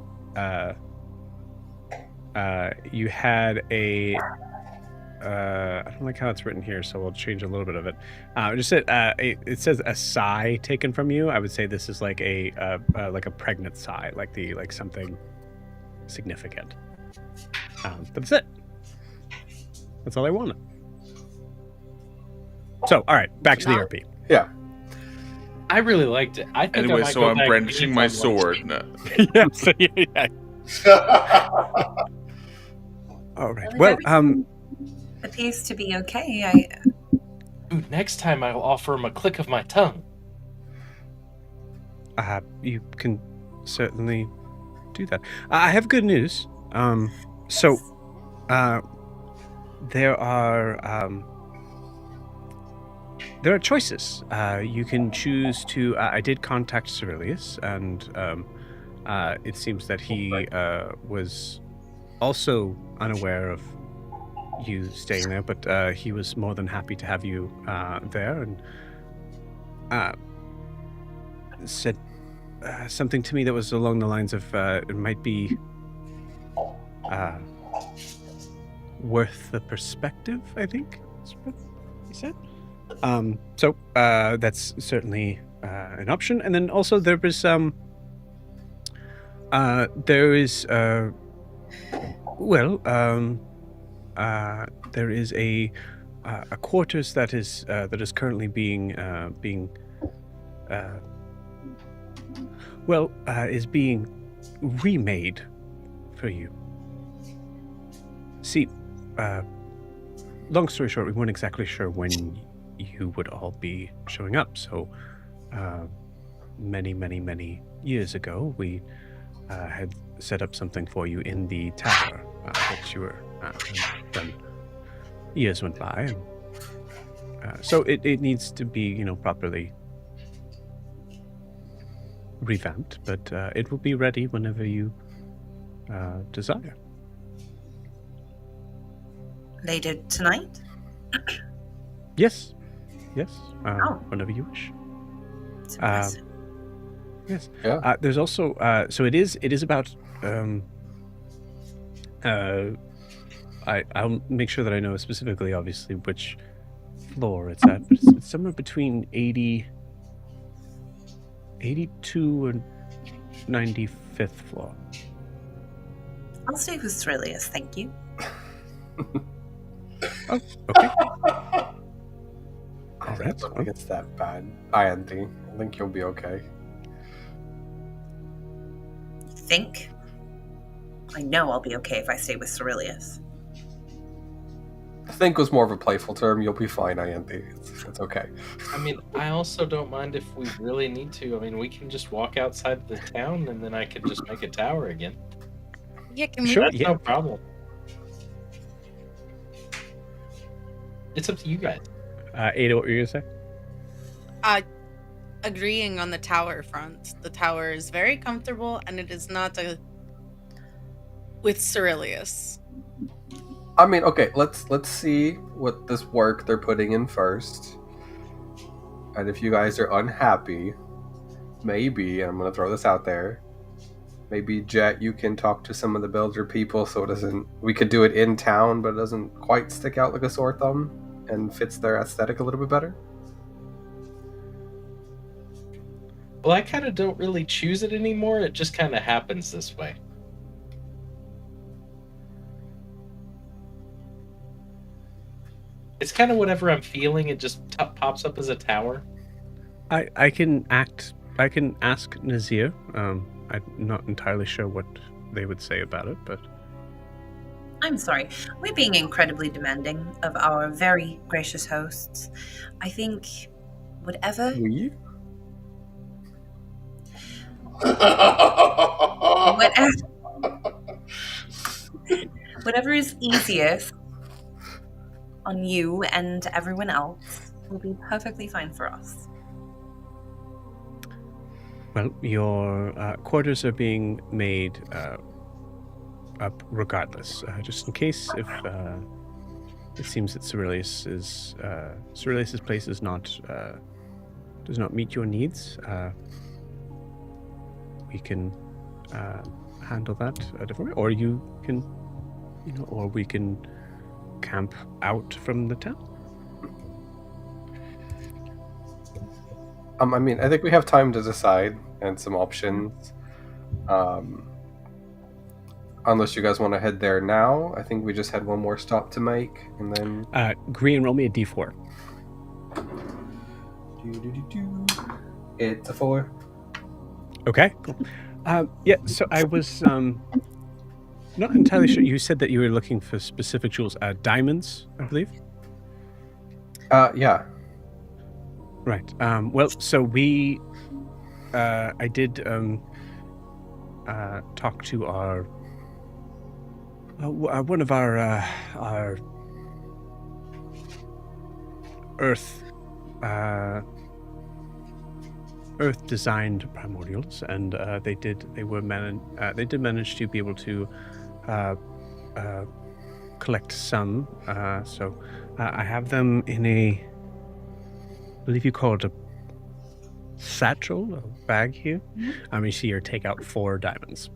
don't like how it's written here, so we'll change a little bit of it. It says a sigh taken from you. I would say this is like a pregnant sigh, like something significant. But that's it. That's all I wanted. So, all right, back to the RP. Yeah. I really liked it. I think anyway, I might so go I'm back brandishing my anytime once. sword. No. Yeah. All right. Really Well, appears to be okay. Ooh, next time I'll offer him a click of my tongue. you can certainly do that. I have good news. There are choices. You can choose to. I did contact Cerilius, and it seems that he was also unaware of you staying there, but he was more than happy to have you there, and said something to me that was along the lines of it might be worth the perspective, I think is what he said. So that's certainly an option. And then also there is there is a quarters that is currently being remade for you. See, long story short, we weren't exactly sure when you would all be showing up, so many years ago, we had set up something for you in the tower that you were. Then years went by, and so it needs to be, properly revamped. But it will be ready whenever you desire. Later tonight? Yes. Oh. Whenever you wish. It's impressive. Yes. Yeah. There's also so it is about I'll make sure that I know specifically, obviously, which floor it's at, but it's somewhere between 82 and 95th floor. I'll stay with Cerilius, thank you. Oh, okay. I All right. don't think it's that bad. Andy, I think you'll be okay. You think? I know I'll be okay if I stay with Cerilius. I think was more of a playful term. You'll be fine, Andy. It's okay. I mean, I also don't mind if we really need to. I mean, we can just walk outside the town, and then I could just make a tower again. Yeah, can we? Sure. That's Yeah. no problem. It's up to you guys. Ada, what were you gonna say? Agreeing on the tower front. The tower is very comfortable, and it is not with Cerilius. I mean, okay, let's see what this work they're putting in first. And if you guys are unhappy, maybe, and I'm gonna throw this out there, maybe Jet, you can talk to some of the builder people so we could do it in town, but it doesn't quite stick out like a sore thumb and fits their aesthetic a little bit better. Well, I kind of don't really choose it anymore. It just kind of happens this way. It's kind of whatever I'm feeling. It just pops up as a tower. I can ask Nazir. I'm not entirely sure what they would say about it, but I'm sorry. We're being incredibly demanding of our very gracious hosts. I think whatever We? whatever is easiest on you and everyone else will be perfectly fine for us. well, your quarters are being made up regardless, just in case if it seems that Cerilius's place does not meet your needs. We can handle that a different way, or you can, or we can camp out from the town. I mean, I think we have time to decide and some options. Unless you guys want to head there now, I think we just had one more stop to make, and then Green, roll me a d4. It's a 4. Okay, cool. Yeah, so I was not entirely sure. You said that you were looking for specific jewels, diamonds, I believe. Yeah. Right. Well, so I did talk to our one of our Earth designed primordials, and they did manage to be able to collect some. So I have them in I believe you call it a satchel, a bag here. You see here, take out 4 diamonds.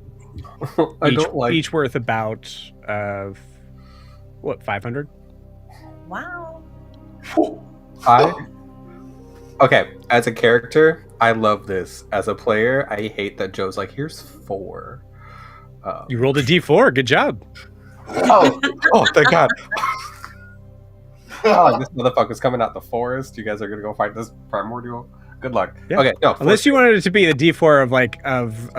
Each worth about 500. Wow. Okay, as a character, I love this. As a player, I hate that Joe's like, here's 4. You rolled a d4. Good job. Oh, thank God. Oh, this motherfucker's coming out the forest. You guys are gonna go fight this primordial. Good luck. Yeah. Okay, no. Unless 4. you wanted it to be the d4 of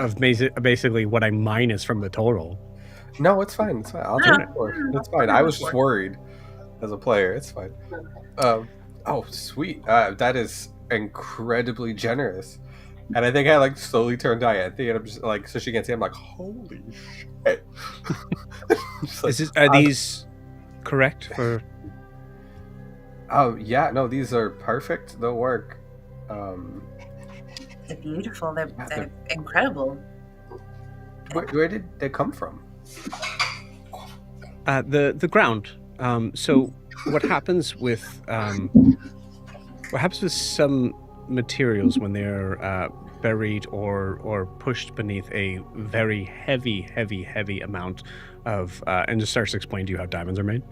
basically what I minus from the total. No, it's fine. It's fine. I'll No, take it. no, It's fine. I was just worried as a player. It's fine. Oh, sweet. That is incredibly generous. And I think I like slowly turned Dianthe, and I'm just like, so she can see. I'm like, holy shit. Just like, Are these correct for? Oh yeah, no, these are perfect. They'll work. They're beautiful. They're they're- incredible. Where did they come from? The ground. So what happens with some materials when they're buried or pushed beneath a very heavy amount of and just starts to explain to you how diamonds are made.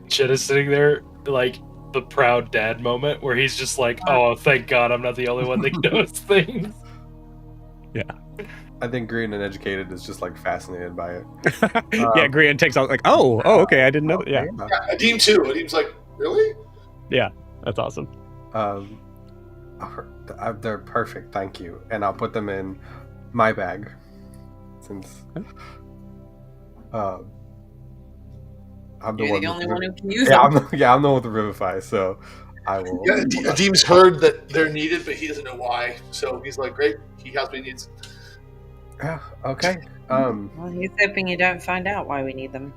Chet is sitting there like the proud dad moment where he's just like, oh, thank God I'm not the only one that knows things. Yeah. I think Green and Educated is just like fascinated by it. Yeah, Green takes out like, oh, okay, I didn't know that. Yeah. Adim too. Adim's like, really? Yeah, that's awesome. They're perfect, thank you. And I'll put them in my bag. Since I'm You're the only one who can use I'm them. the one with the Revivify, so I will. Yeah, Adim's heard that they're needed, but he doesn't know why. So he's like, great, he has what he needs. Yeah, okay. Well, he's hoping you don't find out why we need them.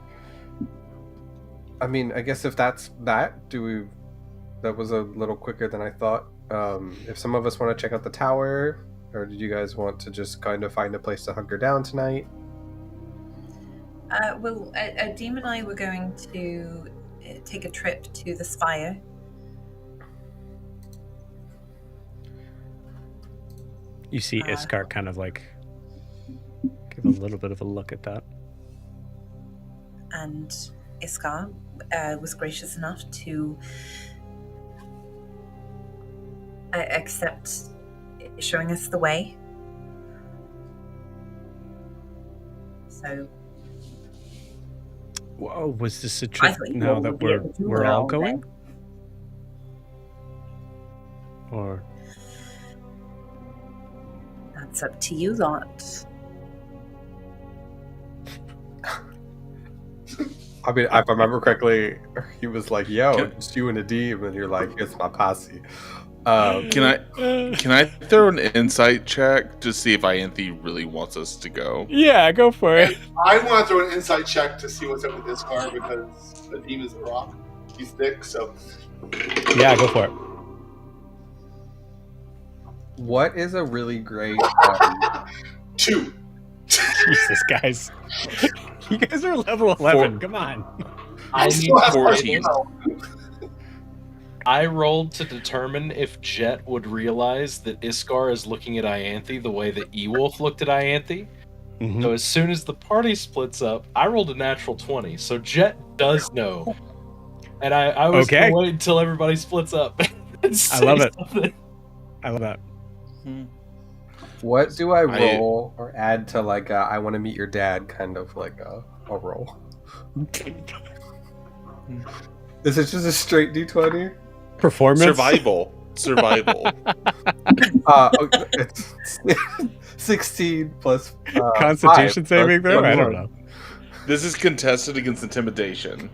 I mean, I guess if that's that, that was a little quicker than I thought. If some of us want to check out the tower, or did you guys want to just kind of find a place to hunker down tonight? Well, Adim and I were going to take a trip to the Spire. You see Iskar kind of like give a little bit of a look at that. And Iskar was gracious enough to accept showing us the way. So, Whoa, was this a trip thought you now all that would be able to we're all well, going? Or that's up to you lot. I mean, if I remember correctly, he was like, "Yo, just you and Adim," and you're like, "It's my posse." Can I throw an insight check to see if Ianthe really wants us to go? yeah, go for it. I want to throw an insight check to see what's up with this car because Adim is a rock. He's thick, so. Yeah, go for it. What is a really great? 2. Jesus, guys. You guys are level 11. Come on. I need still have 14. I rolled to determine if Jet would realize that Iskar is looking at Ianthe the way that Ewolf looked at Ianthe. Mhm. So as soon as the party splits up, I rolled a natural 20. So Jet does know. And I was Okay. going to wait until everybody splits up. And I love it. something. I love that. What do I roll or add to like I want to meet your dad kind of like a roll? Is it just a straight D20? Performance. Survival. It's 16 plus Constitution 5, saving throw? I don't know. This is contested against intimidation.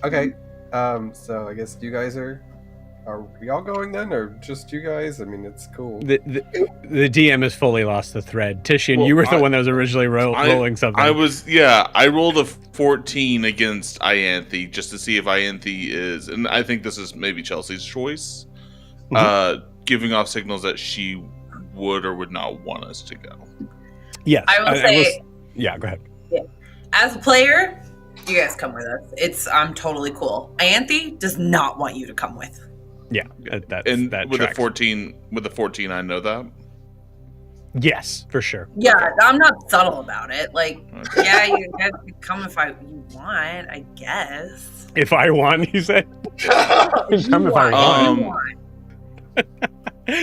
Okay. So I guess you guys are we all going then, or just you guys? I mean, it's cool. The DM has fully lost the thread. Tishian, Well, you were the one that was originally rolling something. I rolled a 14 against Ianthe just to see if Ianthe is, and I think this is maybe Chelsea's choice, giving off signals that she would or would not want us to go. Yes. I will say, yeah, go ahead. as a player, you guys come with us. I'm totally cool. Ianthe does not want you to come with. Yeah, And that with tracks. the 14, I know that. Yes, for sure. Yeah, I'm not subtle about it. Like, Okay. yeah, you guys can come if you want, I guess. If I won, you said. If Come if I want. you want.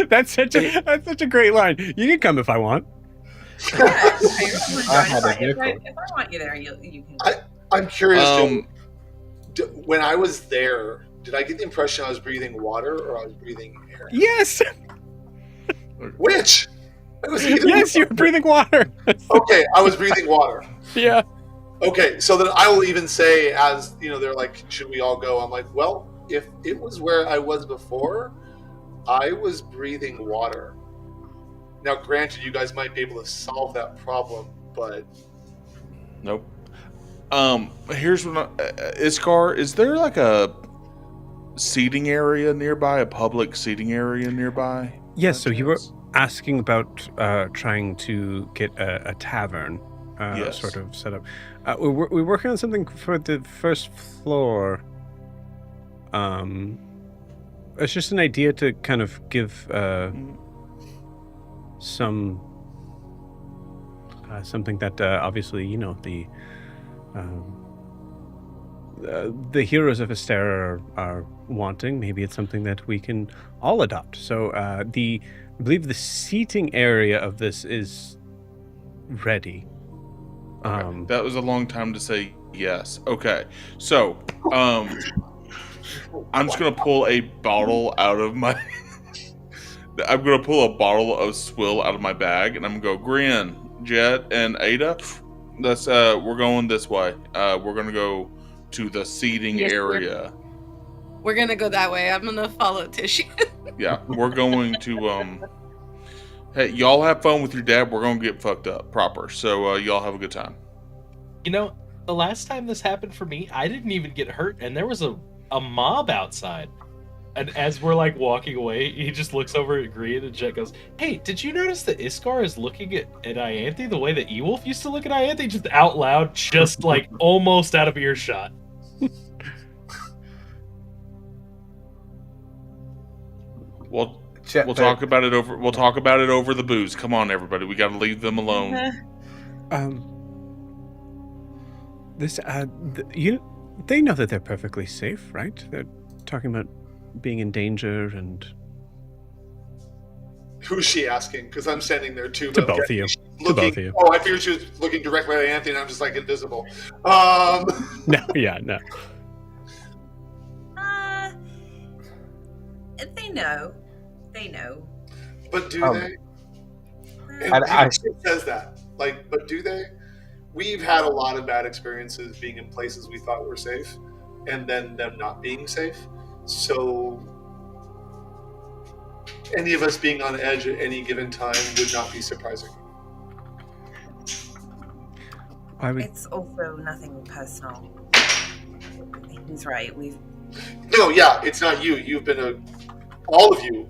That's such a great line. You can come if I want. Yeah, if I want you there, you can. I'm curious, when I was there, did I get the impression I was breathing water or I was breathing air? Yes. Which? I was either Yes, you're breathing water. Okay, I was breathing water. Yeah. Okay, so then I will even say, as you know, they're like, should we all go? I'm like, well, if it was where I was before, I was breathing water. Now, granted, you guys might be able to solve that problem, but Nope. Here's what Iskar, is there like a seating area nearby, a public seating area nearby? Yes, so you were asking about trying to get a tavern Yes. sort of set up. We're working on something for the first floor. It's just an idea to kind of give something that obviously, you know, the heroes of Astera are wanting. Maybe it's something that we can all adopt. So I believe the seating area of this is ready. Okay. That was a long time to say yes. Okay, so I'm just gonna pull a bottle out of my. I'm gonna pull a bottle of swill out of my bag, and I'm gonna go, Grin, Jet, and Ada. That's we're going this way. We're gonna go to the seating area. We're gonna go that way. I'm gonna follow Tishy. Yeah, we're going to. Hey, y'all have fun with your dad. We're gonna get fucked up proper. So y'all have a good time. You know, the last time this happened for me, I didn't even get hurt, and there was a mob outside. And as we're like walking away, he just looks over at Green and Jet goes, "Hey, did you notice that Iskar is looking at Ianthe the way that Ewolf used to look at Ianthe?" Just out loud, just like almost out of earshot. We'll talk about it over. We'll talk about it over the booze. Come on, everybody. We got to leave them alone. They know that they're perfectly safe, right? They're talking about being in danger and. Who's she asking? Because I'm standing there too. To both of you. Oh, I figured she was looking directly at Anthony, and I'm just like invisible. No, yeah, no. They know. They know. But do they? And she says that. Like, but do they? We've had a lot of bad experiences being in places we thought were safe, and then them not being safe. So any of us being on edge at any given time would not be surprising. It's also nothing personal. He's right. No, yeah, it's not you. You've been all of you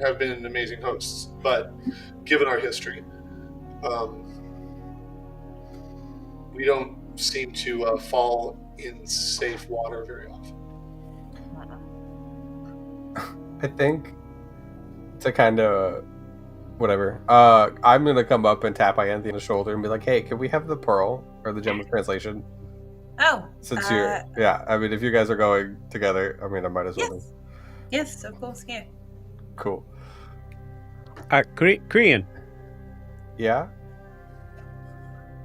have been amazing hosts, but given our history, we don't seem to fall in safe water very often. I think to kind of whatever. I'm gonna come up and tap Ianthe on the shoulder and be like, "Hey, can we have the pearl or the gem of translation?" Oh, since you're I mean, if you guys are going together, I mean, I might as well. Yes, of course, yeah. Cool. Korean. Yeah.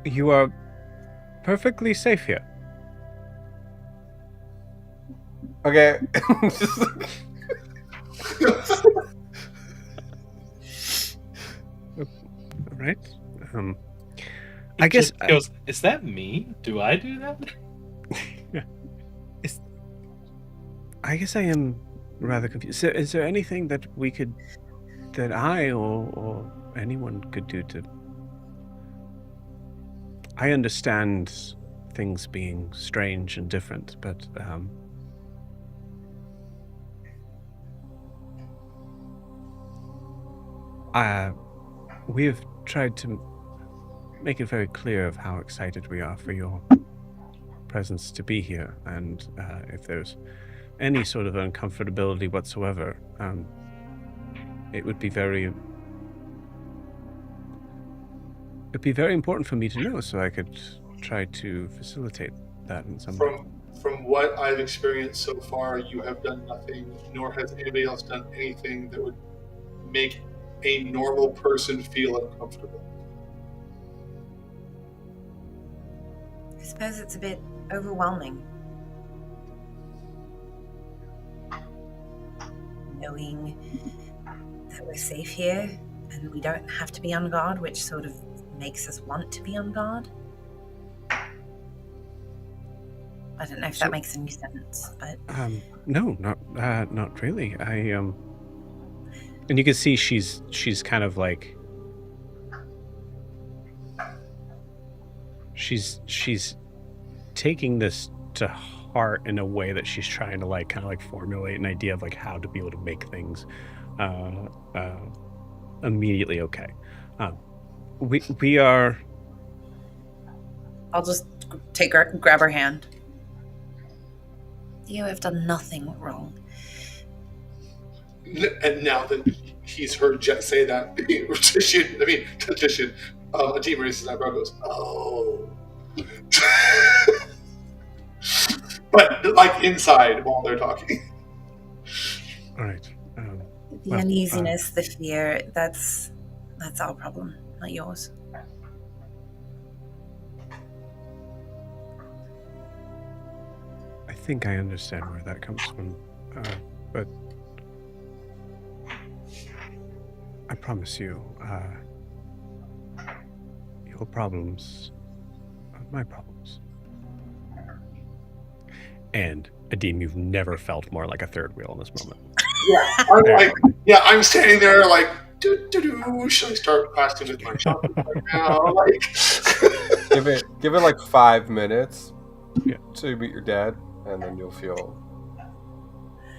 You are perfectly safe here. Okay. Right. I guess he goes, "Is that me? Do I do that?" I guess I am rather confused. So is there anything that that I or anyone could do to? I understand things being strange and different, but we have tried to make it very clear of how excited we are for your presence to be here, and if there's any sort of uncomfortability whatsoever, it would be very important for me to know, so I could try to facilitate that in some way. From what I've experienced so far, you have done nothing, nor has anybody else done anything that would make a normal person feel uncomfortable. I suppose it's a bit overwhelming. Knowing that we're safe here and we don't have to be on guard, which sort of makes us want to be on guard. I don't know if that makes any sense, but no, not really. And you can see she's kind of like she's taking this to heart in a way that she's trying to like kind of like formulate an idea of like how to be able to make things immediately okay. We are. I'll just grab her hand. You have done nothing wrong. And now that he's heard Jet say that, Adim raises his eyebrow and goes, oh. But like inside while they're talking. All right. The uneasiness, the fear, that's our problem, not yours. I think I understand where that comes from, but I promise you, your problems are my problems. And Adim, you've never felt more like a third wheel in this moment. Yeah, I'm standing there like, do. Should I start practicing with my chocolate right now? Like, give it like 5 minutes. Yeah. So you meet your dad, and then you'll feel.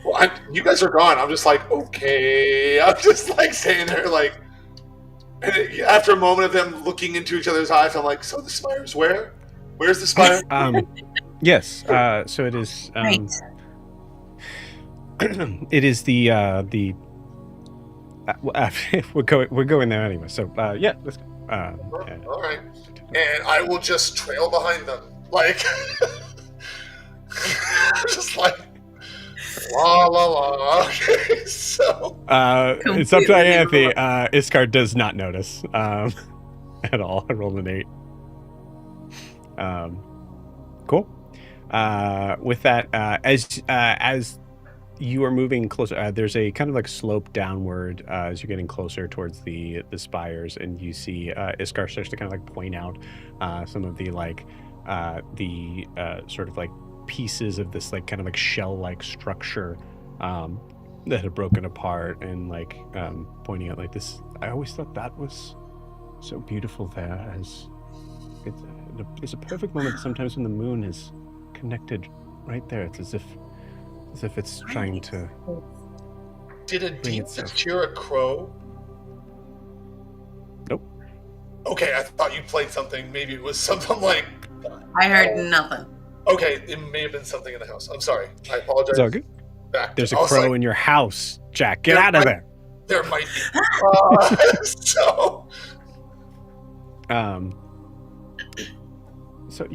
Well, you guys are gone. I'm just like, okay. I'm just like standing there, like, and after a moment of them looking into each other's eyes, I'm like, so the spire's where? Where's the spire? Yes. So it is. Right. It is the. We're going there anyway. So yeah, let's go. All right. And I will just trail behind them, like, just like, la la la. Okay, so it's up to Anthony. Iskar does not notice at all. I rolled an 8. Cool. With that, as you are moving closer, there's a kind of like slope downward as you're getting closer towards the spires, and you see Iskar starts to kind of like point out some of the like sort of like pieces of this like kind of like shell-like structure that had broken apart, and like pointing out like this. I always thought that was so beautiful there, as it's a perfect moment sometimes when the moon is connected right there. It's as if it's trying to. Did a deep just hear a crow? Nope. Okay, I thought you played something. Maybe it was something like. I heard nothing. Okay, it may have been something in the house. I'm sorry. I apologize. It's all good. There's a crow in your house, Jack. Get out of there. There might be. So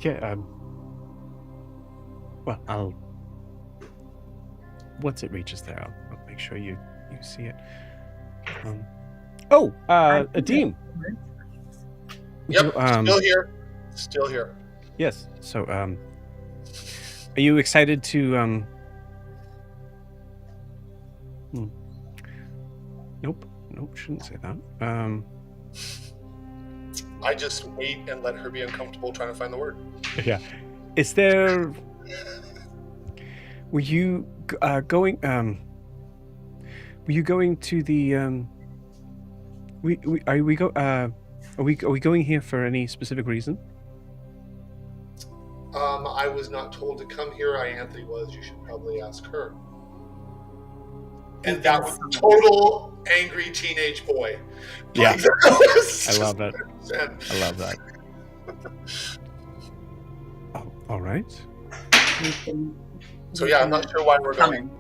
yeah. Well, I'll. Once it reaches there, I'll make sure you see it. Adim. Yep. Still here. Yes. So, are you excited to? Nope. Shouldn't say that. I just wait and let her be uncomfortable trying to find the word. Yeah. Is there? Were you going? Were you going to the? Are we going here for any specific reason? I was not told to come here. Anthony was. You should probably ask her. And that was total angry teenage boy. Yeah. Like, I love that. I love that. Oh, all right. So yeah, I'm not sure why we're going.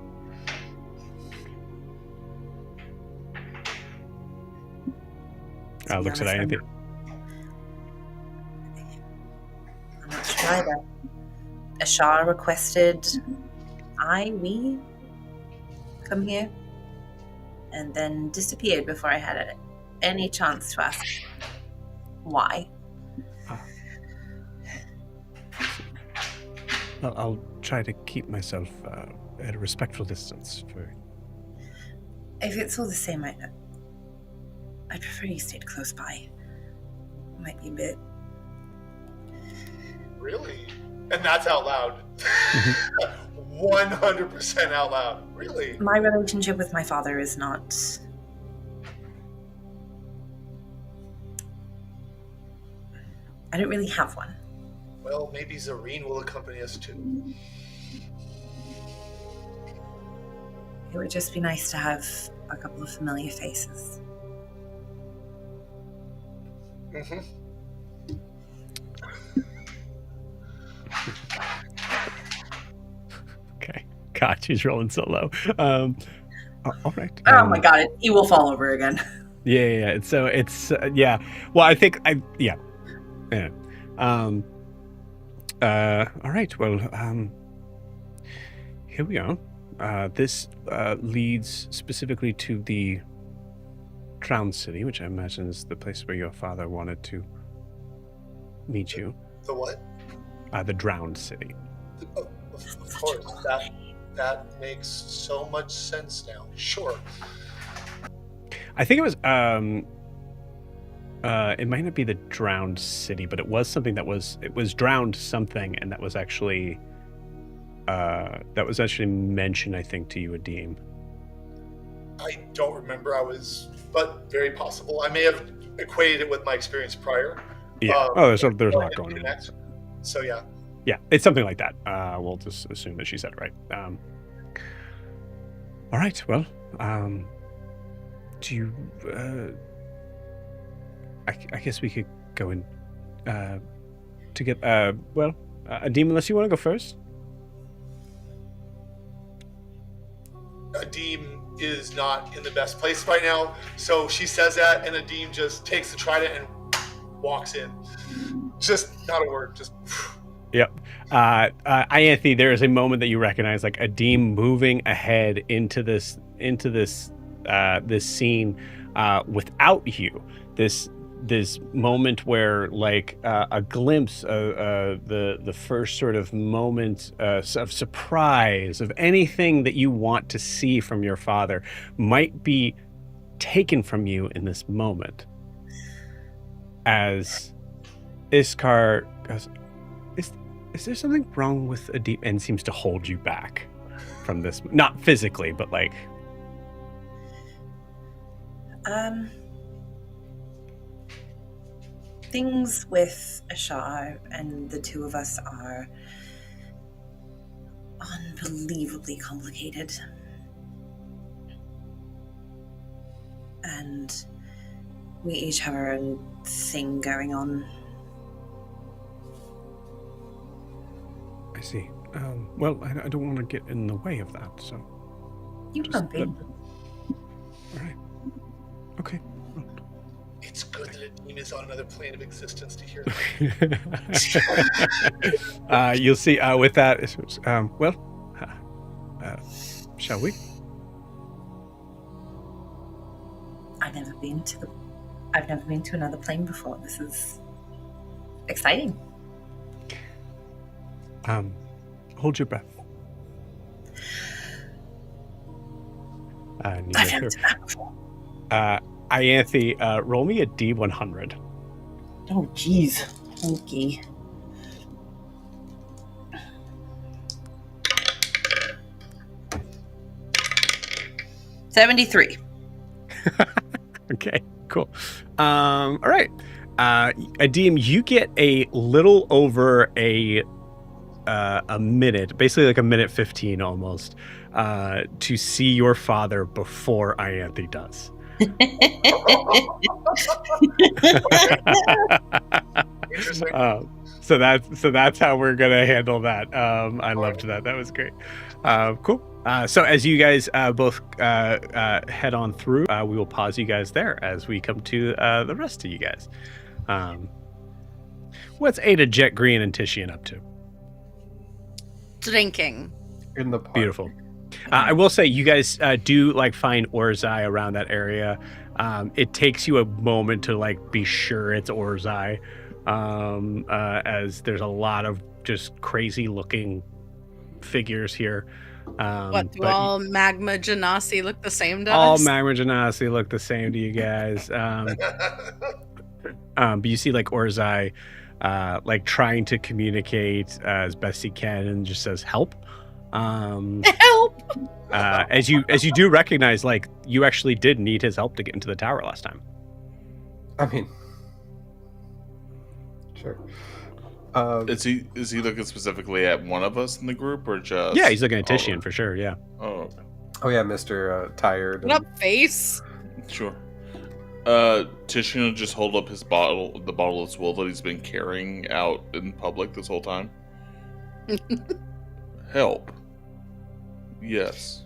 Looks at Anthony. I'm not sure either. Ashar requested we come here, and then disappeared before I had any chance to ask why. I'll try to keep myself at a respectful distance. If it's all the same, I'd prefer you stayed close by. Might be a bit. Really? And that's out loud. 100% out loud. Really? My relationship with my father is not. I don't really have one. Well, maybe Zareen will accompany us too. It would just be nice to have a couple of familiar faces. Mm-hmm. Okay. God, she's rolling so low. All right. Oh my god, he will fall over again. Yeah. So it's yeah. Well, I think yeah. All right. Well, here we are. This leads specifically to the Drowned City, which I imagine is the place where your father wanted to meet you. The what? The Drowned City. Of course. That makes so much sense now. Sure. I think it was it might not be the Drowned City, but it was something that was drowned something, and that was actually mentioned, I think, to you, Adim. I don't remember. But very possible. I may have equated it with my experience prior. Yeah. There's a lot going on. So yeah. Yeah, it's something like that. We'll just assume that she said it right. All right. Well, do you? I guess we could go in to get. Well, Adim, unless you want to go first. Adim is not in the best place right now, so she says that, and Adim just takes the trident and walks in. Just not a word. Just. Yep. Anthony, there is a moment that you recognize, like Adim moving ahead into this scene without you. This moment where, like, a glimpse of the first sort of moment of surprise of anything that you want to see from your father might be taken from you in this moment. As Iskar goes, Is there something wrong with Adim? And seems to hold you back from this, not physically, but like. Things with Ashar and the two of us are unbelievably complicated. And we each have our own thing going on. I see. Well, I don't want to get in the way of that, so. You won't be. All right. Okay. It's good that Adim is on another plane of existence to hear that. You'll see with that, shall we? I've never been to another plane before. This is exciting. Hold your breath. I've never done that before. Ianthe, roll me a D100. Oh, jeez. Okay. $73. Okay, cool. All right. Adim, you get a little over a minute, basically like a minute 15 almost, to see your father before Ianthe does. So that's how we're gonna handle that. I loved that. That was great. Cool. So as you guys both head on through, we will pause you guys there as we come to the rest of you guys. What's Ada, Jet Green, and Tishian up to? Drinking. In the park. Beautiful. I will say you guys do like find Orzai around that area. It takes you a moment to like be sure it's Orzai, as there's a lot of just crazy looking figures here. What, do but all magma genasi look the same to all us? magma genasi look the same to you guys. But you see like Orzai like trying to communicate as best he can and just says help. Help! As you do recognize, like, you actually did need his help to get into the tower last time. I mean, sure. Is he looking specifically at one of us in the group, or just? Yeah, he's looking at Titian for sure. Yeah. Oh, okay. Oh yeah, Mr. Tired. What up, face? Sure. Titian will just hold up the bottle of swill that he's been carrying out in public this whole time. Help. Yes.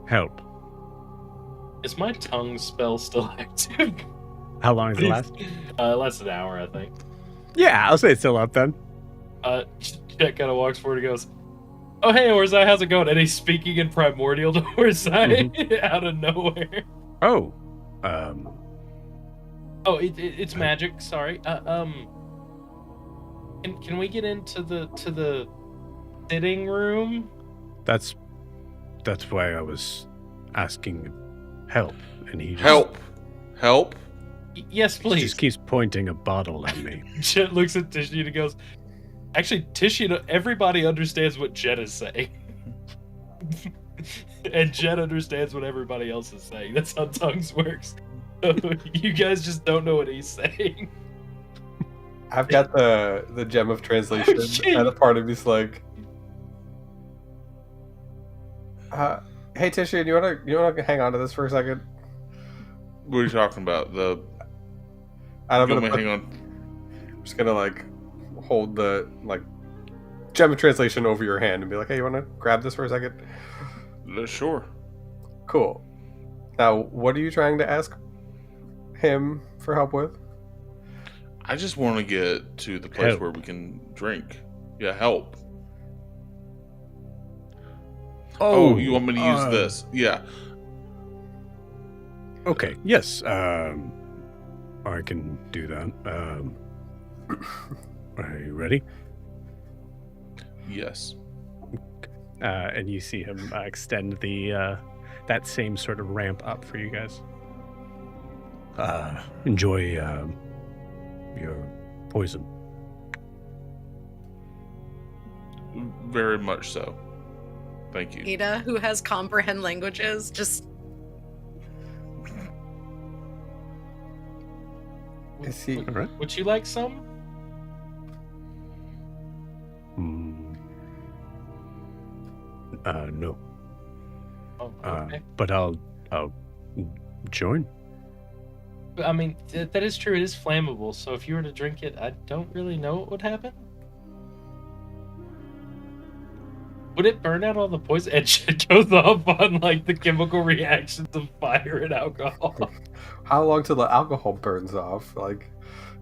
Help. Is my tongue spell still active? How long does it last? Less than an hour, I think. Yeah, I'll say it's still up then. Jet kind of walks forward and goes, "Oh, hey, Orzai, how's it going?" And he's speaking in Primordial to Orzai out of nowhere. Oh. Oh, it's magic. Sorry. Can we get into the sitting room? That's why I was asking help, and he just, help. Yes, please. just keeps pointing a bottle at me. Jet looks at Titian and goes, "Actually, Titian, everybody understands what Jet is saying." And Jet understands what everybody else is saying. That's how tongues works. You guys just don't know what he's saying. I've got the gem of translation, and a part of me's like, "Hey Titian, you wanna hang on to this for a second?" What are you talking about? I'm hang on. I'm just gonna like hold the like gem of translation over your hand and be like, "Hey, you wanna grab this for a second?" Sure. Cool. Now, what are you trying to ask him for help with? I just want to get to the place Help. where we can drink. Yeah, help. Oh, you want me to use this? Yeah. Okay. Yes. I can do that. Are you ready? Yes. And you see him extend the that same sort of ramp up for you guys. Enjoy your poison. Very much so. Thank you. Ada, who has comprehend languages, just Is he? All right. Would you like some? No. Oh, okay. But I'll join. I mean, that is true. It is flammable. So if you were to drink it, I don't really know what would happen. Would it burn out all the poison? And shit goes off on like the chemical reactions of fire and alcohol. How long till the alcohol burns off? Like,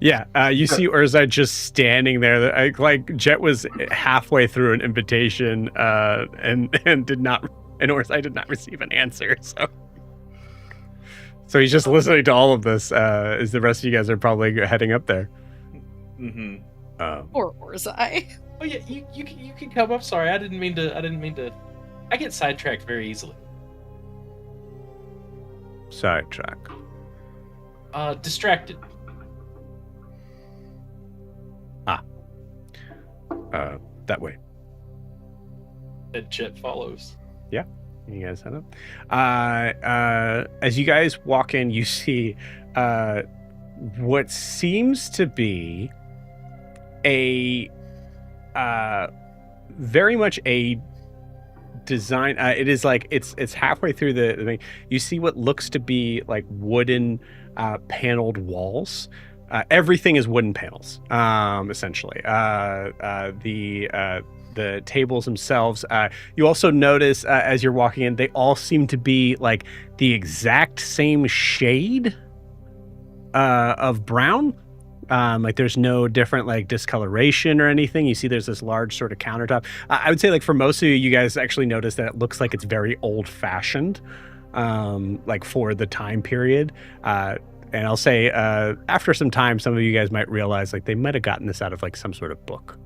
Yeah, you see Urza just standing there. Like Jet was halfway through an invitation, and did not, and Urza did not receive an answer. So he's just listening to all of this. As the rest of you guys are probably heading up there. Mm-hmm. poor Orzai. Oh yeah, you can come. I'm sorry, I didn't mean to. I get sidetracked very easily. Sidetrack. Distracted. That way. And Jet follows. You guys head up. As you guys walk in, you see what seems to be a very much a design. It is like it's halfway through the thing. You see what looks to be like wooden paneled walls. Everything is wooden panels, essentially. The tables themselves. You also notice as you're walking in, they all seem to be like the exact same shade of brown. Like there's no different like discoloration or anything. You see there's this large sort of countertop. I would say like for most of you guys actually notice that it looks like it's very old fashioned, like for the time period. and I'll say after some time, some of you guys might realize like they might have gotten this out of like some sort of book.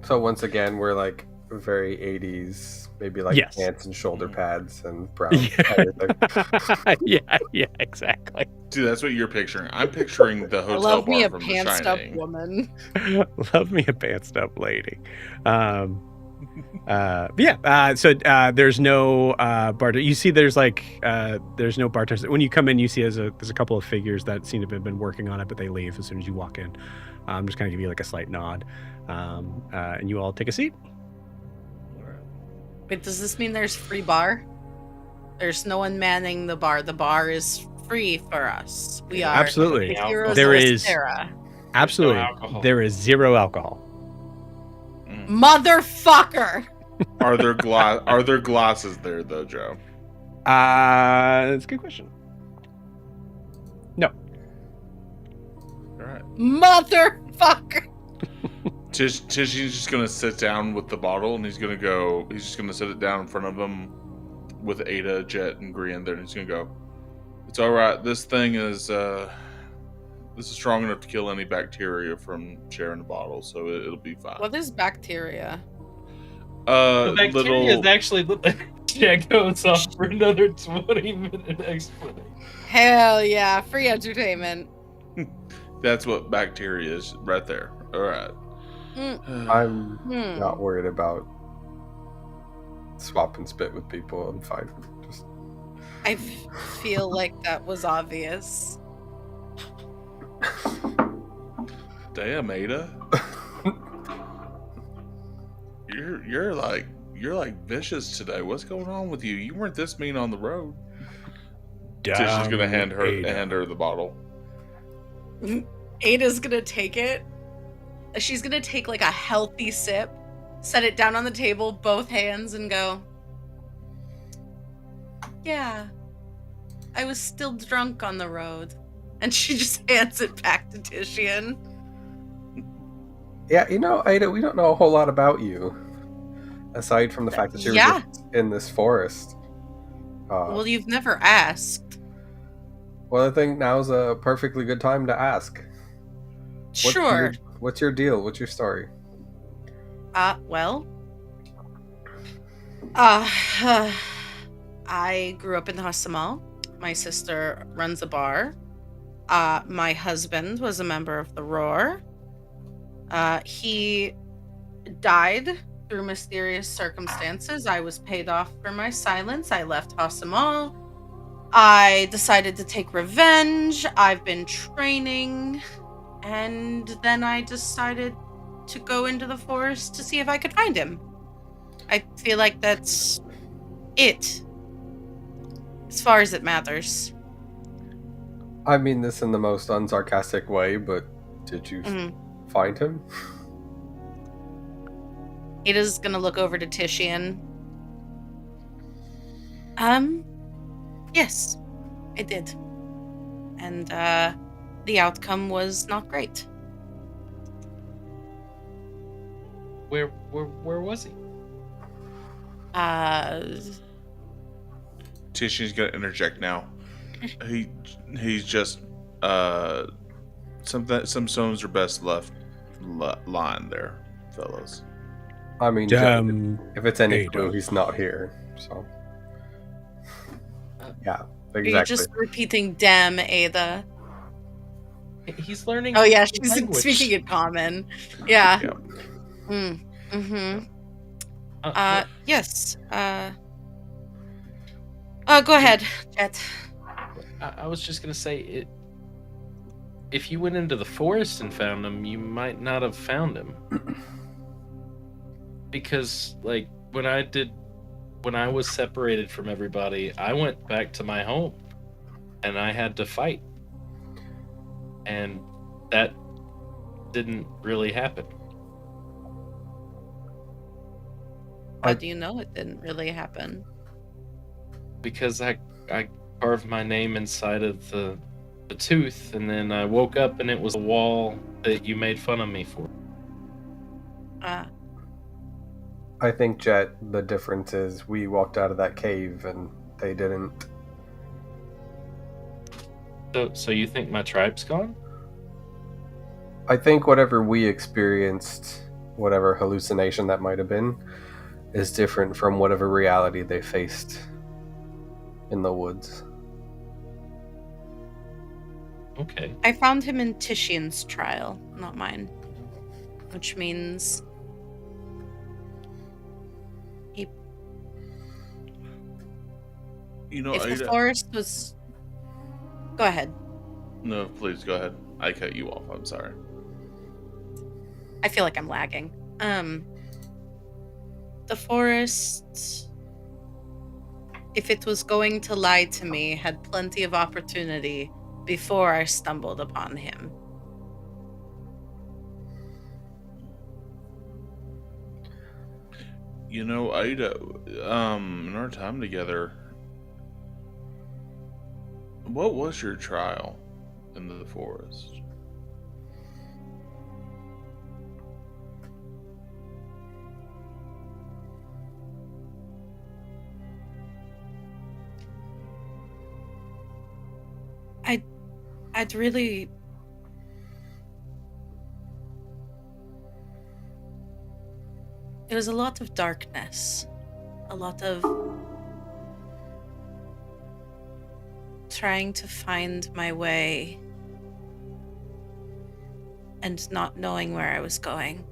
So once again, we're like very 80s, maybe like Yes. pants and shoulder pads and brown everything. yeah, exactly. Dude, that's what you're picturing. I'm picturing the hotel Love me bar a from The pantsed up Shining. woman. Love me a pantsed up lady. So there's no bartender. You see there's like there's no bartender. When you come in, you see there's a couple of figures that seem to have been working on it, but they leave as soon as you walk in. I'm just kind of give you like a slight nod, and you all take a seat. Wait, does this mean there's free bar? There's no one manning the bar. The bar is free for us. We are Absolutely. the heroes There of is Sarah. absolutely alcohol. there is 0 alcohol. Motherfucker! Are there glasses there though, Joe? That's a good question. No. All right. Motherfucker! Tishy's just gonna sit down with the bottle, and he's just gonna sit it down in front of him with Ada, Jet, and Grian there, and he's gonna go, "It's all right. This thing is strong enough to kill any bacteria from sharing the bottle, so it'll be fine." What is bacteria? The bacteria Little is actually Jack goes off for another 20-minute explanation. Hell yeah, free entertainment. that's what bacteria is right there. All right. I'm Hmm. not worried about swap and spit with people. I'm fine. Just I feel like that was obvious. Damn, Ada. You're like vicious today. What's going on with you? You weren't this mean on the road. Tishy's gonna hand her the bottle. Ada's gonna take it. She's gonna take like a healthy sip, set it down on the table, both hands, and go, "Yeah, I was still drunk on the road." And she just hands it back to Titian. yeah, Ada, we don't know a whole lot about you, aside from the fact that you're just in this forest. Well, you've never asked. Well, I think now's a perfectly good time to ask. Sure. What's your deal? What's your story? Well, I grew up in Hassamal. My sister runs a bar. My husband was a member of the Roar. He died through mysterious circumstances. I was paid off for my silence. I left Hassamal. I decided to take revenge. I've been training. And then I decided to go into the forest to see if I could find him. I feel like that's it. As far as it matters. I mean this in the most unsarcastic way, but did you find him? Ada's gonna look over to Titian. Yes, I did. And, the outcome was not great. Where was he? Tishy's gonna interject now. He's just some stones are best left lying there, fellas. I mean, if it's any clue, he's not here. So, yeah, exactly. Are you just repeating "damn, Ada"? He's learning. Oh yeah, she's language. speaking in common. Yeah. Yep. Yes. Go ahead, Jet. I was just gonna say it. If you went into the forest and found him, you might not have found him. Because, like, when I was separated from everybody, I went back to my home, and I had to fight, and that didn't really happen. How do you know it didn't really happen? Because I carved my name inside of the tooth, and then I woke up and it was a wall that you made fun of me for. I think, Jet, the difference is we walked out of that cave and they didn't. So you think my tribe's gone? I think whatever we experienced, whatever hallucination that might have been, is different from whatever reality they faced in the woods. Okay. I found him in Titian's trial, not mine. Which means You know, if the forest was... Go ahead. No, please go ahead. I cut you off. I'm sorry. I feel like I'm lagging. The forest, if it was going to lie to me, had plenty of opportunity before I stumbled upon him. You know, Ida, in our time together, what was your trial in the forest? I'd really... There was a lot of darkness. A lot of trying to find my way and not knowing where I was going.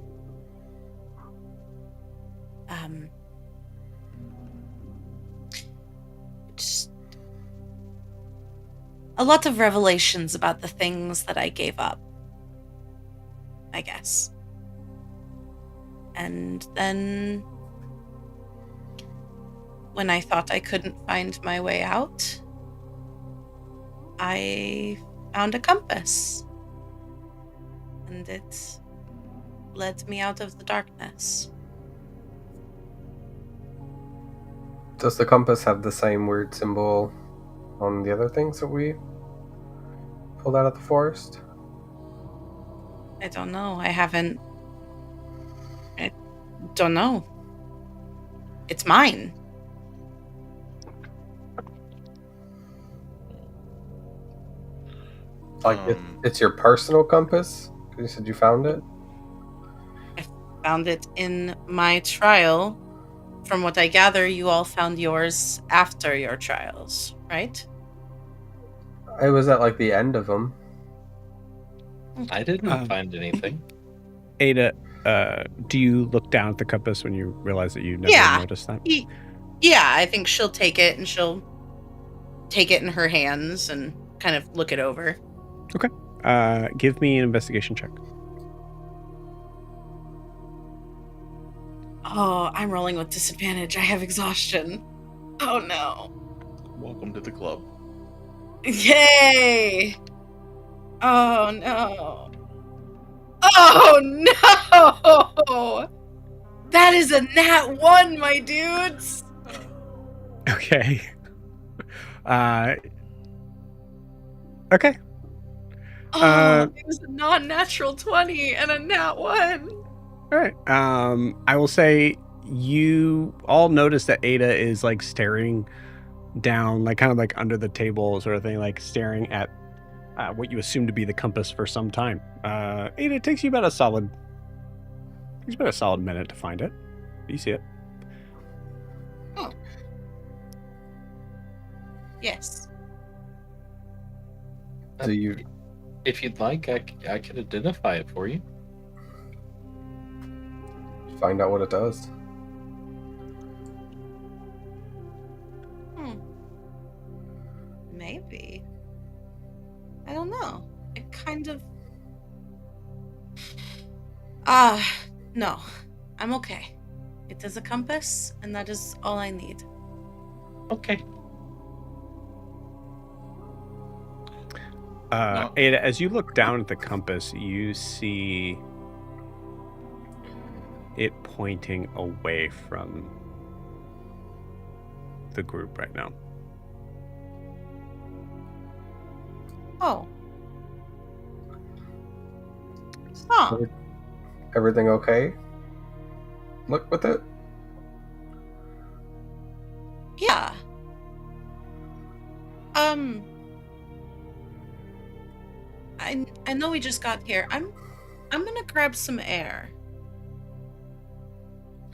Just a lot of revelations about the things that I gave up, I guess. And then when I thought I couldn't find my way out, I found a compass. And it led me out of the darkness. Does the compass have the same weird symbol on the other things that we pulled out of the forest? I don't know. I don't know. It's mine. Like it's your personal compass? You said you found it? I found it in my trial. From what I gather, you all found yours after your trials, right? I was at like the end of them. I didn't find anything. Ada, do you look down at the compass when you realize that you never noticed that? Yeah, I think she'll take it and she'll take it in her hands and kind of look it over. Okay. Give me an investigation check. Oh, I'm rolling with disadvantage. I have exhaustion. Oh no. Welcome to the club. Yay! Oh no. Oh no! That is a nat 1, my dudes! Okay. Okay. It was a non-natural 20 and a nat 1. All right. I will say you all notice that Ada is like staring down, like kind of like under the table sort of thing, like staring at what you assume to be the compass for some time. Ada, it takes you about a solid minute to find it. You see it. Oh. Yes. Do you? If you'd like, I could identify it for you. Find out what it does. Maybe. I don't know. It kind of... no. I'm okay. It is a compass, and that is all I need. Okay. Ada, as you look down at the compass, you see it pointing away from the group right now. Oh. Huh. Everything okay? Look with it? Yeah. I know we just got here. I'm gonna grab some air.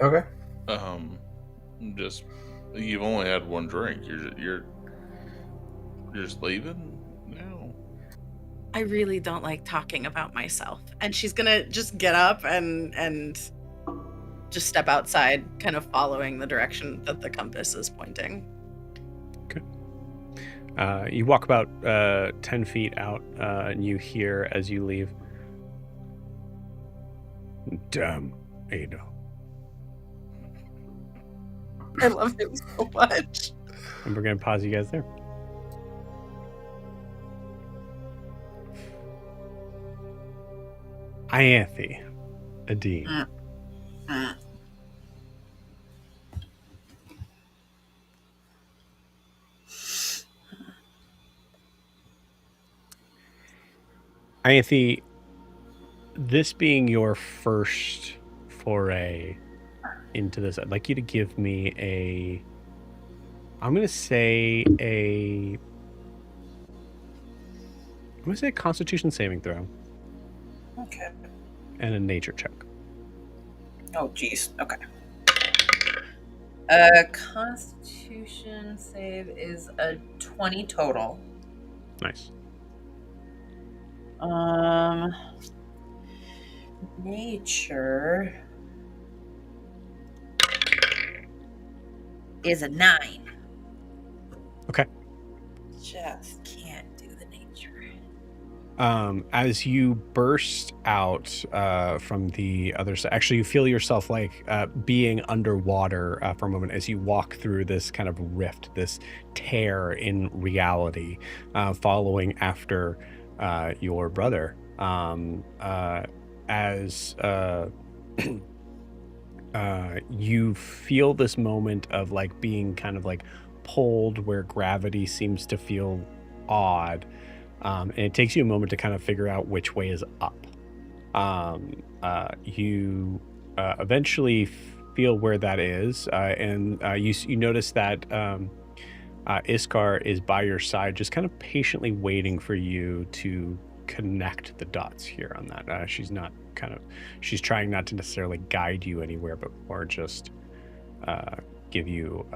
Okay. Just you've only had one drink. You're just leaving now. I really don't like talking about myself. And she's gonna just get up and just step outside, kind of following the direction that the compass is pointing. You walk about 10 feet out, and you hear as you leave, "Damn, Ada." I love him so much. And we're going to pause you guys there. Ianthe, Adine. Ianthe, this being your first foray into this, I'd like you to give me I'm going to say a Constitution saving throw. Okay. And a nature check. Oh, geez. Okay. Constitution save is a 20 total. Nice. Nature is a 9. Okay. Just can't do the nature. As you burst out from the other side, actually, you feel yourself like being underwater for a moment as you walk through this kind of rift, this tear in reality, following after your brother. As you feel this moment of like being kind of like pulled where gravity seems to feel odd. And it takes you a moment to kind of figure out which way is up. You eventually feel where that is, and you notice that Iskar is by your side, just kind of patiently waiting for you to connect the dots here on that. She's trying not to necessarily guide you anywhere, but more just give you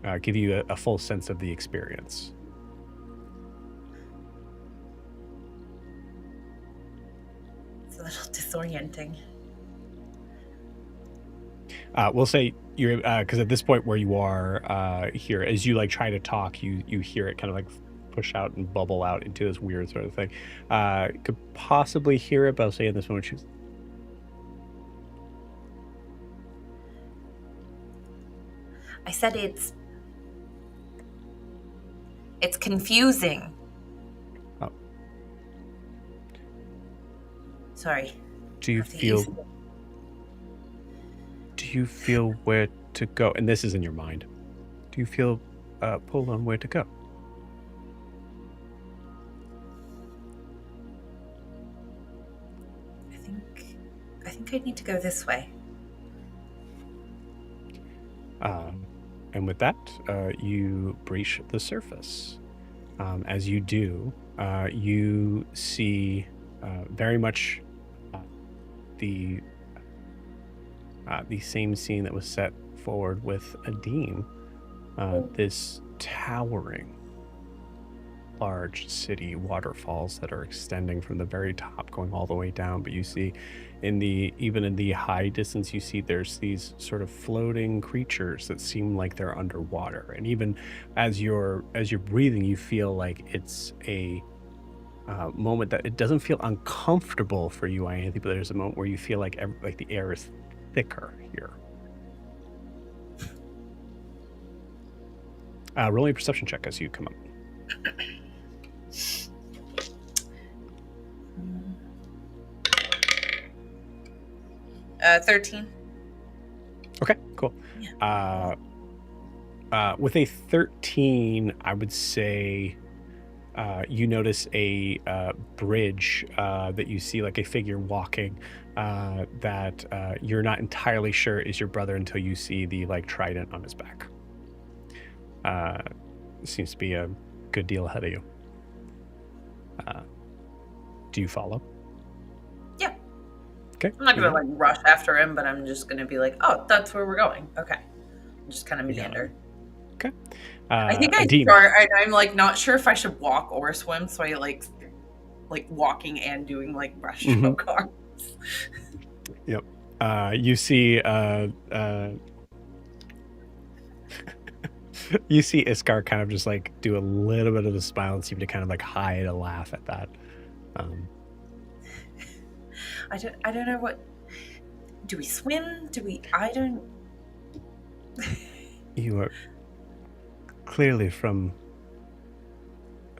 a full sense of the experience. It's a little disorienting. We'll say you're because at this point where you are here, as you like try to talk, you hear it kind of like push out and bubble out into this weird sort of thing. Could possibly hear it, but I'll say in this moment she's. I said it's confusing. Oh. Sorry. Do you feel where to go? And this is in your mind. Do you feel pulled on where to go? I think I need to go this way. And with that, you breach the surface. As you do, you see very much the same scene that was set forward with Adine. This towering, large city, waterfalls that are extending from the very top, going all the way down. But you see, even in the high distance, you see there's these sort of floating creatures that seem like they're underwater. And even as you're breathing, you feel like it's a moment that it doesn't feel uncomfortable for you, Ianthe, but there's a moment where you feel like the air is thicker here. Roll a perception check as you come up. 13. Okay, cool. Yeah. With a 13, I would say you notice a bridge that you see like a figure walking that you're not entirely sure is your brother until you see the like trident on his back. Seems to be a good deal ahead of you. Do you follow? Yeah. Okay. I'm not gonna like rush after him, but I'm just gonna be like, oh, that's where we're going. Okay. Just kind of meander. Okay. I think Adim. I'm like not sure if I should walk or swim, so I like walking and doing like breaststroke arms. Yep. You see you see Iskar kind of just like do a little bit of a smile and seem to kind of like hide a laugh at that. I don't know what. Do we swim? I don't. You are clearly from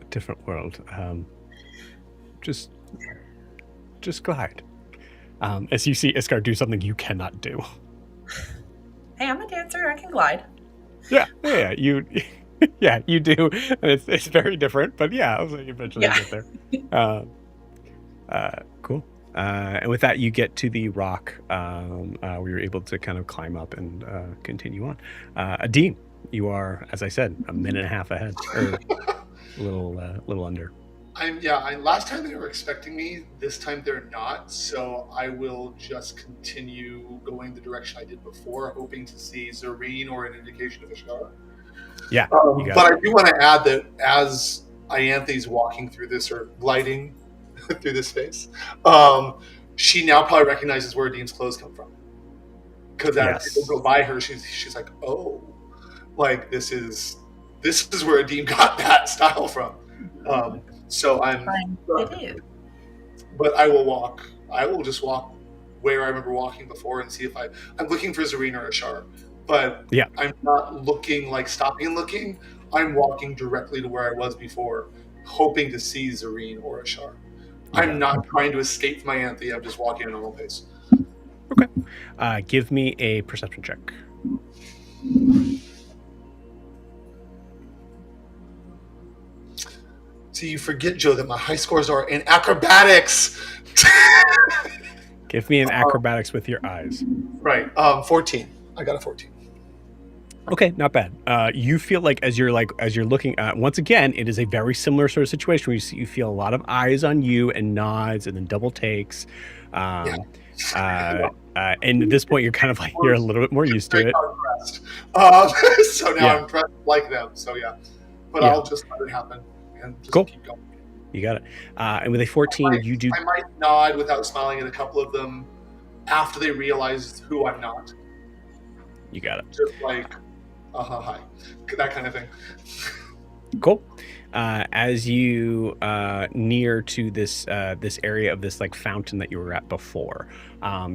a different world. Just glide. As you see Iskar do something you cannot do. Hey, I'm a dancer. I can glide. Yeah, you you do. And it's very different, but yeah, I was like eventually get there. Cool. And with that, you get to the rock where you're able to kind of climb up and continue on. Adim, you are, as I said, a minute and a half ahead, or a little under. Last time they were expecting me. This time they're not. So I will just continue going the direction I did before, hoping to see Zareen or an indication of Ashara. Yeah. But I do want to add that as Ianthe's walking through this or gliding through this space, she now probably recognizes where Dean's clothes come from. Because as people go by her, she's like, oh, like this is where Dean got that style from. So I'm. But I will walk. I will just walk where I remember walking before and see if I'm looking for Zareen or Ashar. But I'm not looking like stopping and looking. I'm walking directly to where I was before, hoping to see Zareen or Ashar. I'm not trying to escape from my Anthe. I'm just walking at a normal pace. Okay. Give me a perception check. So you forget, Joe, that my high scores are in acrobatics. Give me an acrobatics with your eyes. Right. 14. I got a 14. Okay, not bad. You feel like as you're looking at, once again, it is a very similar sort of situation where you feel a lot of eyes on you and nods and then double takes. And at this point, you're kind of like, you're a little bit more used to it. So now I'm dressed like them. So but I'll just let it happen and just keep going. You got it. And with a 14, I might nod without smiling at a couple of them after they realize who I'm not. You got it. Just like, hi, that kind of thing. Cool. As you near to this area of this like fountain that you were at before,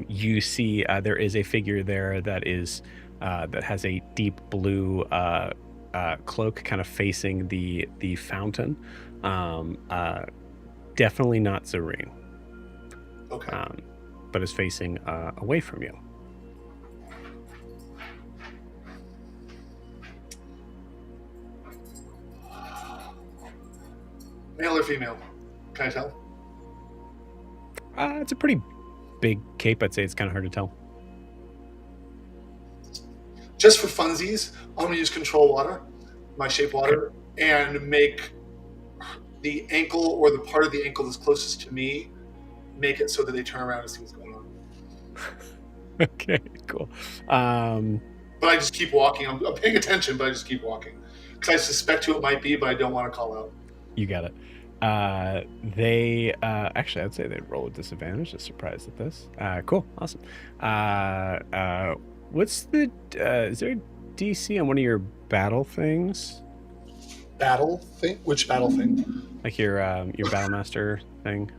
you see there is a figure there that is that has a deep blue cloak, kind of facing the fountain. Definitely not Zareen. Okay. But is facing away from you. Male or female? Can I tell? It's a pretty big cape. I'd say it's kind of hard to tell. Just for funsies, I'm going to use control water, my shape water, and make the ankle or the part of the ankle that's closest to me, make it so that they turn around and see what's going on. Okay, cool. But I just keep walking. I'm paying attention, but I just keep walking. Because I suspect who it might be, but I don't want to call out. You got it. They actually, I'd say they'd roll a disadvantage. Just surprised at this. Cool, awesome. What's the is there a DC on one of your battle things? Battle thing? Which battle thing? Like your Battlemaster thing.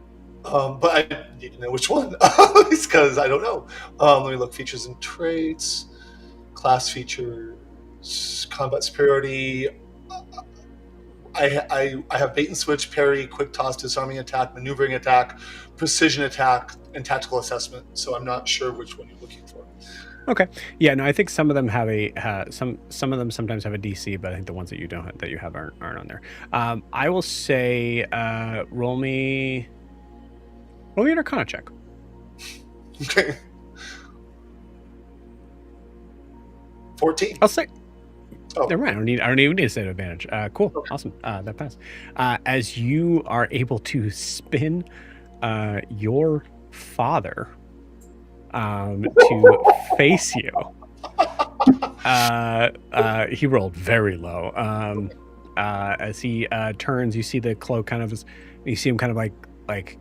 But I need to know which one. It's because I don't know. Let me look. Features and traits, class features, combat superiority. I have bait and switch, parry, quick toss, disarming attack, maneuvering attack, precision attack, and tactical assessment. So I'm not sure which one you're looking for. Okay. Yeah. No, I think some of them have some of them sometimes have a DC, but I think the ones that you have aren't on there. I will say, roll me an Arcana check. Okay. 14. I'll say. Oh. Never mind. I don't even need to say advantage. Cool. Okay. Awesome. That passed. As you are able to spin your father to face you. He rolled very low. As he turns, you see the cloak kind of, you see him kind of like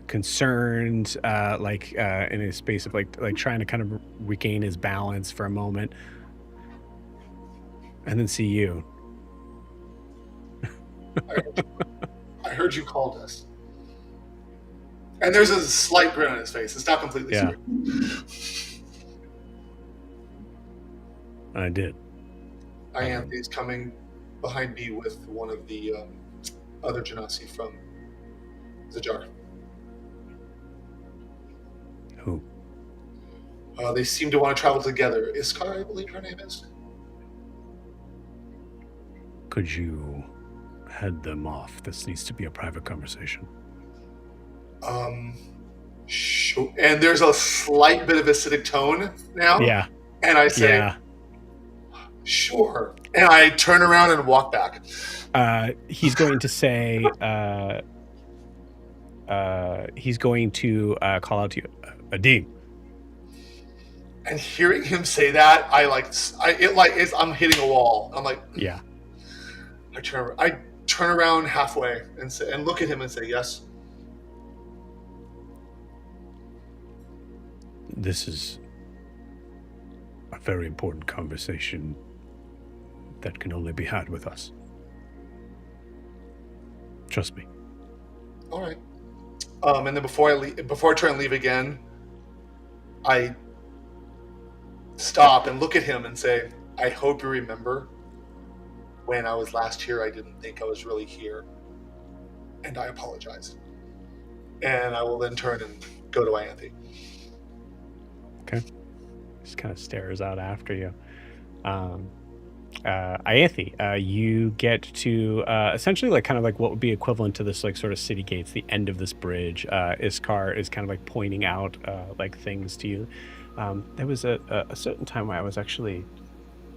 concerned, in a space of like trying to kind of regain his balance for a moment, and then see you. I heard you called us. And there's a slight grin on his face. It's not completely serious. I did. Ianthe's coming behind me with one of the other Genasi from Zajar. Who? They seem to want to travel together. Iskar, I believe her name is. Could you head them off? This needs to be a private conversation. Sure. And there's a slight bit of acidic tone now. Yeah. And I say, sure. And I turn around and walk back. He's going to say, he's going to call out to you, Adim. And hearing him say that, I'm hitting a wall. I'm like, yeah. I turn around halfway and look at him and say, yes. This is a very important conversation that can only be had with us. Trust me. All right. And then before I try and leave again, I stop and look at him and say, I hope you remember when I was last here, I didn't think I was really here. And I apologize. And I will then turn and go to Ianthe. Okay. Just kind of stares out after you. Ianthe, you get to essentially like kind of like what would be equivalent to this like sort of city gates, the end of this bridge. Iskar is kind of like pointing out like things to you. There was a certain time where I was actually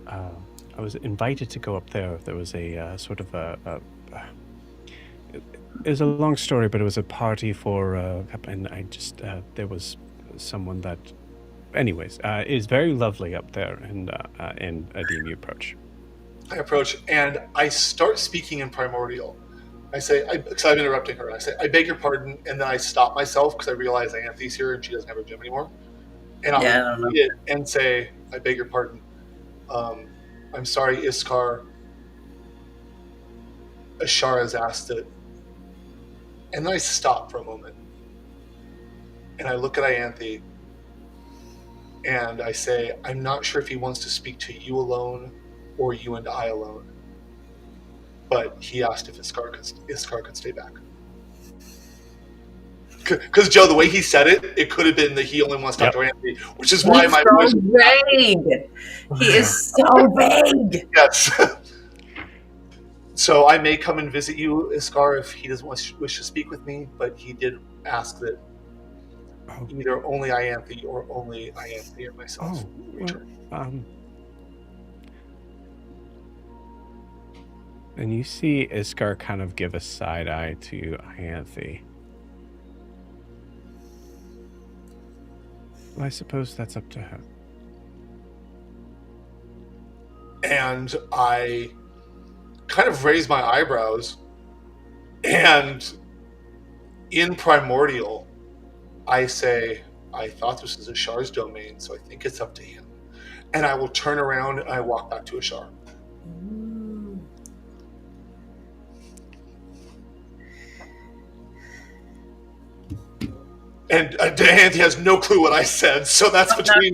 I was invited to go up there. There was a sort of it was a long story, but it was a party for and I just there was someone that anyways is very lovely up there, and Adim, you approach. I approach and I start speaking in Primordial. I say, because I'm interrupting her, and I say, I beg your pardon, and then I stop myself because I realize Ianthe's here and she doesn't have her gym anymore. And I'll read it and say, I beg your pardon. I'm sorry, Iskar. Ashara has asked it. And then I stop for a moment. And I look at Ianthe and I say, I'm not sure if he wants to speak to you alone or you and I alone. But he asked if Iskar could stay back. Because Joe, the way he said it, it could have been that he only wants to talk to Ianthe, which is why my voice. Vague. He is so vague. Yes. So I may come and visit you, Iskar, if he doesn't wish to speak with me, but he did ask that either only Ianthe or only Ianthe and myself return. And you see Iskar kind of give a side eye to Ianthe. Well, I suppose that's up to her. And I kind of raise my eyebrows, and in Primordial, I say, I thought this was Ashar's domain, so I think it's up to him. And I will turn around and I walk back to Ashar. And Ianthe has no clue what I said, so that's between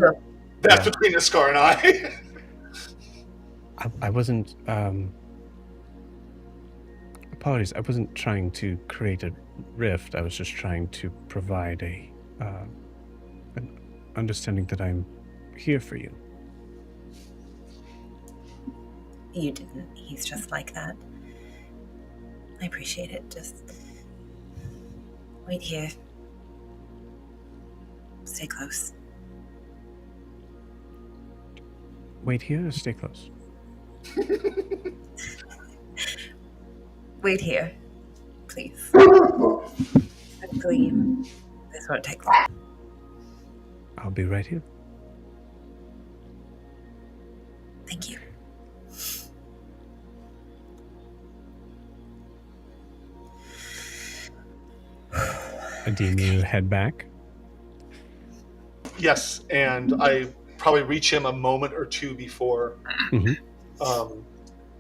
Iskar and I. I wasn't. Apologies. I wasn't trying to create a rift. I was just trying to provide an understanding that I'm here for you. You didn't. He's just like that. I appreciate it. Just wait here. Stay close. Wait here or stay close? Wait here, please. This won't take long. I'll be right here. Thank you. Adim, you head back. Yes, and I probably reach him a moment or two before,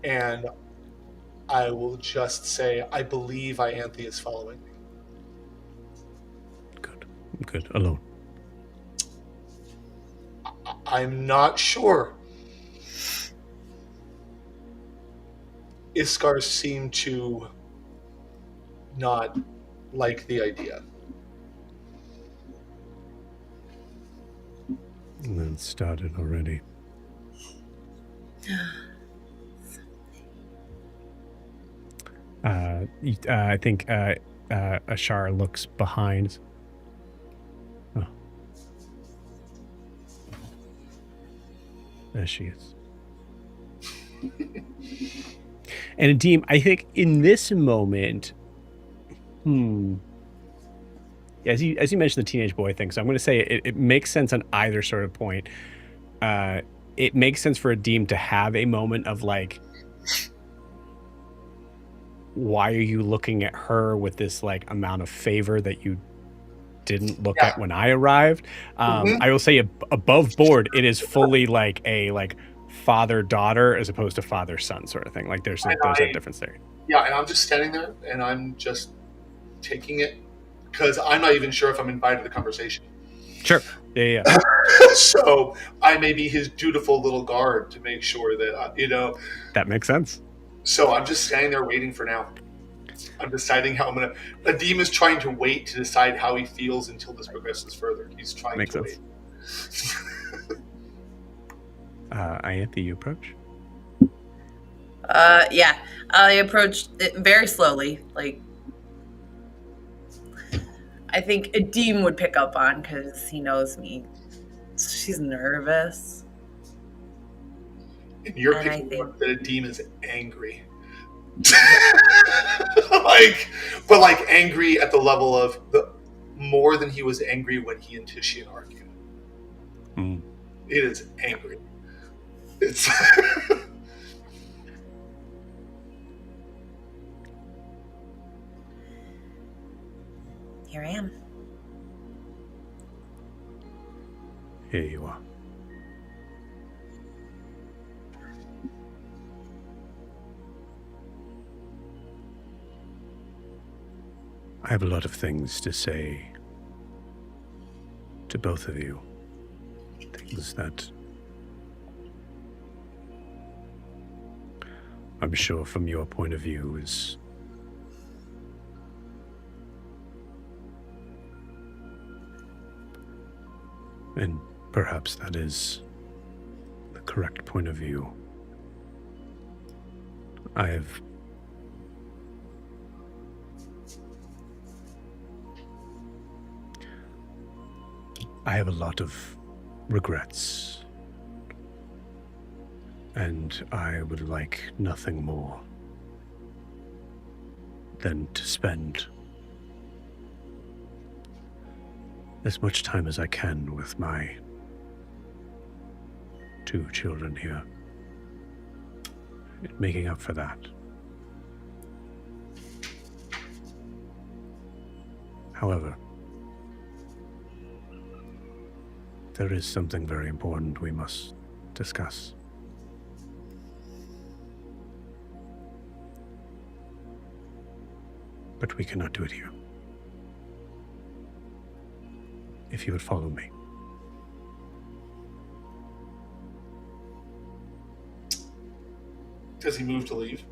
and I will just say, I believe Ianthe is following me. Good. Alone. I'm not sure. Iskar seemed to not like the idea. And then started already. I think Ashar looks behind. Oh. There she is. And Adim, I think in this moment, as you mentioned the teenage boy thing, so I'm going to say it makes sense on either sort of point. It makes sense for Adim to have a moment of like, why are you looking at her with this like amount of favor that you didn't look at when I arrived? I will say above board, it is fully like a father-daughter as opposed to father-son sort of thing. Like there's that difference there. Yeah, and I'm just standing there and I'm just taking it because I'm not even sure if I'm invited to the conversation. Sure. Yeah. So I may be his dutiful little guard to make sure that, That makes sense. So I'm just standing there waiting for now. I'm deciding how I'm going to... Adim is trying to wait to decide how he feels until this progresses further. He's trying to wait. Ianthe, you approach? Yeah. I approached it very slowly. Like, I think Adim would pick up on because he knows me. She's nervous. And you're picking up that Adim is angry. But angry at the level of more than he was angry when he and Titian argued. It is angry. It's Here I am. Here you are. I have a lot of things to say to both of you. Things that I'm sure from your point of view is and perhaps that is the correct point of view. I have a lot of regrets, and I would like nothing more than to spend as much time as I can with my 2 children here, making up for that. However, there is something very important we must discuss. But we cannot do it here. If you would follow me. Does he move to leave?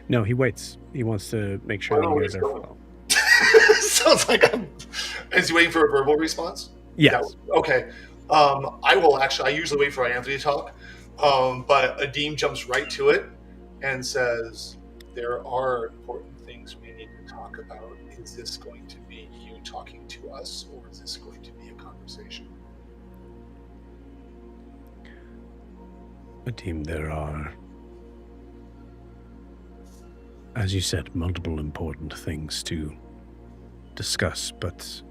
No, he waits. He wants to make sure that you guys are following. Sounds like is he waiting for a verbal response? Yes. Okay. I will actually. I usually wait for Ianthe to talk, but Adim jumps right to it and says, "There are important things we need to talk about. Is this going to be you talking to us, or is this going to be a conversation?" Adim, there are, as you said, multiple important things to discuss, but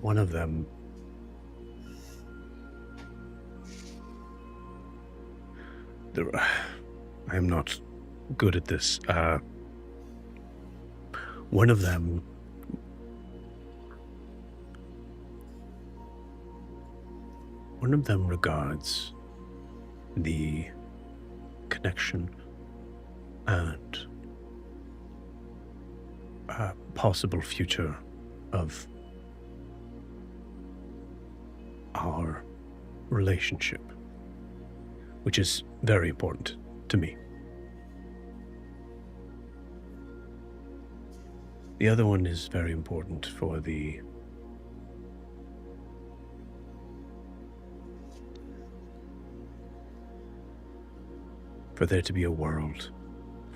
one of them I am not good at this. One of them regards the connection and possible future of our relationship, which is very important to me. The other one is very important for there to be a world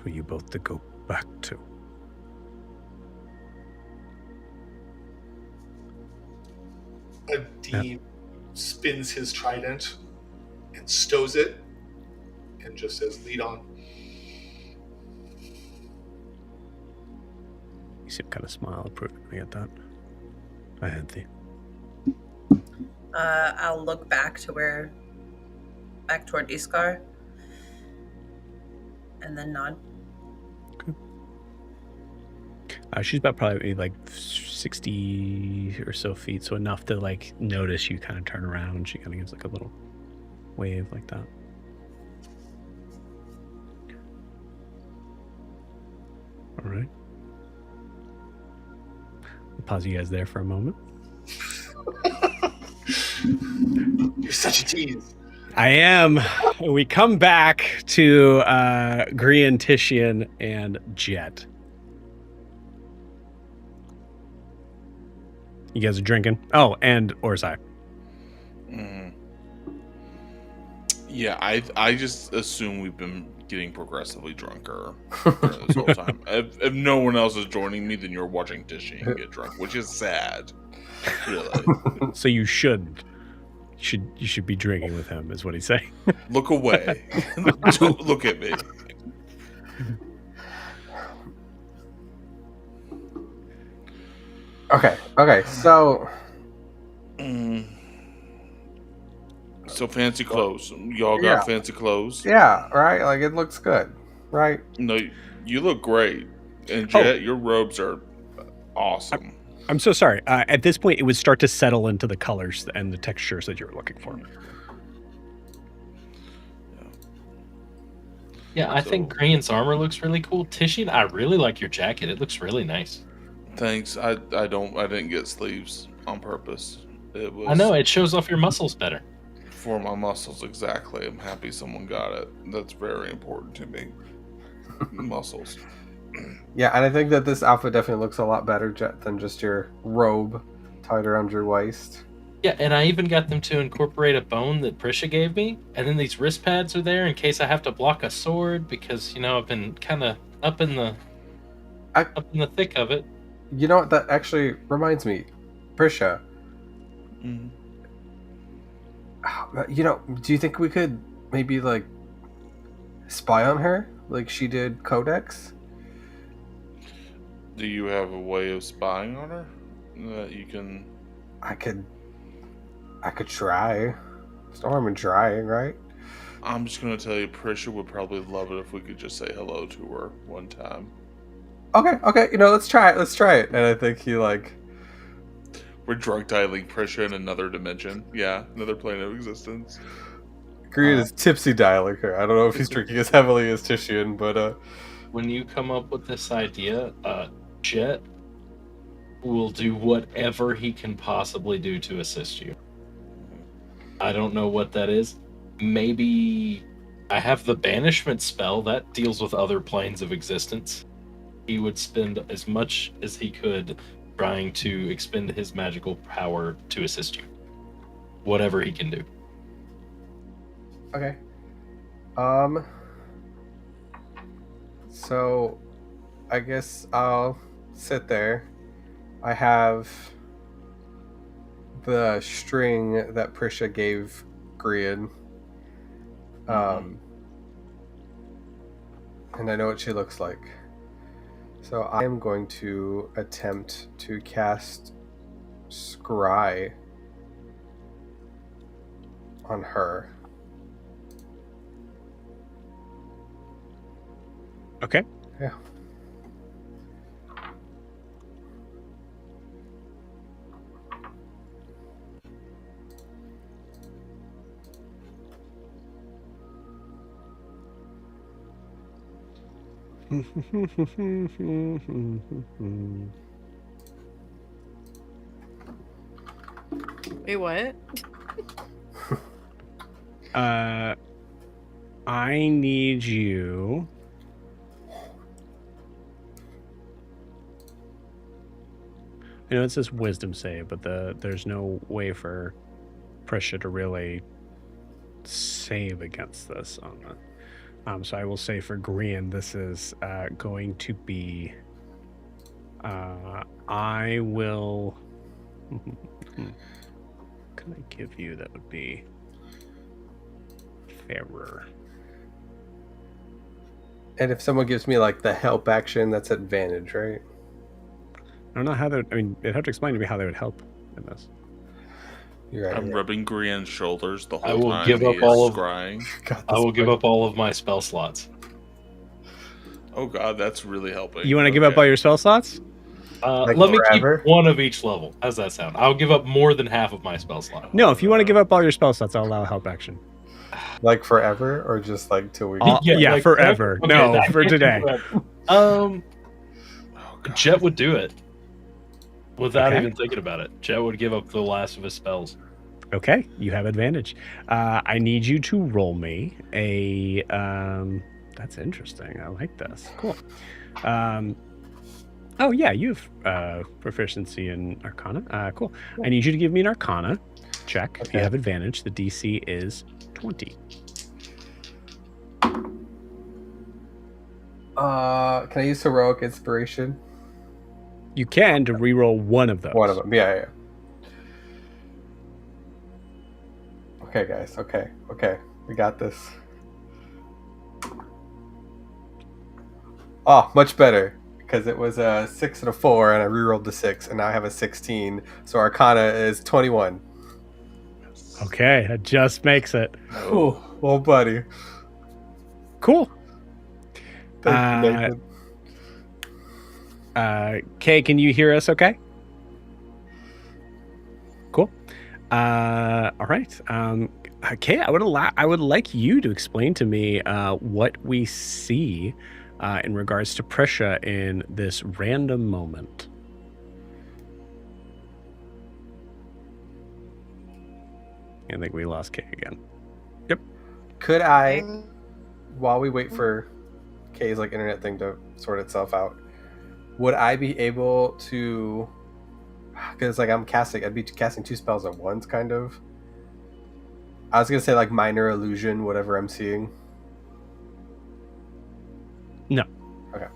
for you both to go back to. A Dean spins his trident and stows it and just says, "Lead on." You seem kind of smile approvingly at that. I had the. I'll look back toward Iskar, and then nod. Okay. She's about probably like 60 or so feet, so enough to like notice you kind of turn around, and she kind of gives like a little wave like that. All right. I'll pause you guys there for a moment. You're such a tease. I am. We come back to Grian, Titian, and Jet. You guys are drinking? Oh, and Orzai. Yeah, I just assume we've been getting progressively drunker this whole time. If no one else is joining me, then you're watching Titian get drunk, which is sad. Really. So you shouldn't. You should be drinking with him, is what he's saying. Look away. Don't look at me. Okay, so... So fancy clothes. Y'all got fancy clothes? Yeah, right? Like, it looks good, right? No, you look great. And Jet, your robes are awesome. I'm so sorry. At this point, it would start to settle into the colors and the textures that you were looking for. Yeah, I think Grian's armor looks really cool. Titian, I really like your jacket. It looks really nice. Thanks. I didn't get sleeves on purpose. It was I know, it shows off your muscles better. For my muscles, exactly. I'm happy someone got it. That's very important to me. Muscles. Yeah, and I think that this outfit definitely looks a lot better than just your robe tied around your waist. Yeah, and I even got them to incorporate a bone that Prisha gave me, and then these wrist pads are there in case I have to block a sword, because, you know, I've been kind of up in the thick of it. You know what? That actually reminds me, Prisha. Mm-hmm. You know, do you think we could maybe like spy on her like she did Codex? Do you have a way of spying on her that you can? I could try. Storm and trying, right? I'm just gonna tell you, Prisha would probably love it if we could just say hello to her one time. Okay. You know, let's try it. And I think he like. We're drunk dialing Prisha in another dimension. Yeah, another plane of existence. Grian is tipsy dialing her. I don't know if he's drinking as heavily as Titian, but when you come up with this idea, Jet will do whatever he can possibly do to assist you. I don't know what that is. Maybe I have the banishment spell that deals with other planes of existence. He would spend as much as he could trying to expend his magical power to assist you. Whatever he can do. Okay. So I guess I'll sit there. I have the string that Prisha gave Grian. and I know what she looks like. So I am going to attempt to cast Scry on her. Okay. Yeah. Wait, what? I need you. I know it says wisdom save, but there's no way for Prisha to really save against this on the. So I will say for Grian, this is going to be. I will. Can I give you? That would be fairer. And if someone gives me like the help action, that's advantage, right? I don't know how they. I mean, it'd have to explain to me how they would help in this. You're right. I'm rubbing Grian's shoulders the whole I will time give he up is all of- scrying. I will give up all of my spell slots. Oh god, that's really helping. You want to give up all your spell slots? Like Let me forever? keep one of each level. How's that sound? I'll give up more than half of my spell slot. No, if you want to give up all your spell slots, I'll allow help action. Like forever, or just like till we? Yeah, like forever. Okay, No, that for can't be today. forever. Oh, God. Jet would do it without Okay. even thinking about it. Jet would give up the last of his spells. Okay, you have advantage. I need you to roll me a. That's interesting. I like this. Cool. Oh yeah, you have proficiency in Arcana. Cool. I need you to give me an Arcana check. If you Okay. have advantage, the DC is 20. Can I use heroic inspiration? You can to reroll one of those. One of them. Yeah. Okay, guys. Okay. We got this. Oh, much better. Because it was a 6 and a 4, and I rerolled the 6, and now I have a 16. So Arcana is 21. Okay, that just makes it. Oh, well, buddy. Cool. Thank you, Nathan. Kay, can you hear us okay? Cool. All right. Kay, I would like you to explain to me what we see in regards to Prisha in this random moment. I think we lost Kay again. Yep. Could I, while we wait for Kay's like internet thing to sort itself out, would I be able to? Because like I'd be casting 2 spells at once, kind of. I was gonna say like minor illusion, whatever I'm seeing. No. Okay.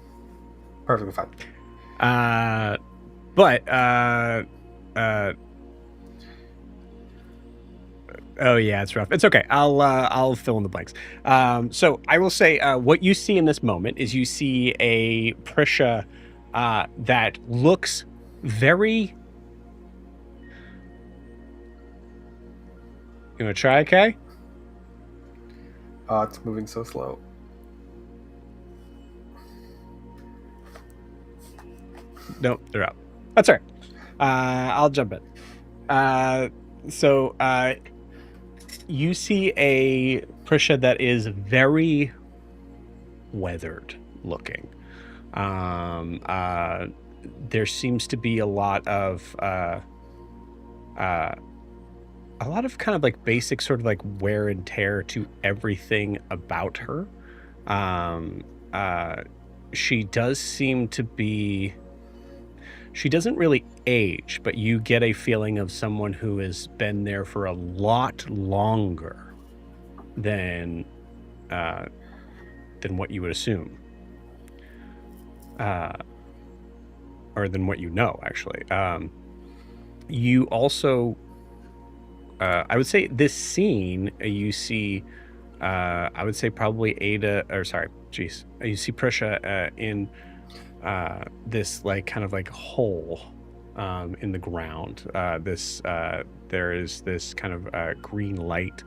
Perfectly fine. Oh yeah, it's rough. It's okay. I'll fill in the blanks. So I will say what you see in this moment is you see a Prisha that looks very. You want to try, Kay? Oh, it's moving so slow. Nope, they're out. That's all right. I'll jump in. So you see a Prisha that is very weathered looking. There seems to be a lot of kind of like basic sort of like wear and tear to everything about her. She does seem to be. She doesn't really age, but you get a feeling of someone who has been there for a lot longer than what you would assume, or than what you know. Actually, you also, I would say, this scene you see I would say probably Ada, or sorry, geez, you see Prisha in this like kind of like hole in the ground. There is this kind of green light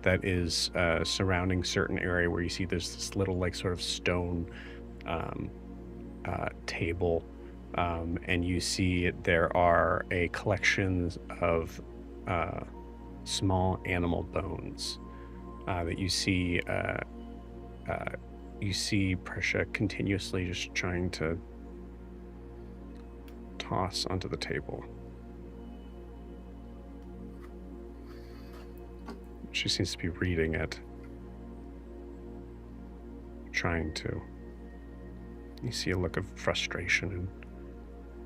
that is surrounding certain area where you see there's this little like sort of stone table, and you see there are a collection of small animal bones that you see. You see Prisha continuously just trying to toss onto the table. She seems to be reading it, trying to. You see a look of frustration, and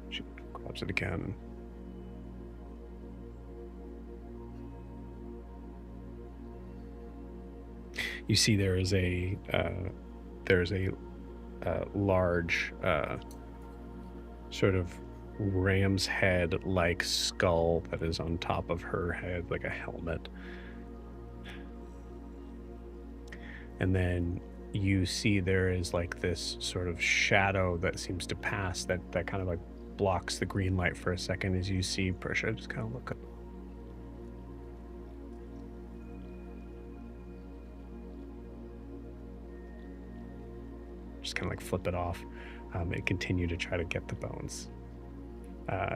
she grabs it again. And you see there is a large sort of ram's head like skull that is on top of her head, like a helmet. And then you see there is like this sort of shadow that seems to pass that kind of like blocks the green light for a second as you see Prisha just kind of look up. Just kind of like flip it off and continue to try to get the bones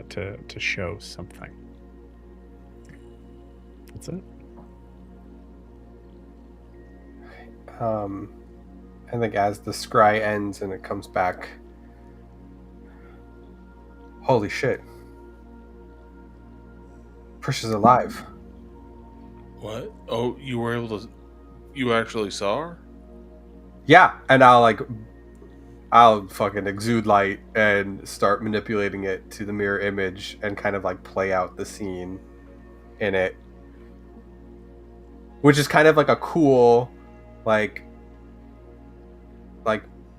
to show something. That's it. I think as the scry ends and it comes back, holy shit, Prisha's alive. What? Oh, you were able to... You actually saw her? Yeah, and I'll fucking exude light and start manipulating it to the mirror image and kind of like play out the scene in it, which is kind of like a cool like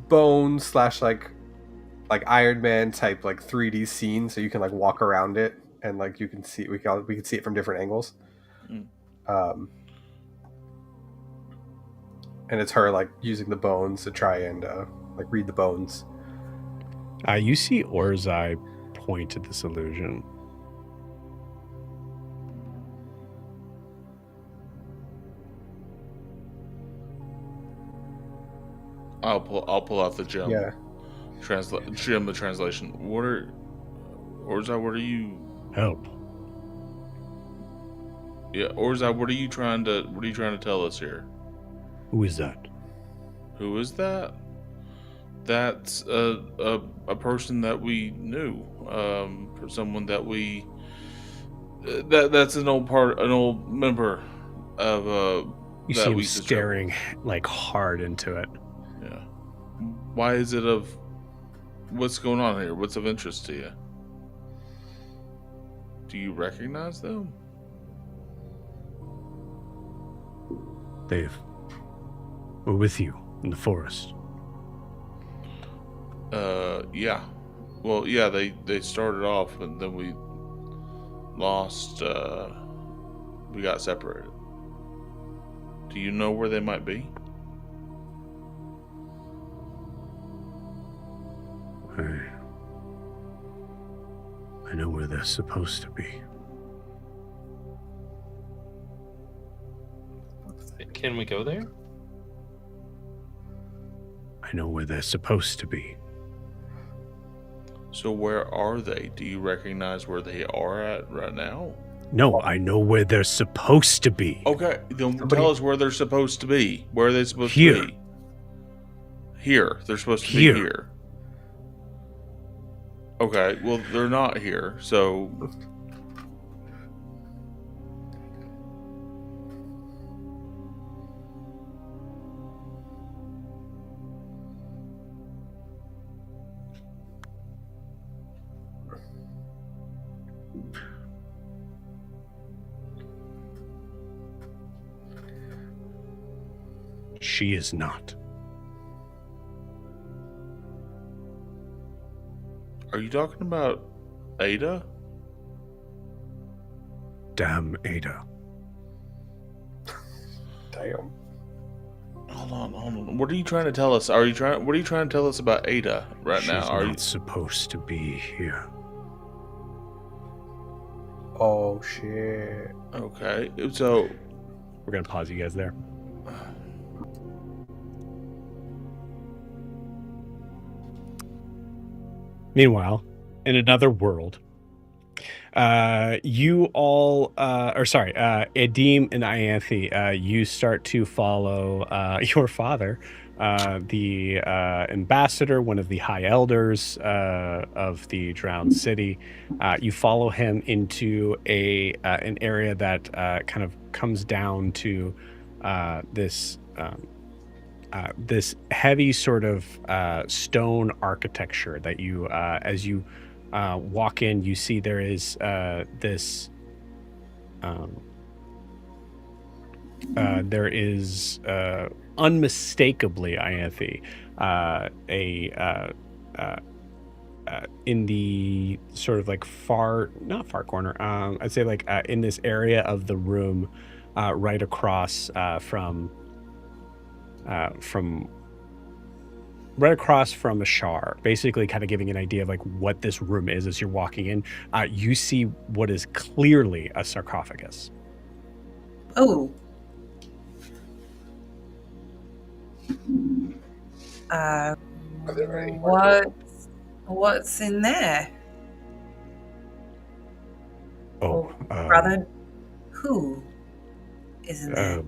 bone slash like Iron Man type like 3D scene, so you can like walk around it and like you can see we can see it from different angles. And it's her like using the bones to try and like read the bones. You see Orzai point at this illusion. I'll pull out the gem. Yeah. Gem the translation. What are you? Help. Yeah, Orzai, what are you trying to tell us here? Who is that? Who is that? That's a person that we knew. Someone that we that's an old member of you that see him we staring like hard into it. Yeah. Why is it of what's going on here? What's of interest to you? Do you recognize them? They were with you in the forest. Yeah. Well, yeah, they started off and then we lost, we got separated. Do you know where they might be? I know where they're supposed to be. Can we go there? I know where they're supposed to be. So where are they? Do you recognize where they are at right now? No, I know where they're supposed to be. Okay, then tell us where they're supposed to be. Where are they supposed Here. to be? Here. They're supposed to Here. be here. Okay, well, they're not here, so... She is not. Are you talking about Ada? Damn Ada. Damn. Hold on. What are you trying to tell us? What are you trying to tell us about Ada right now? She's not supposed to be here. Oh shit. Okay, so we're gonna pause you guys there. Meanwhile, in another world, you all, Edim and Ianthe, you start to follow your father, the ambassador, one of the high elders of the drowned city. You follow him into an area that kind of comes down to this heavy sort of stone architecture that you, as you walk in, you see there is this there is unmistakably, Ianthe, in the sort of like not far corner, I'd say like in this area of the room, right across from right across from Ashar, basically kind of giving an idea of like what this room is as you're walking in. You see what is clearly a sarcophagus. Oh. What's in there? Oh, brother, who is in there?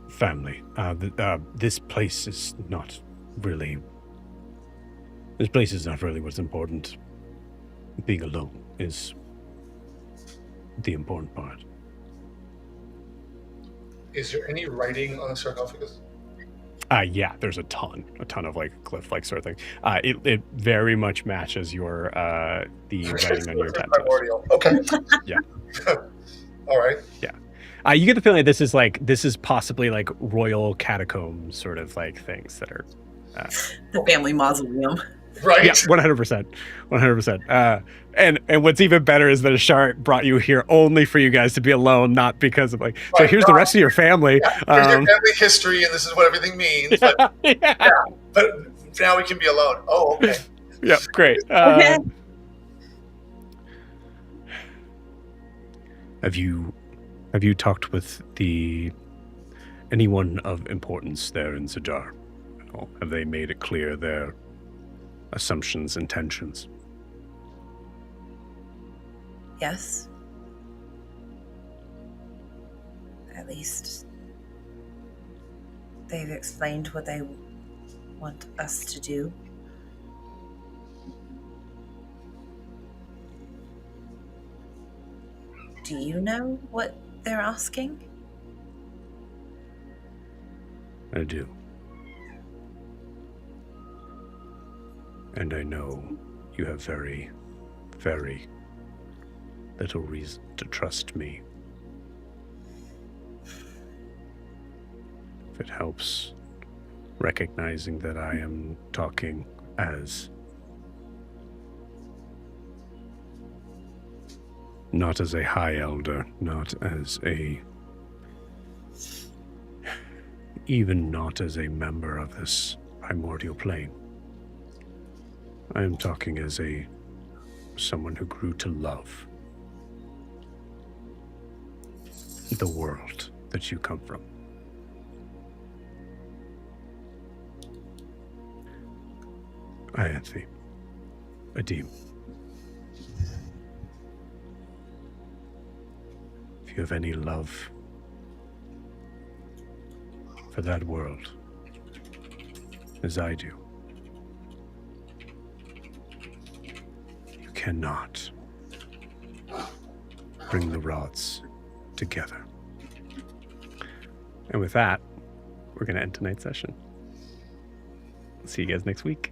Family. This place is not really. This place is not really what's important. Being alone is the important part. Is there any writing on the sarcophagus? Yeah, there's a ton of like glyph-like sort of thing. It very much matches your the writing on your tattoos. Okay. Yeah. All right. Yeah. You get the feeling that this is possibly like royal catacomb sort of like things that are the family mausoleum. Right. Yeah, 100%. And what's even better is that Ashar brought you here only for you guys to be alone, not because of like. So here's the rest of your family. Yeah, here's your family history, and this is what everything means. But, but now we can be alone. Oh, okay. Yeah, great. Okay. Have you talked with anyone of importance there in Zajar? Or have they made it clear their assumptions, intentions? Yes. At least they've explained what they want us to do. Do you know what they're asking? I do. And I know you have very, very little reason to trust me. If it helps, recognizing that I am talking as not as a high elder, not as even not as a member of this primordial plane. I am talking as someone who grew to love the world that you come from. Ianthe, Edim, if you have any love for that world, as I do, you cannot bring the rods together. And with that, we're going to end tonight's session. See you guys next week.